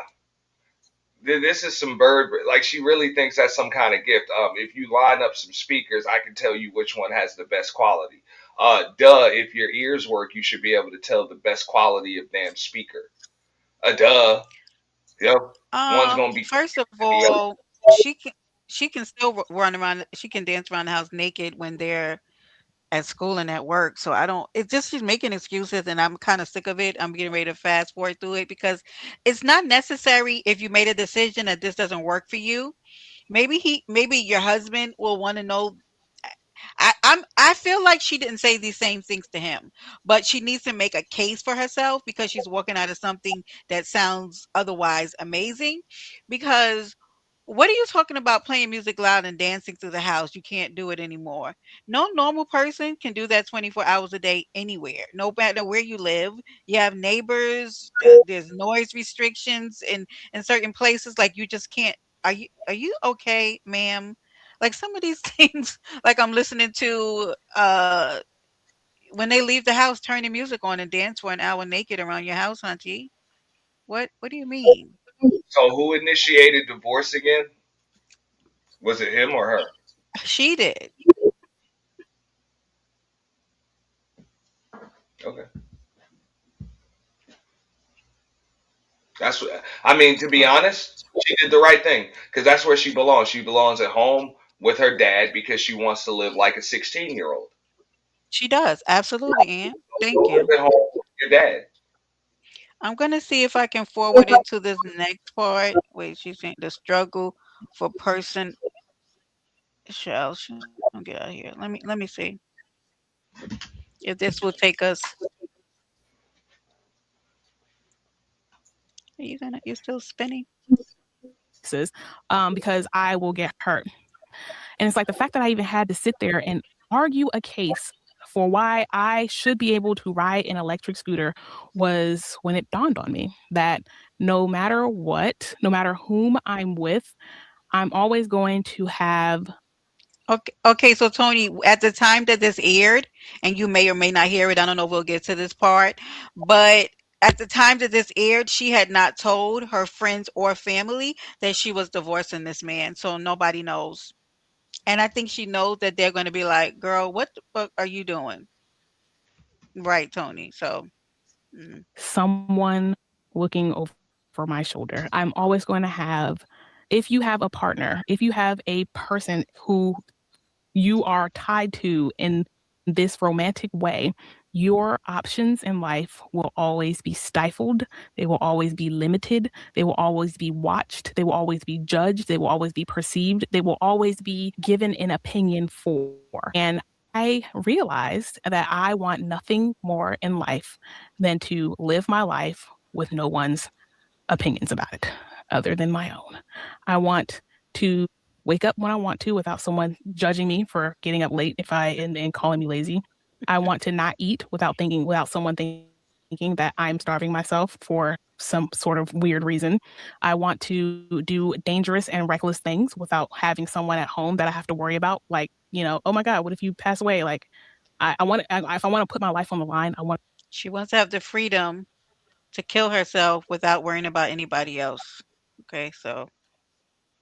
This is some bird. Like she really thinks that's some kind of gift. If you line up some speakers, I can tell you which one has the best quality. Duh. If your ears work, you should be able to tell the best quality of damn speaker. Duh. Yep. One's gonna be First of the other. all, she can she can still run around. She can dance around the house naked when they're at school and at work. So I don't it's just she's making excuses and I'm kind of sick of it. I'm getting ready to fast forward through it because it's not necessary if you made a decision that this doesn't work for you. Maybe your husband will want to know. I feel like she didn't say these same things to him, but she needs to make a case for herself because she's walking out of something that sounds otherwise amazing. Because what are you talking about playing music loud and dancing through the house? You can't do it anymore. No normal person can do that 24 hours a day anywhere, no matter where you live. You have neighbors, there's noise restrictions in certain places. Like you just can't. Are you okay, ma'am? Like some of these things, like I'm listening to when they leave the house, turn the music on and dance for an hour naked around your house, auntie. What do you mean? So who initiated divorce again? Was it him or her? She did. Okay, that's what I mean. To be Oh, honest, she did the right thing because that's where she belongs. She belongs at home with her dad because she wants to live like a 16-year-old. she does. Absolutely, Ann. Thank Go live you. at home with your dad. I'm gonna see if I can forward it to this next part. Wait, she's saying the struggle for person shall get out here. Let me see if this will take us. You still spinning? Because I will get hurt. And it's like the fact that I even had to sit there and argue a case for why I should be able to ride an electric scooter was when it dawned on me that no matter what, no matter whom I'm with, I'm always going to have Okay, so Tony, at the time that this aired, and you may or may not hear it, I don't know if we'll get to this part, but at the time that this aired, she had not told her friends or family that she was divorcing this man, so nobody knows. And I think she knows that they're going to be like, "Girl, what the fuck are you doing?" Right, Tony. So, mm. someone looking over my shoulder. I'm always going to have, if you have a partner, if you have a person who you are tied to in this romantic way, your options in life will always be stifled. They will always be limited. They will always be watched. They will always be judged. They will always be perceived. They will always be given an opinion for. And I realized that I want nothing more in life than to live my life with no one's opinions about it other than my own. I want to wake up when I want to without someone judging me for getting up late if I and calling me lazy. I want to not eat without someone thinking that I'm starving myself for some sort of weird reason. I want to do dangerous and reckless things without having someone at home that I have to worry about. Like, oh my God, what if you pass away? Like, if I want to put my life on the line, I want She wants to have the freedom to kill herself without worrying about anybody else. Okay, so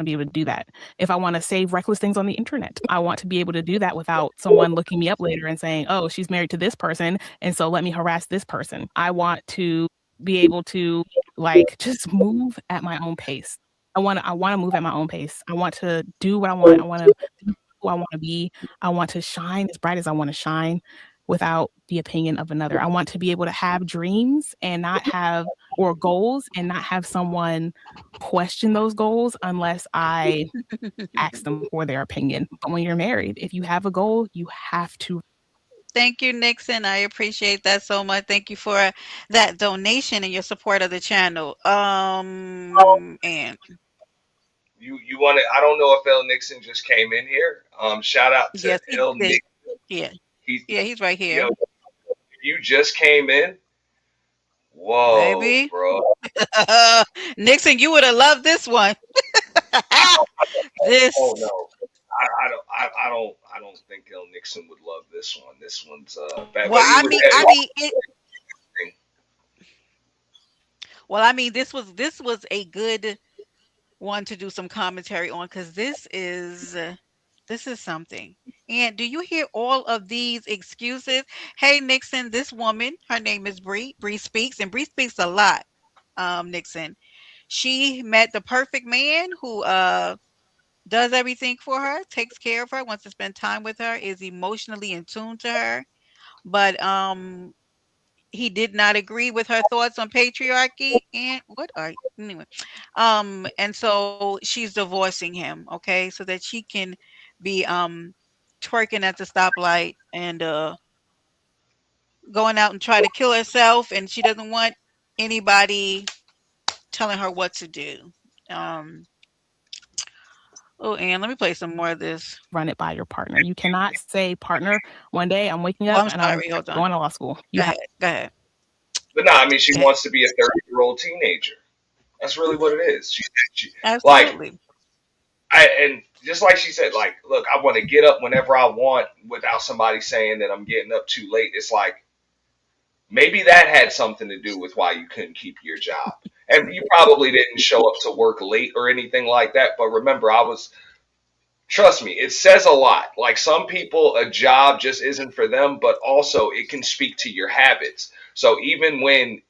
to be able to do that. If I want to save reckless things on the internet, I want to be able to do that without someone looking me up later and saying, oh, she's married to this person. And so let me harass this person. I want to be able to like just move at my own pace. I want to move at my own pace. I want to do what I want. I want to be who I want to be. I want to shine as bright as I want to shine without the opinion of another. I want to be able to have dreams and not have or goals and not have someone question those goals unless I ask them for their opinion. But when you're married, if you have a goal, you have to thank you, Nixon. I appreciate that so much. Thank you for that donation and your support of the channel. And You want to? I don't know if El Nixon just came in here. Shout out to yes, he El did. Nick. Yeah, He, yeah, he's right yo, here, you just came in. Whoa, baby. bro. Nixon, you would have loved this one. Oh This. no. I don't think El Nixon would love this one. This one's bad, Well, but he I was mean, heavy. I mean, it, well, I mean, this was a good one to do some commentary on because this is something. And do you hear all of these excuses? Hey, Nixon, this woman, her name is Bree. Bree speaks, and Bree speaks a lot. Nixon, she met the perfect man who does everything for her, takes care of her, wants to spend time with her, is emotionally in tune to her. But he did not agree with her thoughts on patriarchy and what are anyway. And so she's divorcing him, okay, so that she can be twerking at the stoplight and going out and try to kill herself, and she doesn't want anybody telling her what to do. Um, oh, and let me play some more of this. Run it by your partner. You cannot say, partner, one day I'm waking Oh, up I'm and I'm sorry. Hold on. going to law school. Go You have ahead. Go ahead. But no, I mean, she Go ahead. wants to be a 30-year-old teenager. That's really what it is. She like, Absolutely. and just like she said, like, look, I want to get up whenever I want without somebody saying that I'm getting up too late. It's like maybe that had something to do with why you couldn't keep your job. And you probably didn't show up to work late or anything like that. But remember, trust me, it says a lot. Like some people, a job just isn't for them, but also it can speak to your habits. So even when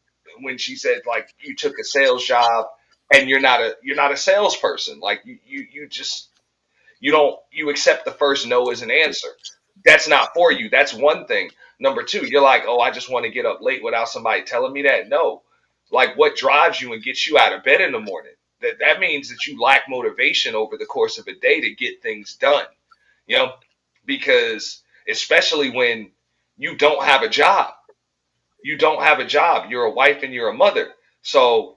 she said like you took a sales job and you're not a salesperson, like you just you accept the first no as an answer. That's not for you. That's one thing. Number two, you're like, oh, I just want to get up late without somebody telling me that. No. Like what drives you and gets you out of bed in the morning? That means that you lack motivation over the course of a day to get things done. You know, because especially when you don't have a job. You don't have a job. You're a wife and you're a mother. So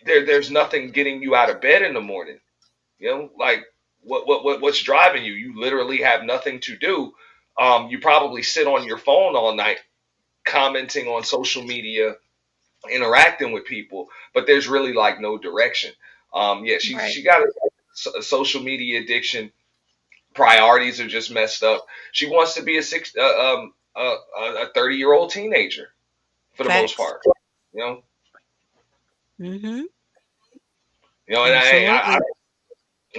there's nothing getting you out of bed in the morning. You know, like what's driving you? You literally have nothing to do. You probably sit on your phone all night, commenting on social media, interacting with people, but there's really like no direction. Yeah, Right. she got a social media addiction. Priorities are just messed up. She wants to be a 30-year-old teenager for the most Facts. part. You know, Mhm. and I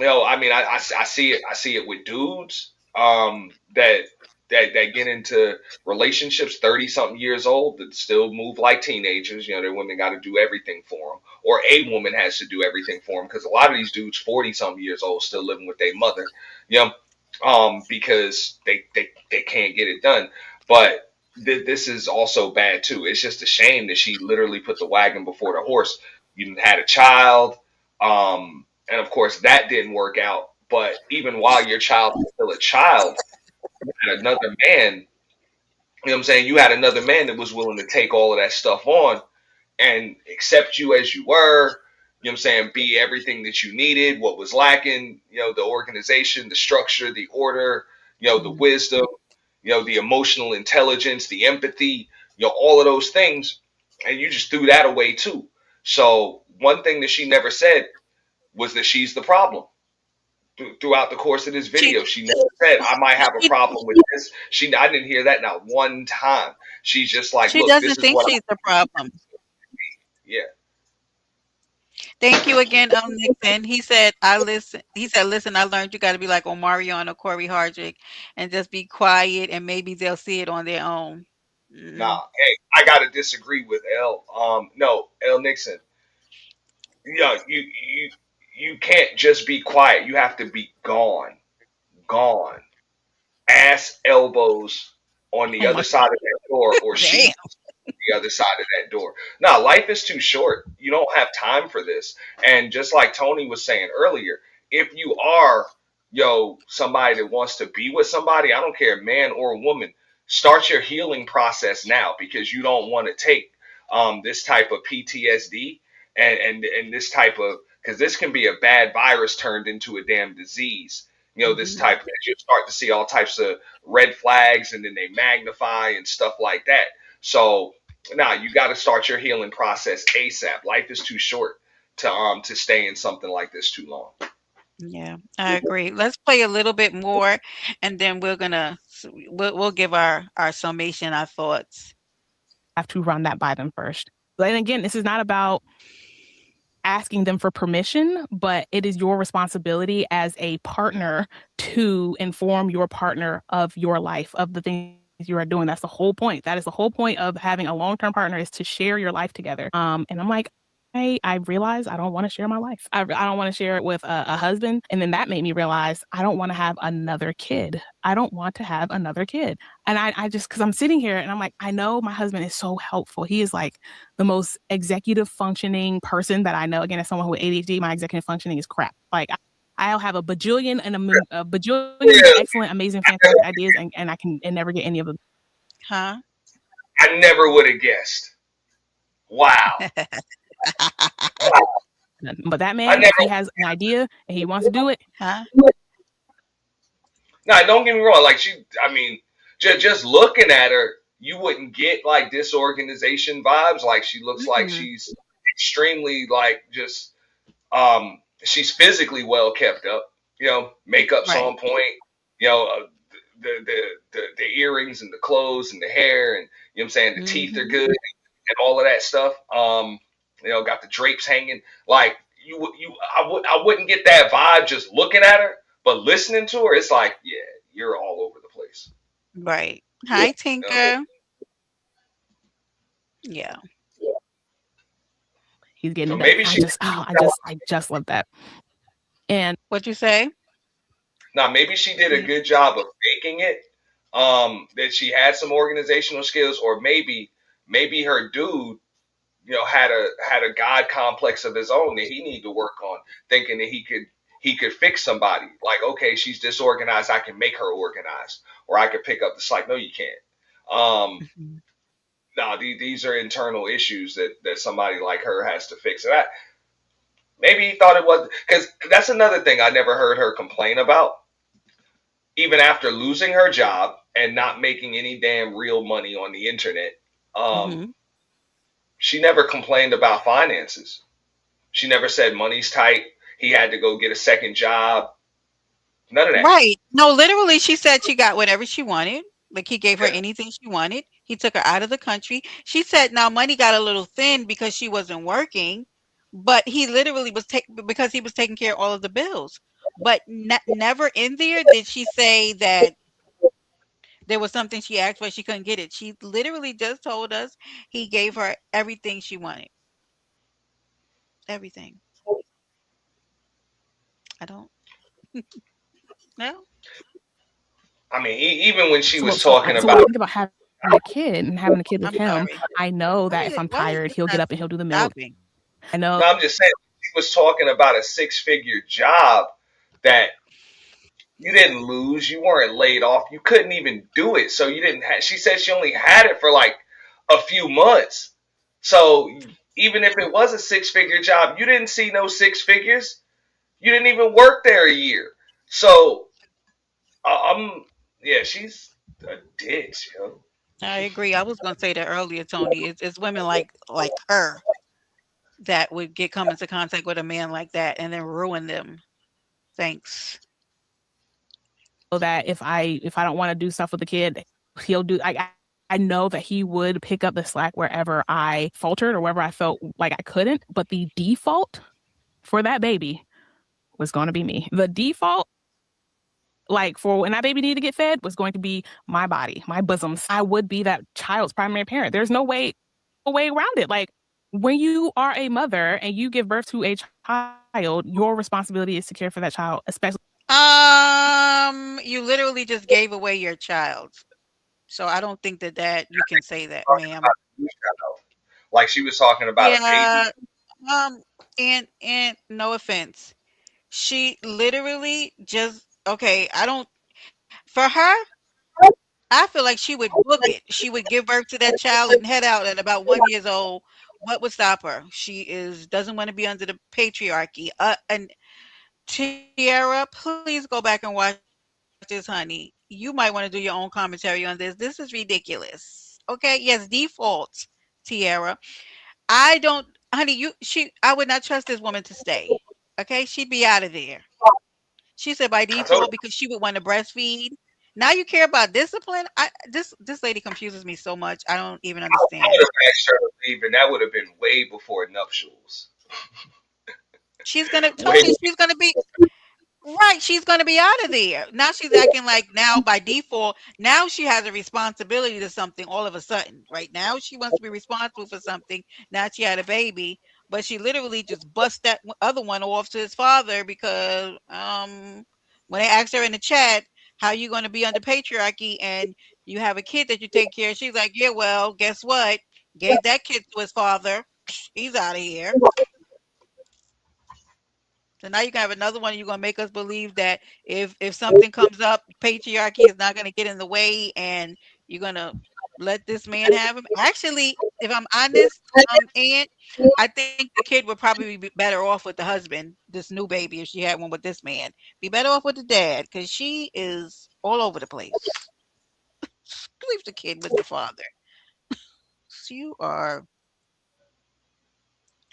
Absolutely. I mean, I see it. I see it with dudes that get into relationships 30 something years old that still move like teenagers. Their women got to do everything for them, or a woman has to do everything for them because a lot of these dudes 40 something years old still living with their mother. You know, because they can't get it done. But this is also bad too. It's just a shame that she literally put the wagon before the horse. You had a child. And of course, that didn't work out. But even while your child was still a child, you had another man, you know what I'm saying? You had another man that was willing to take all of that stuff on and accept you as you were, you know what I'm saying? Be everything that you needed, what was lacking, the organization, the structure, the order, the Mhm. wisdom, the emotional intelligence, the empathy, all of those things. And you just threw that away too. So, one thing that she never said was that she's the problem throughout the course of this She video. She never said I might have a she problem with this. I didn't hear that not one time. She's just like, she look, this doesn't is think what she's the problem. yeah, Thank you again, Nixon. He said, "Listen, I learned you gotta be like Omarion or Corey Hardrick and just be quiet and maybe they'll see it on their own." Mm. nah. Hey, I gotta disagree with L. No, L Nixon. Yeah, you can't just be quiet. You have to be gone, gone, ass elbows on the Oh other my side of that door, or damn. she the other side of that door. Now, life is too short. You don't have time for this. And just like Tony was saying earlier, if you are, somebody that wants to be with somebody, I don't care, man or woman, start your healing process now because you don't want to take this type of PTSD and this type of, because this can be a bad virus turned into a damn disease. This Mhm. type, you start to see all types of red flags and then they magnify and stuff like that. So now you got to start your healing process ASAP. Life is too short to stay in something like this too long. Yeah, I agree. Let's play a little bit more, and then we'll give our summation, our thoughts. have to run that by them first. And again, this is not about asking them for permission, but it is your responsibility as a partner to inform your partner of your life, of the things you are doing. That's the whole point. That is the whole point of having a long-term partner, is to share your life together. And I'm like, I realized I don't want to share my life. I don't want to share it with a husband. And then that made me realize I don't want to have another kid. I don't want to have another kid. And I just, because I'm sitting here and I'm like, I know my husband is so helpful. He is like the most executive functioning person that I know. Again, as someone with ADHD, my executive functioning is crap. Like, I'll have a bajillion and a bajillion Yeah, excellent, amazing, fantastic ideas, and I can and never get any of them. Huh? I never would have guessed. Wow. Wow. But that I man, never. if he has an idea and he wants to do it, Huh? Nah, don't get me wrong. Like she, I mean, just looking at her, you wouldn't get like disorganization vibes. Like she looks like Mm-mm. she's extremely like just she's physically well kept up. You know, makeup's Right. on point. You know, the earrings and the clothes and the hair and you know what I'm saying the teeth are Mhm. good and all of that stuff. You know, got the drapes hanging. Like I wouldn't get that vibe just looking at her, but listening to her, it's like, yeah, you're all over the place. Right. You Hi, know? Tinker. Yeah. he's getting So it done. maybe she, I just love that. And What you say? now maybe she did a Yeah. good job of faking it. That she had some organizational skills, or maybe her dude, you know, had a god complex of his own that he needed to work on, thinking that he could fix somebody. Like, okay, she's disorganized, I can make her organized, or I could pick up the slack. No, you can't. Um, Mhm. no, these are internal issues that somebody like her has to fix. And maybe he thought it was because that's another thing I never heard her complain about. Even after losing her job and not making any damn real money on the internet, um, Mhm. she never complained about finances. She never said money's tight. He had to go get a second job. None of that. Right. No, literally, she said she got whatever she wanted. Like he gave her Yeah. anything she wanted. He took her out of the country. She said now money got a little thin because she wasn't working, but he literally was because he was taking care of all of the bills. But never in there did she say that there was something she asked for she couldn't get it. She literally just told us he gave her everything she wanted. Everything. I don't know. I mean, even when she was so talking when I about, think about having a kid and having a kid with I'm him, sorry. I know that if I'm Why is tired, this he'll get not no, up and he'll do the milk. stopping? I know I'm just saying, she was talking about a six-figure job that you didn't lose. You weren't laid off. You couldn't even do it. So you didn't have, she said she only had it for like a few months. So even if it was a six-figure job, you didn't see no six figures. You didn't even work there a year. So I'm, yeah, she's a ditch, yo. I agree. I was gonna say that earlier, Tony. It's women like her that would get come into contact with a man like that and then ruin them. Thanks. that if I don't want to do stuff with the kid, he'll do. I know that he would pick up the slack wherever I faltered or wherever I felt like I couldn't. But the default for that baby was going to be me. The default, like for when that baby needed to get fed, was going to be my body, my bosoms. I would be that child's primary parent. There's no way around it. Like when you are a mother and you give birth to a child, your responsibility is to care for that child, especially. You literally just gave away your child. So I don't think that you can say that, Talking ma'am. about you, shadow. Like she was talking about a baby. Yeah. And no offense. She literally just okay, I don't for her, I feel like she would book it. She would give birth to that child and head out at about 1 years old. What would stop her? She is doesn't want to be under the patriarchy. And Tiara, please go back and watch this, honey. You might want to do your own commentary on this. This is ridiculous. Okay, yes, default, Tiara. I don't, honey. I would not trust this woman to stay. Okay, she'd be out of there. She said by I told default her because she would want to breastfeed. Now you care about discipline. This lady confuses me so much. I don't even I would understand. have asked her to leave, and that would have been way before nuptials. She's gonna Way. Tony. She's gonna be right. She's gonna be out of there. Now she's acting like now by default. Now she has a responsibility to something. All of a sudden, right now she wants to be responsible for something. Now she had a baby. but she literally just bust that other one off to his father because when they asked her in the chat, how you going to be under patriarchy and you have a kid that you take care of, she's like, yeah, well, guess what? Gave that kid to his father. He's out of here. So now you can have another one. You're gonna make us believe that if something comes up, patriarchy is not gonna get in the way, and you're gonna let this man have him. Actually, if I'm honest, Aunt, I think the kid would probably be better off with the husband, this new baby, if she had one with this man. Be better off with the dad because she is all over the place. Leave the kid with the father. So you are.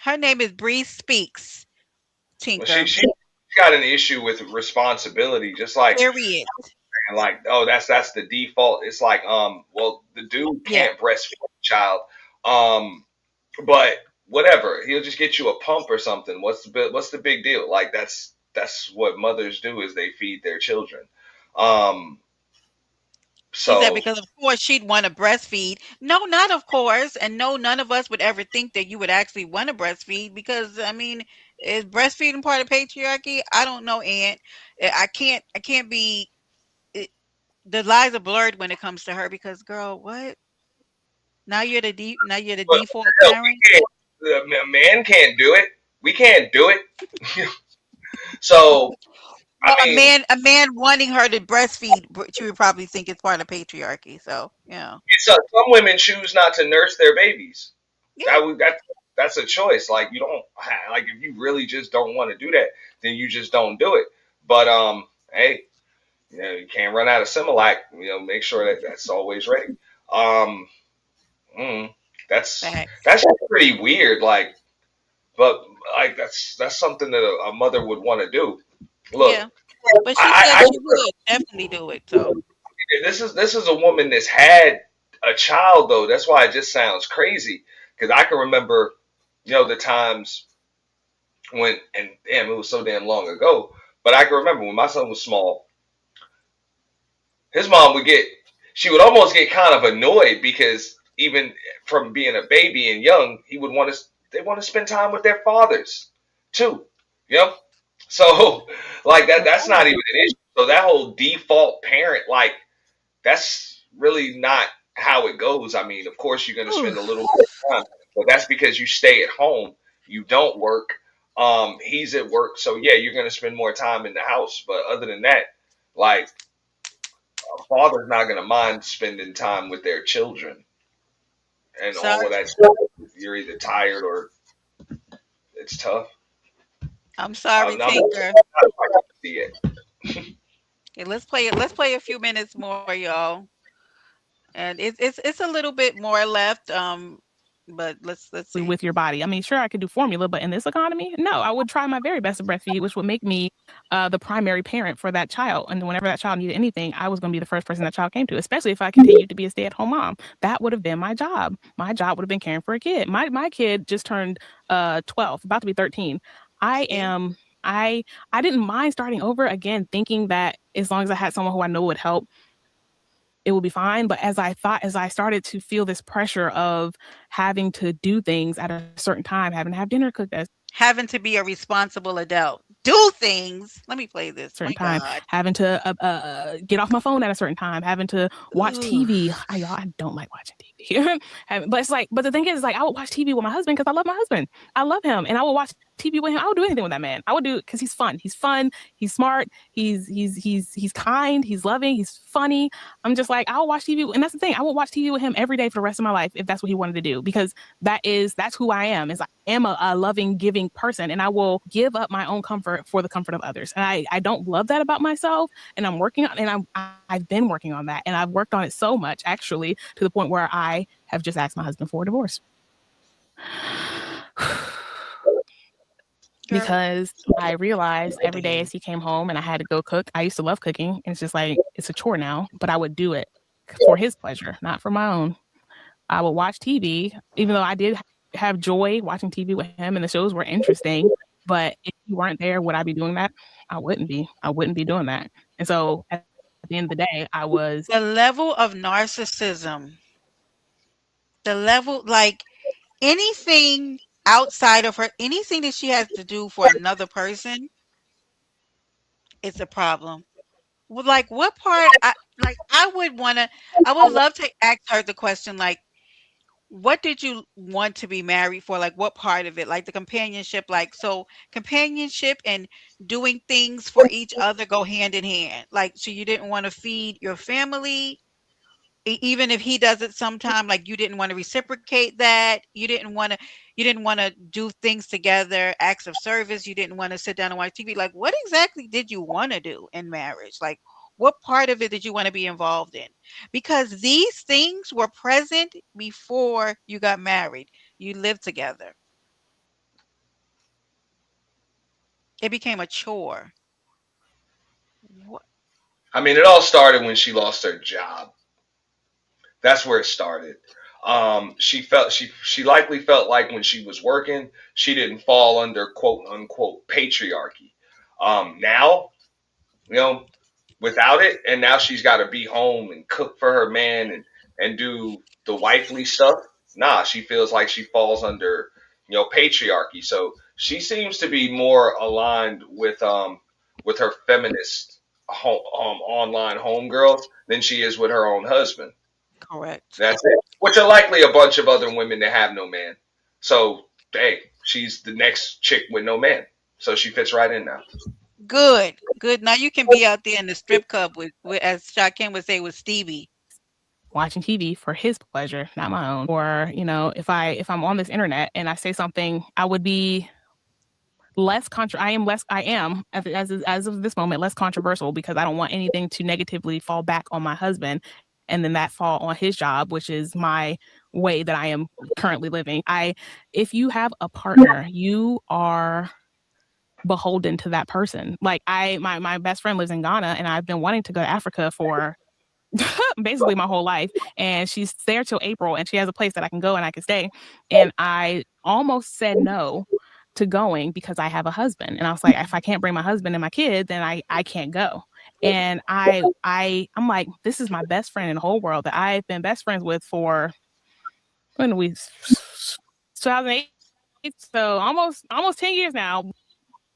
Her name is Bree Speaks. Well, Tinker. she got an issue with responsibility, just like, Period. and like, oh, that's the default. It's like, well, the dude Yeah. can't breastfeed a child, um, but whatever, he'll just get you a pump or something. What's the big deal? Like that's what mothers do is they feed their children. Um, She said so because of course she'd wanna breastfeed. No, not of course, and no, none of us would ever think that you would actually wanna breastfeed because, I mean, is breastfeeding part of patriarchy? I don't know, Aunt. I can't be it the lines are blurred when it comes to her because, girl, what? Now you're the but default hell, parent? a man can't do it. We can't do it. So I Well, mean, a man wanting her to breastfeed, she would probably think it's part of patriarchy, so, yeah. some women choose not to nurse their babies. Yeah, That's a choice. Like you don't like if you really just don't want to do that, then you just don't do it. But hey, you can't run out of Similac. Make sure that that's always ready. Um, mm, facts. that's pretty weird. Like, but like that's something that a mother would want to do. Look, Yeah, but she said I she would definitely do it, so this is a woman that's had a child though. That's why it just sounds crazy because I can remember, the times when, and damn, it was so damn long ago. But I can remember when my son was small, his mom she would almost get kind of annoyed because even from being a baby and young, they want to spend time with their fathers too. Yep. So like that's not even an issue. So that whole default parent, like that's really not how it goes. I mean, of course you're going to spend a little bit of time, but that's because you stay at home. You don't work. He's at work, so yeah, you're going to spend more time in the house. But other than that, like a father's not going to mind spending time with their children and all of sorry that stuff. You're either tired or it's tough. I'm sorry, I'm Tinker. not quite see it. Okay, let's play a few minutes more, y'all. And it's a little bit more left, but let's see. with your body. I mean, sure, I could do formula, but in this economy, no, I would try my very best to breastfeed, which would make me the primary parent for that child. And whenever that child needed anything, I was going to be the first person that child came to, especially if I continued to be a stay at home mom. That would have been my job. My job would have been caring for a kid. My kid just turned 12, about to be 13. I See? am. I didn't mind starting over again, thinking that as long as I had someone who I know would help, it will be fine. But as I started to feel this pressure of having to do things at a certain time, having to have dinner cooked at a Having to be a responsible adult. Do things. Let me play this. certain My time, God. having to get off my phone at a certain time, having to watch Ooh. TV. Y'all, I don't like watching TV. But it's like, but the thing is, like, I would watch TV with my husband because I love my husband. I love him, and I would watch TV with him. I would do anything with that man. I would do it because he's fun. He's fun. He's smart. He's kind. He's loving. He's funny. I'm just like, I'll watch TV, and that's the thing. I would watch TV with him every day for the rest of my life if that's what he wanted to do, because that's who I am. Is I am a loving, giving person, and I will give up my own comfort for the comfort of others. And I don't love that about myself, and I'm working on, and I've been working on that, and I've worked on it so much actually to the point where I have just asked my husband for a divorce. Girl. Because I realized every day as he came home and I had to go cook. I used to love cooking, and it's just like it's a chore now, but I would do it for his pleasure, not for my own. I would watch TV, even though I did have joy watching TV with him and the shows were interesting. But if you weren't there, would I be doing that? I wouldn't be. I wouldn't be doing that. And so at the end of the day, I was The level of narcissism. The level, like anything. outside of her, anything that she has to do for another person, it's a problem. Well, like what part I would wanna I would love to ask her the question like, what did you want to be married for? Like what part of it? Like the companionship, like so companionship and doing things for each other go hand in hand. Like so you didn't want to feed your family even if he does it sometime, like you didn't want to reciprocate that, you didn't want to do things together, acts of service, you didn't want to sit down and watch TV. Like what exactly did you want to do in marriage? Like what part of it did you want to be involved in? Because these things were present before you got married. You lived together. It became a chore. What? I mean, it all started when she lost her job. That's where it started. She likely felt like when she was working, she didn't fall under quote unquote patriarchy. Now, you know, without it, and now she's got to be home and cook for her man and do the wifely stuff. Nah, she feels like she falls under patriarchy. So she seems to be more aligned with her feminist online homegirls than she is with her own husband. Correct. That's it. Which are likely a bunch of other women that have no man. So hey, she's the next chick with no man. So she fits right in now. Good. Good. Now you can be out there in the strip club with as Shaquem would say, with Stevie. Watching TV for his pleasure, not my own. Or, if I'm on this internet and I say something, I would be I am as of this moment less controversial because I don't want anything to negatively fall back on my husband and then that fall on his job, which is my way that I am currently living. If you have a partner, you are beholden to that person. Like my best friend lives in Ghana and I've been wanting to go to Africa for basically my whole life. And she's there till April and she has a place that I can go and I can stay. And I almost said no to going because I have a husband. And I was like, if I can't bring my husband and my kid, then I can't go. And I'm like, this is my best friend in the whole world that I've been best friends with for when we 2008. So almost 10 years now.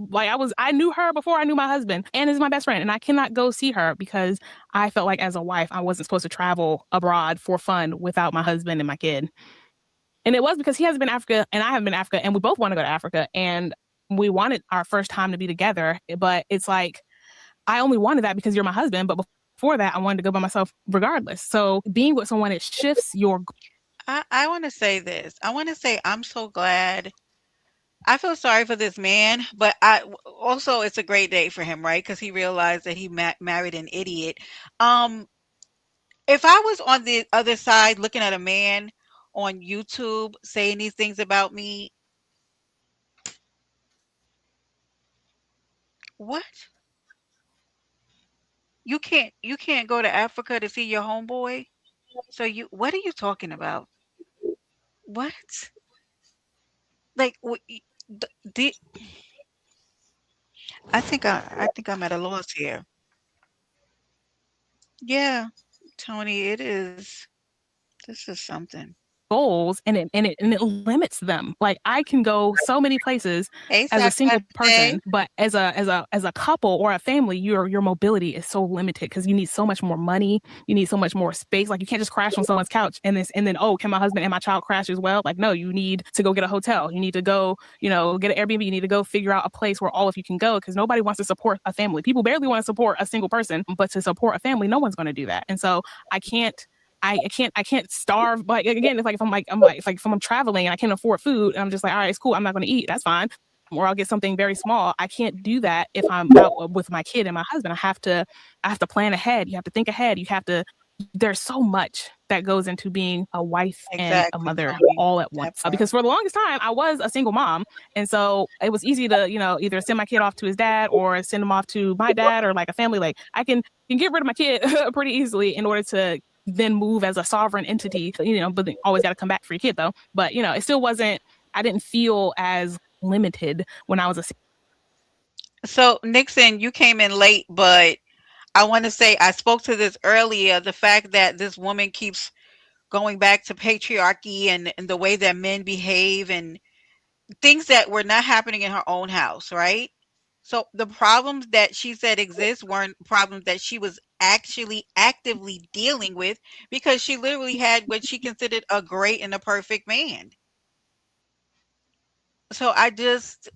Like I knew her before I knew my husband and is my best friend. And I cannot go see her because I felt like as a wife, I wasn't supposed to travel abroad for fun without my husband and my kid. And it was because he hasn't been to Africa and I haven't been to Africa and we both want to go to Africa. And we wanted our first time to be together. But it's like, I only wanted that because you're my husband. But before that, I wanted to go by myself regardless. So being with someone, it shifts your. I want to say this. I want to say I'm so glad. I feel sorry for this man, but also it's a great day for him, right? Because he realized that he married an idiot. Um, if I was on the other side looking at a man on YouTube saying these things about me, what? You can't go to Africa to see your homeboy? So what are you talking about? What? Like the I think I'm at a loss here. Yeah, Tony, it is. This is something. Goals and it limits them. Like I can go so many places Hey, as a Sack single Day. person, but as a couple or a family, your mobility is so limited because you need so much more money, you need so much more space. Like you can't just crash on someone's couch and then oh, can my husband and my child crash as well? Like no, you need to go get a hotel. You need to go, get an Airbnb. You need to go figure out a place where all of you can go because nobody wants to support a family. People barely want to support a single person, but to support a family, no one's going to do that. And so I can't I can't starve. But again, it's like if I'm traveling and I can't afford food and I'm just like, all right, it's cool. I'm not going to eat. That's fine. Or I'll get something very small. I can't do that if I'm out with my kid and my husband. I have to plan ahead. You have to think ahead. There's so much that goes into being a wife and a Exactly, mother Tony. all at That once. part. Because for the longest time, I was a single mom. And so it was easy to, either send my kid off to his dad or send him off to my dad or like a family. Like I can get rid of my kid pretty easily in order to then move as a sovereign entity, but then always got to come back for your kid though. But, it still wasn't, I didn't feel as limited when I was a. So, Nixon, you came in late, but I want to say I spoke to this earlier. The fact that this woman keeps going back to patriarchy and the way that men behave, and things that were not happening in her own house, right? So the problems that she said exist weren't problems that she was actually actively dealing with because she literally had what she considered a great and a perfect man. So I just,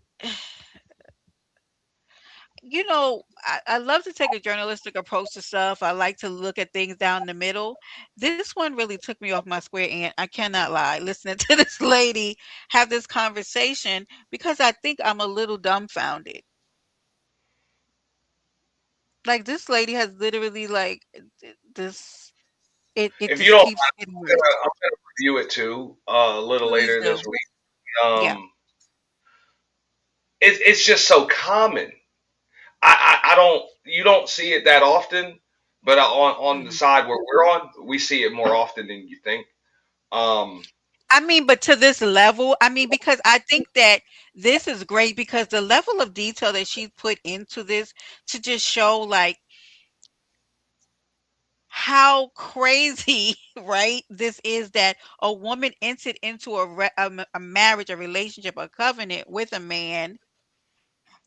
I love to take a journalistic approach to stuff. I like to look at things down the middle. This one really took me off my square, and I cannot lie. Listening to this lady have this conversation because I think I'm a little dumbfounded. Like this lady has literally like this. It If you just don't keeps mind, getting worse. I'm gonna review it too a little Please later do. this week. Yeah. It's just so common. I don't you don't see it that often, but on the Mhm. side where we're on, we see it more often than you think. Um, I mean, but to this level, I mean, because I think that this is great because the level of detail that she put into this to just show like how crazy, right, this is that a woman entered into a marriage, a relationship, a covenant with a man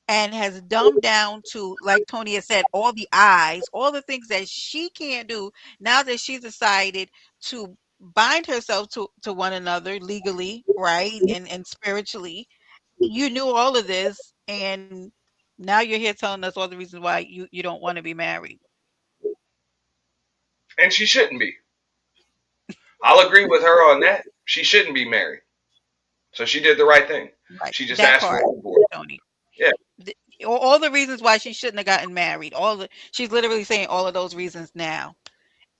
and has dumbed down to, like Tony has said, all the eyes, all the things that she can't do now that she's decided to bind herself to one another legally, right, and spiritually. You knew all of this, and now you're here telling us all the reasons why you don't want to be married. and she shouldn't be. I'll agree with her on that. She shouldn't be married. So she did the right thing. Right, She just that asked for part, a divorce. Tony. Yeah. Th- all the reasons why she shouldn't have gotten married. She's literally saying all of those reasons now.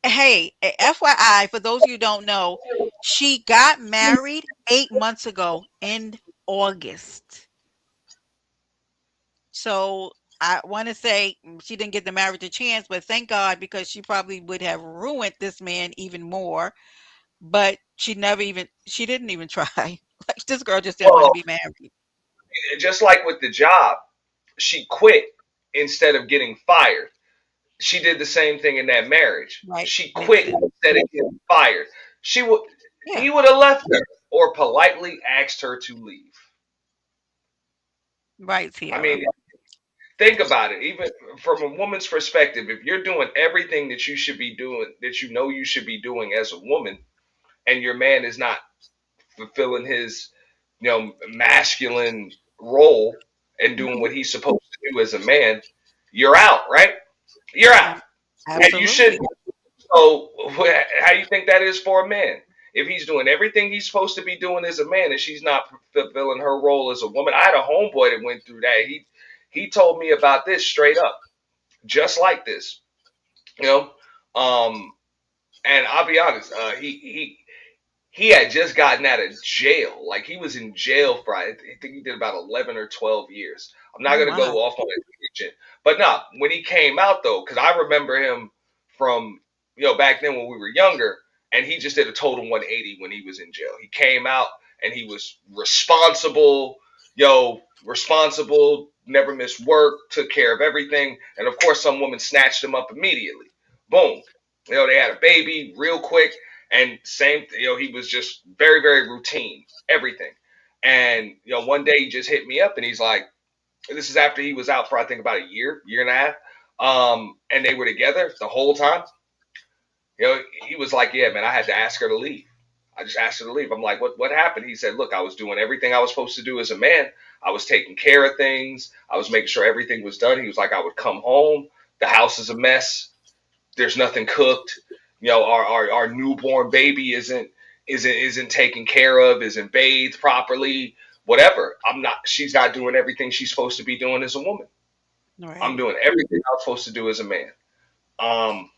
Hey, FYI, for those of you who don't know, she got married 8 months ago in August. So I want to say she didn't get the marriage a chance, but thank God because she probably would have ruined this man even more. But she didn't even try. Like this girl just didn't want to Well, be married. just like with the job, she quit instead of getting fired. She did the same thing in that marriage. Right? She Makes quit sense. instead of getting fired. She would Yeah. he would have left her or politely asked her to leave. Right, I Sierra. mean, think about it. Even from a woman's perspective, if you're doing everything that you should be doing, that you know you should be doing as a woman, and your man is not fulfilling his, masculine role and doing Mhm. what he's supposed to do as a man, you're out, right? You're out, Ab- and you should. Absolutely. So, how you think that is for a man? If he's doing everything he's supposed to be doing as a man, and she's not fulfilling her role as a woman, I had a homeboy that went through that. He told me about this straight up, just like this, you know. Um, and I'll be honest, he had just gotten out of jail. Like he was in jail for I think he did about 11 or 12 years. I'm not Oh gonna my. go off on a tangent, but no, when he came out though, because I remember him from back then when we were younger, and he just did a total 180 when he was in jail. He came out and he was responsible, never missed work, took care of everything, and of course some woman snatched him up immediately. Boom. They had a baby real quick and same, he was just very, very routine, everything. And, one day he just hit me up and he's like, this is after he was out for, I think, about a year and a half. And they were together the whole time. He was like, yeah, man, I had to ask her to leave. I just asked her to leave. I'm like, what happened? He said, look, I was doing everything I was supposed to do as a man. I was taking care of things. I was making sure everything was done. He was like, I would come home. The house is a mess. There's nothing cooked. Our newborn baby isn't taken care of, isn't bathed properly, whatever. She's not doing everything she's supposed to be doing as a woman. I'm Right. doing everything I'm supposed to do as a man. Um,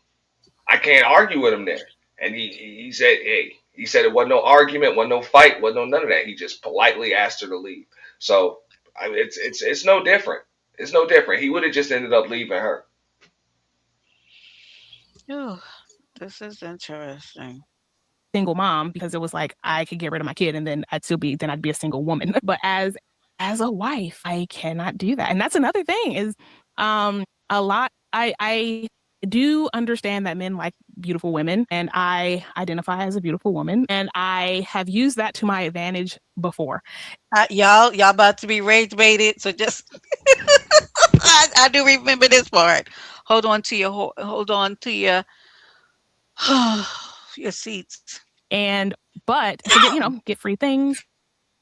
I can't argue with him there. And he said, hey, he said it wasn't no argument, wasn't no fight, wasn't no none of that. He just politely asked her to leave. So it's no different. It's no different. He would have just ended up leaving her. Oh, this is interesting. Single mom because it was like I could get rid of my kid and then I'd be a single woman. But as a wife, I cannot do that. And that's another thing is a lot I do understand that men like beautiful women, and I identify as a beautiful woman, and I have used that to my advantage before. Y'all about to be rage baited, so just I do remember this part. Hold on to your hold on to your your seats. And but to get, get free things,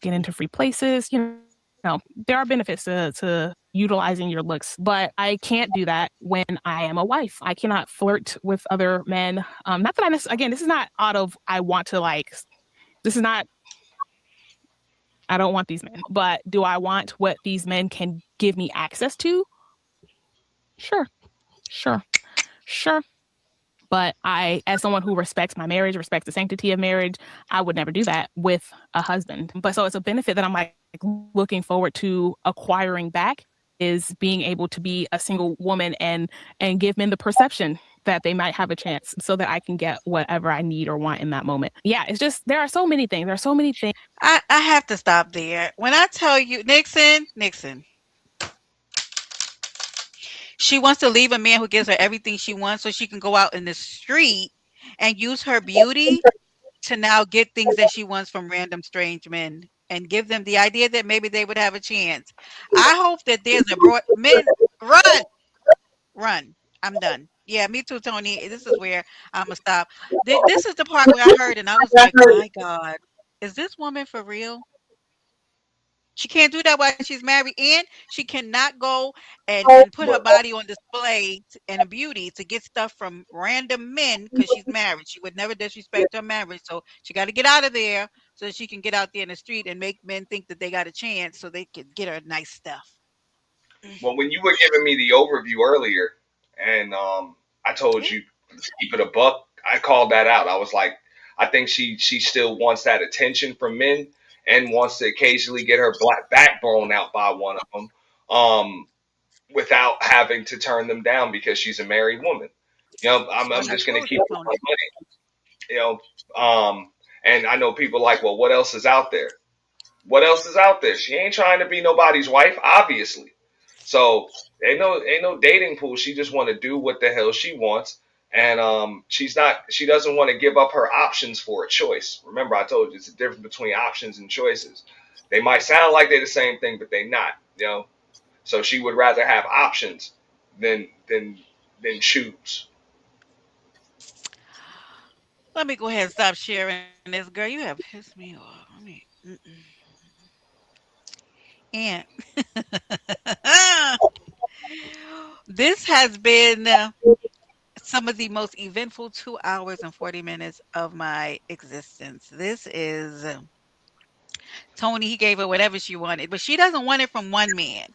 get into free places, there are benefits to utilizing your looks, but I can't do that when I am a wife. I cannot flirt with other men. Not that again, this is not out of I want to like. This is not. I don't want these men, but do I want what these men can give me access to? Sure, sure, sure. But as someone who respects my marriage, respects the sanctity of marriage, I would never do that with a husband. But so it's a benefit that I'm like looking forward to acquiring back is being able to be a single woman and give men the perception that they might have a chance so that I can get whatever I need or want in that moment. Yeah, it's just there are so many things. There are so many things. I have to stop there. When I tell you, Nixon, she wants to leave a man who gives her everything she wants so she can go out in the street and use her beauty to now get things that she wants from random strange men and give them the idea that maybe they would have a chance. I hope that there's a broad men run, run. I'm done. Yeah, me too, Tony. This is where I'ma stop. This is the part where I heard and I was like, my God, is this woman for real? She can't do that while she's married, and she cannot go and put her body on display and a beauty to get stuff from random men because she's married. She would never disrespect her marriage, so she got to get out of there so that she can get out there in the street and make men think that they got a chance so they can get her nice stuff. Well, when you were giving me the overview earlier, and I told Yeah. you to keep it a buck, I called that out. I was like, I think she still wants that attention from men and wants to occasionally get her black backbone out by one of them, without having to turn them down because she's a married woman. That's I'm what I just gonna told keep you, it my Tony. money. You and I know people like, well, what else is out there? What else is out there? She ain't trying to be nobody's wife, obviously. So ain't no dating pool. She just want to do what the hell she wants, and she doesn't want to give up her options for a choice. Remember, I told you it's a difference between options and choices. They might sound like they're the same thing, but they're not. So she would rather have options than choose. Let me go ahead and stop sharing this, girl. You have pissed me off. I mean, and this has been some of the most eventful 2 hours and 40 minutes of my existence. This is Tony. He gave her whatever she wanted, but she doesn't want it from one man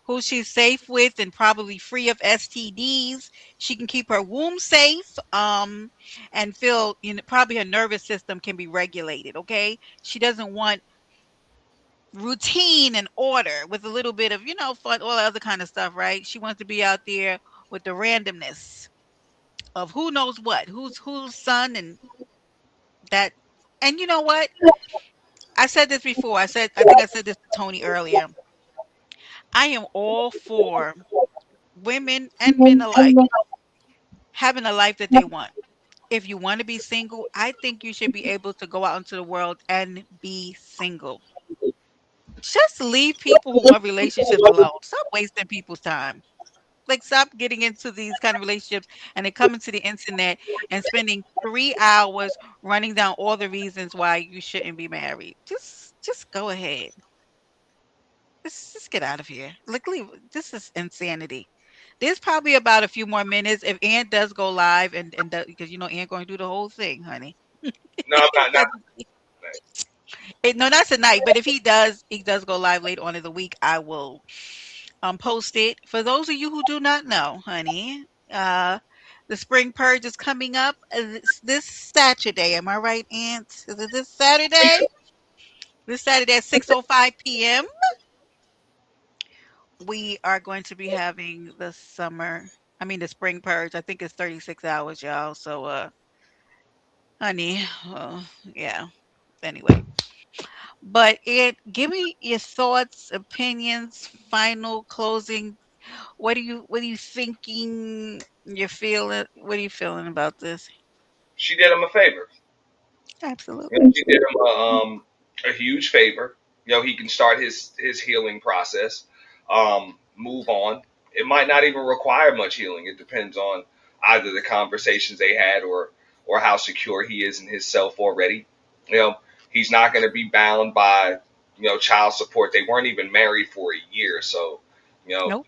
who she's safe with and probably free of STDs. She can keep her womb safe, and feel, probably her nervous system can be regulated. Okay, she doesn't want routine and order with a little bit of fun, all the other kind of stuff, right? She wants to be out there with the randomness of who knows what, who's son and that. And you know what? I said this before. I think I said this to Tony earlier. I am all for women and men alike having a life that they want. If you want to be single, I think you should be able to go out into the world and be single. Just leave people who want relationships alone. Stop wasting people's time. Like, stop getting into these kind of relationships and then coming to the internet and spending 3 hours running down all the reasons why you shouldn't be married. Just go ahead. Just get out of here. Like, leave. This is insanity. There's probably about a few more minutes if Ann does go live and because Ann going to do the whole thing, honey. No, I'm not. Not. No, not tonight, but if he does go live later on in the week, I will post it. For those of you who do not know, honey, the spring purge is coming up this Saturday. Am I right, Aunt? Is it this Saturday? This Saturday at 6:05 p.m. We are going to be having the spring purge. I think it's 36 hours, y'all. So, honey, yeah. Anyway, but give me your thoughts, opinions, final closing. What are you thinking? You feeling? What are you feeling about this? She did him a favor. You know, Absolutely. she did him a huge favor. You know, he can start his healing process, move on. It might not even require much healing. It depends on either the conversations they had or how secure he is in his self already. You know, he's not going to be bound by child support. They weren't even married for a year, so you know Nope.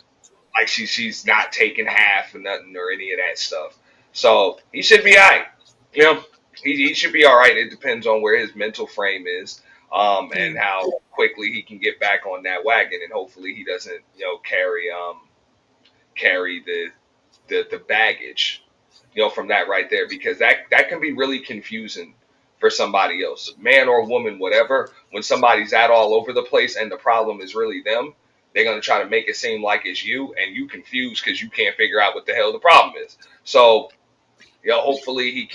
like she's not taking half or nothing or any of that stuff. So he should be all right. You know, he should be all right. It depends on where his mental frame is, Yeah. and how quickly he can get back on that wagon, and hopefully he doesn't carry the baggage from that right there, because that can be really confusing for somebody else, man or woman, whatever. When somebody's at all over the place and the problem is really them, they're gonna try to make it seem like it's you, and you confused because you can't figure out what the hell the problem is. So, hopefully he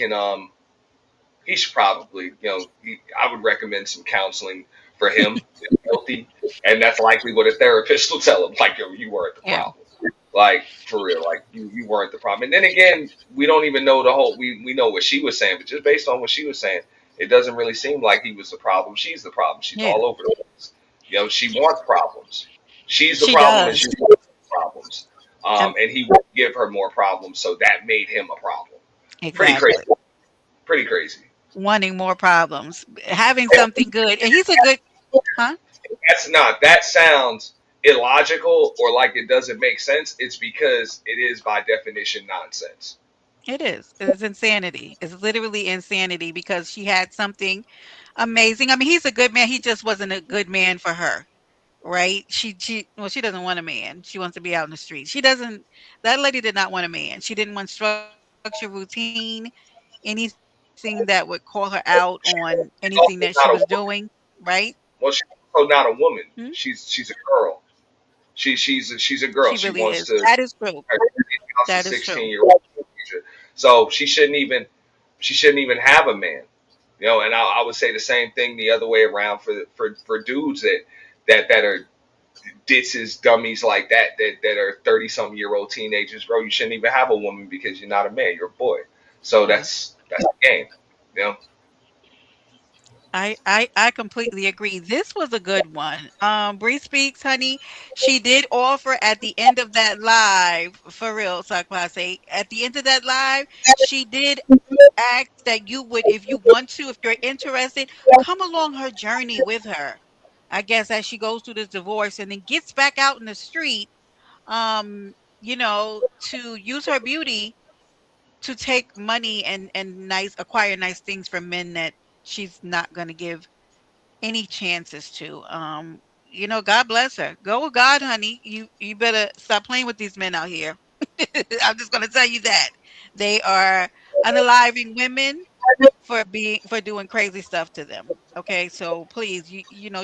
should probably, I would recommend some counseling for him, healthy, and that's likely what a therapist will tell him. Like, yo, you weren't the Yeah. problem. Like, for real, like you weren't the problem. And then again, we don't even know the whole. We know what she was saying, but just based on what she was saying, it doesn't really seem like he was the problem. She's the problem. She's Yeah. all over the place. She wants problems. She's the She problem, and she does. wants problems. And And he would give her more problems, so that made him a problem. Pretty crazy. exactly. Pretty crazy. Wanting more problems, having something good, and he's a good, huh? That's not. That sounds illogical or like it doesn't make sense. It's because it is by definition nonsense. It is. It's insanity. It's literally insanity because she had something amazing. I mean, he's a good man. He just wasn't a good man for her, right? She well, she doesn't want a man. She wants to be out in the streets. She doesn't. That lady did not want a man. She didn't want structure, routine, anything that would call her out on anything that she was She's also doing, not a woman. right? Well, she's also not a woman. Hmm? She's a girl. She's a She girl. She really is. wants to That is true. her house a That is true. 16-year-old teenager. So she shouldn't even have a man. And I would say the same thing the other way around for dudes that are ditches, dummies like that are 30-something-year-old teenagers, bro. You shouldn't even have a woman because you're not a man. You're a boy. So Yeah. that's the game. You know. I completely agree. This was a good one. Bree Speaks, honey, she did offer at the end of that live, for real, Sakwase, at the end of that live, she did ask that you would, if you want to, if you're interested, come along her journey with her. I guess as she goes through this divorce and then gets back out in the street, to use her beauty to take money and acquire nice things from men that she's not going to give any chances to. God bless her. Go with God, honey. You better stop playing with these men out here. I'm just gonna tell you that. They are unaliving women for doing crazy stuff to them. Okay, so please,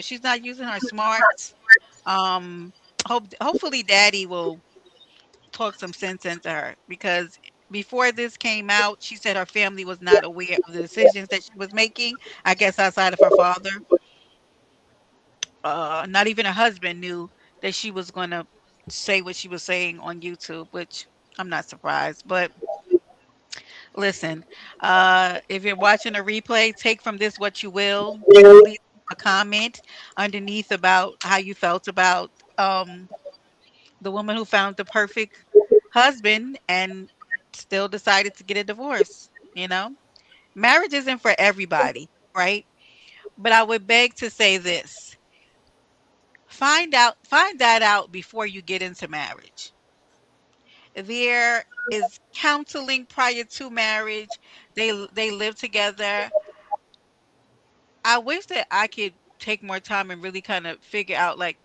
she's not using her smarts. Um, hopefully, Daddy will talk some sense into her because before this came out, she said her family was not aware of the decisions that she was making. I guess outside of her father, not even her husband knew that she was going to say what she was saying on YouTube, which I'm not surprised. But listen, if you're watching a replay, take from this what you will. Please leave a comment underneath about how you felt about the woman who found the perfect husband and still decided to get a divorce. Marriage isn't for everybody, right? But I would beg to say this: find that out before you get into marriage. There is counseling prior to marriage. They live together. I wish that I could take more time and really kind of figure out, like,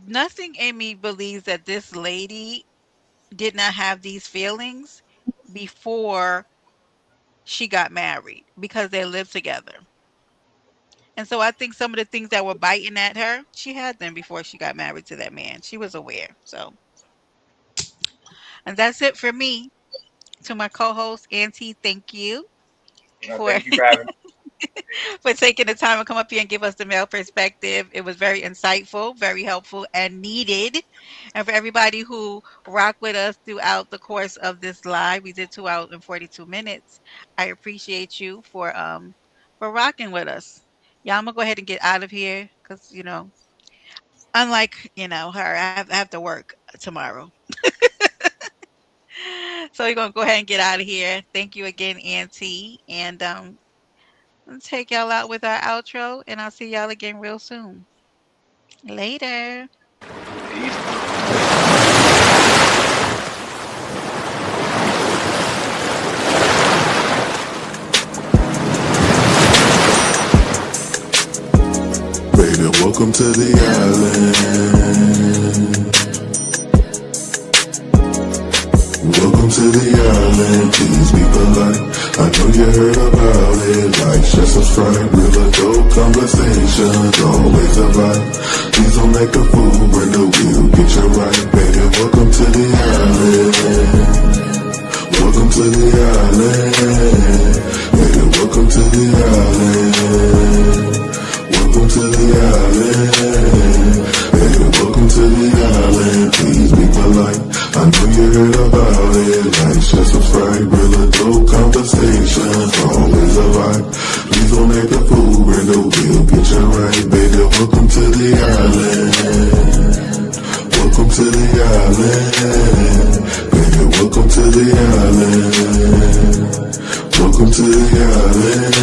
nothing in me believes that this lady did not have these feelings before she got married because they lived together. And so I think some of the things that were biting at her, she had them before she got married to that man. She was aware. So, and that's it for me. To my co-host, Auntie, thank you for Thank you for having me. for taking the time to come up here and give us the male perspective. It was very insightful, very helpful, and needed. And for everybody who rocked with us throughout the course of this live, we did 2 hours and 42 minutes. I appreciate you for rocking with us. Yeah, I'm gonna go ahead and get out of here because unlike her, I have to work tomorrow. So we're gonna go ahead and get out of here. Thank you again, Auntie, and I'll take y'all out with our outro, and I'll see y'all again real soon. Later. Peace. Baby, welcome to the island. Welcome to the island, please be polite. I know you heard about it, like, share, subscribe, real adult conversations, always a vibe. Please don't act a fool, bring the wheel, get you right. Baby, welcome to the island. Welcome to the island. Baby, welcome to the island. Welcome to the island. Baby, welcome to the island. Please be polite. I know you heard about it. Like, share, subscribe, real adult conversations, always a vibe. Please don't act a fool, bring the wheel, get you right. Baby, welcome to the island. Welcome to the island. Baby, welcome to the island. Welcome to the island.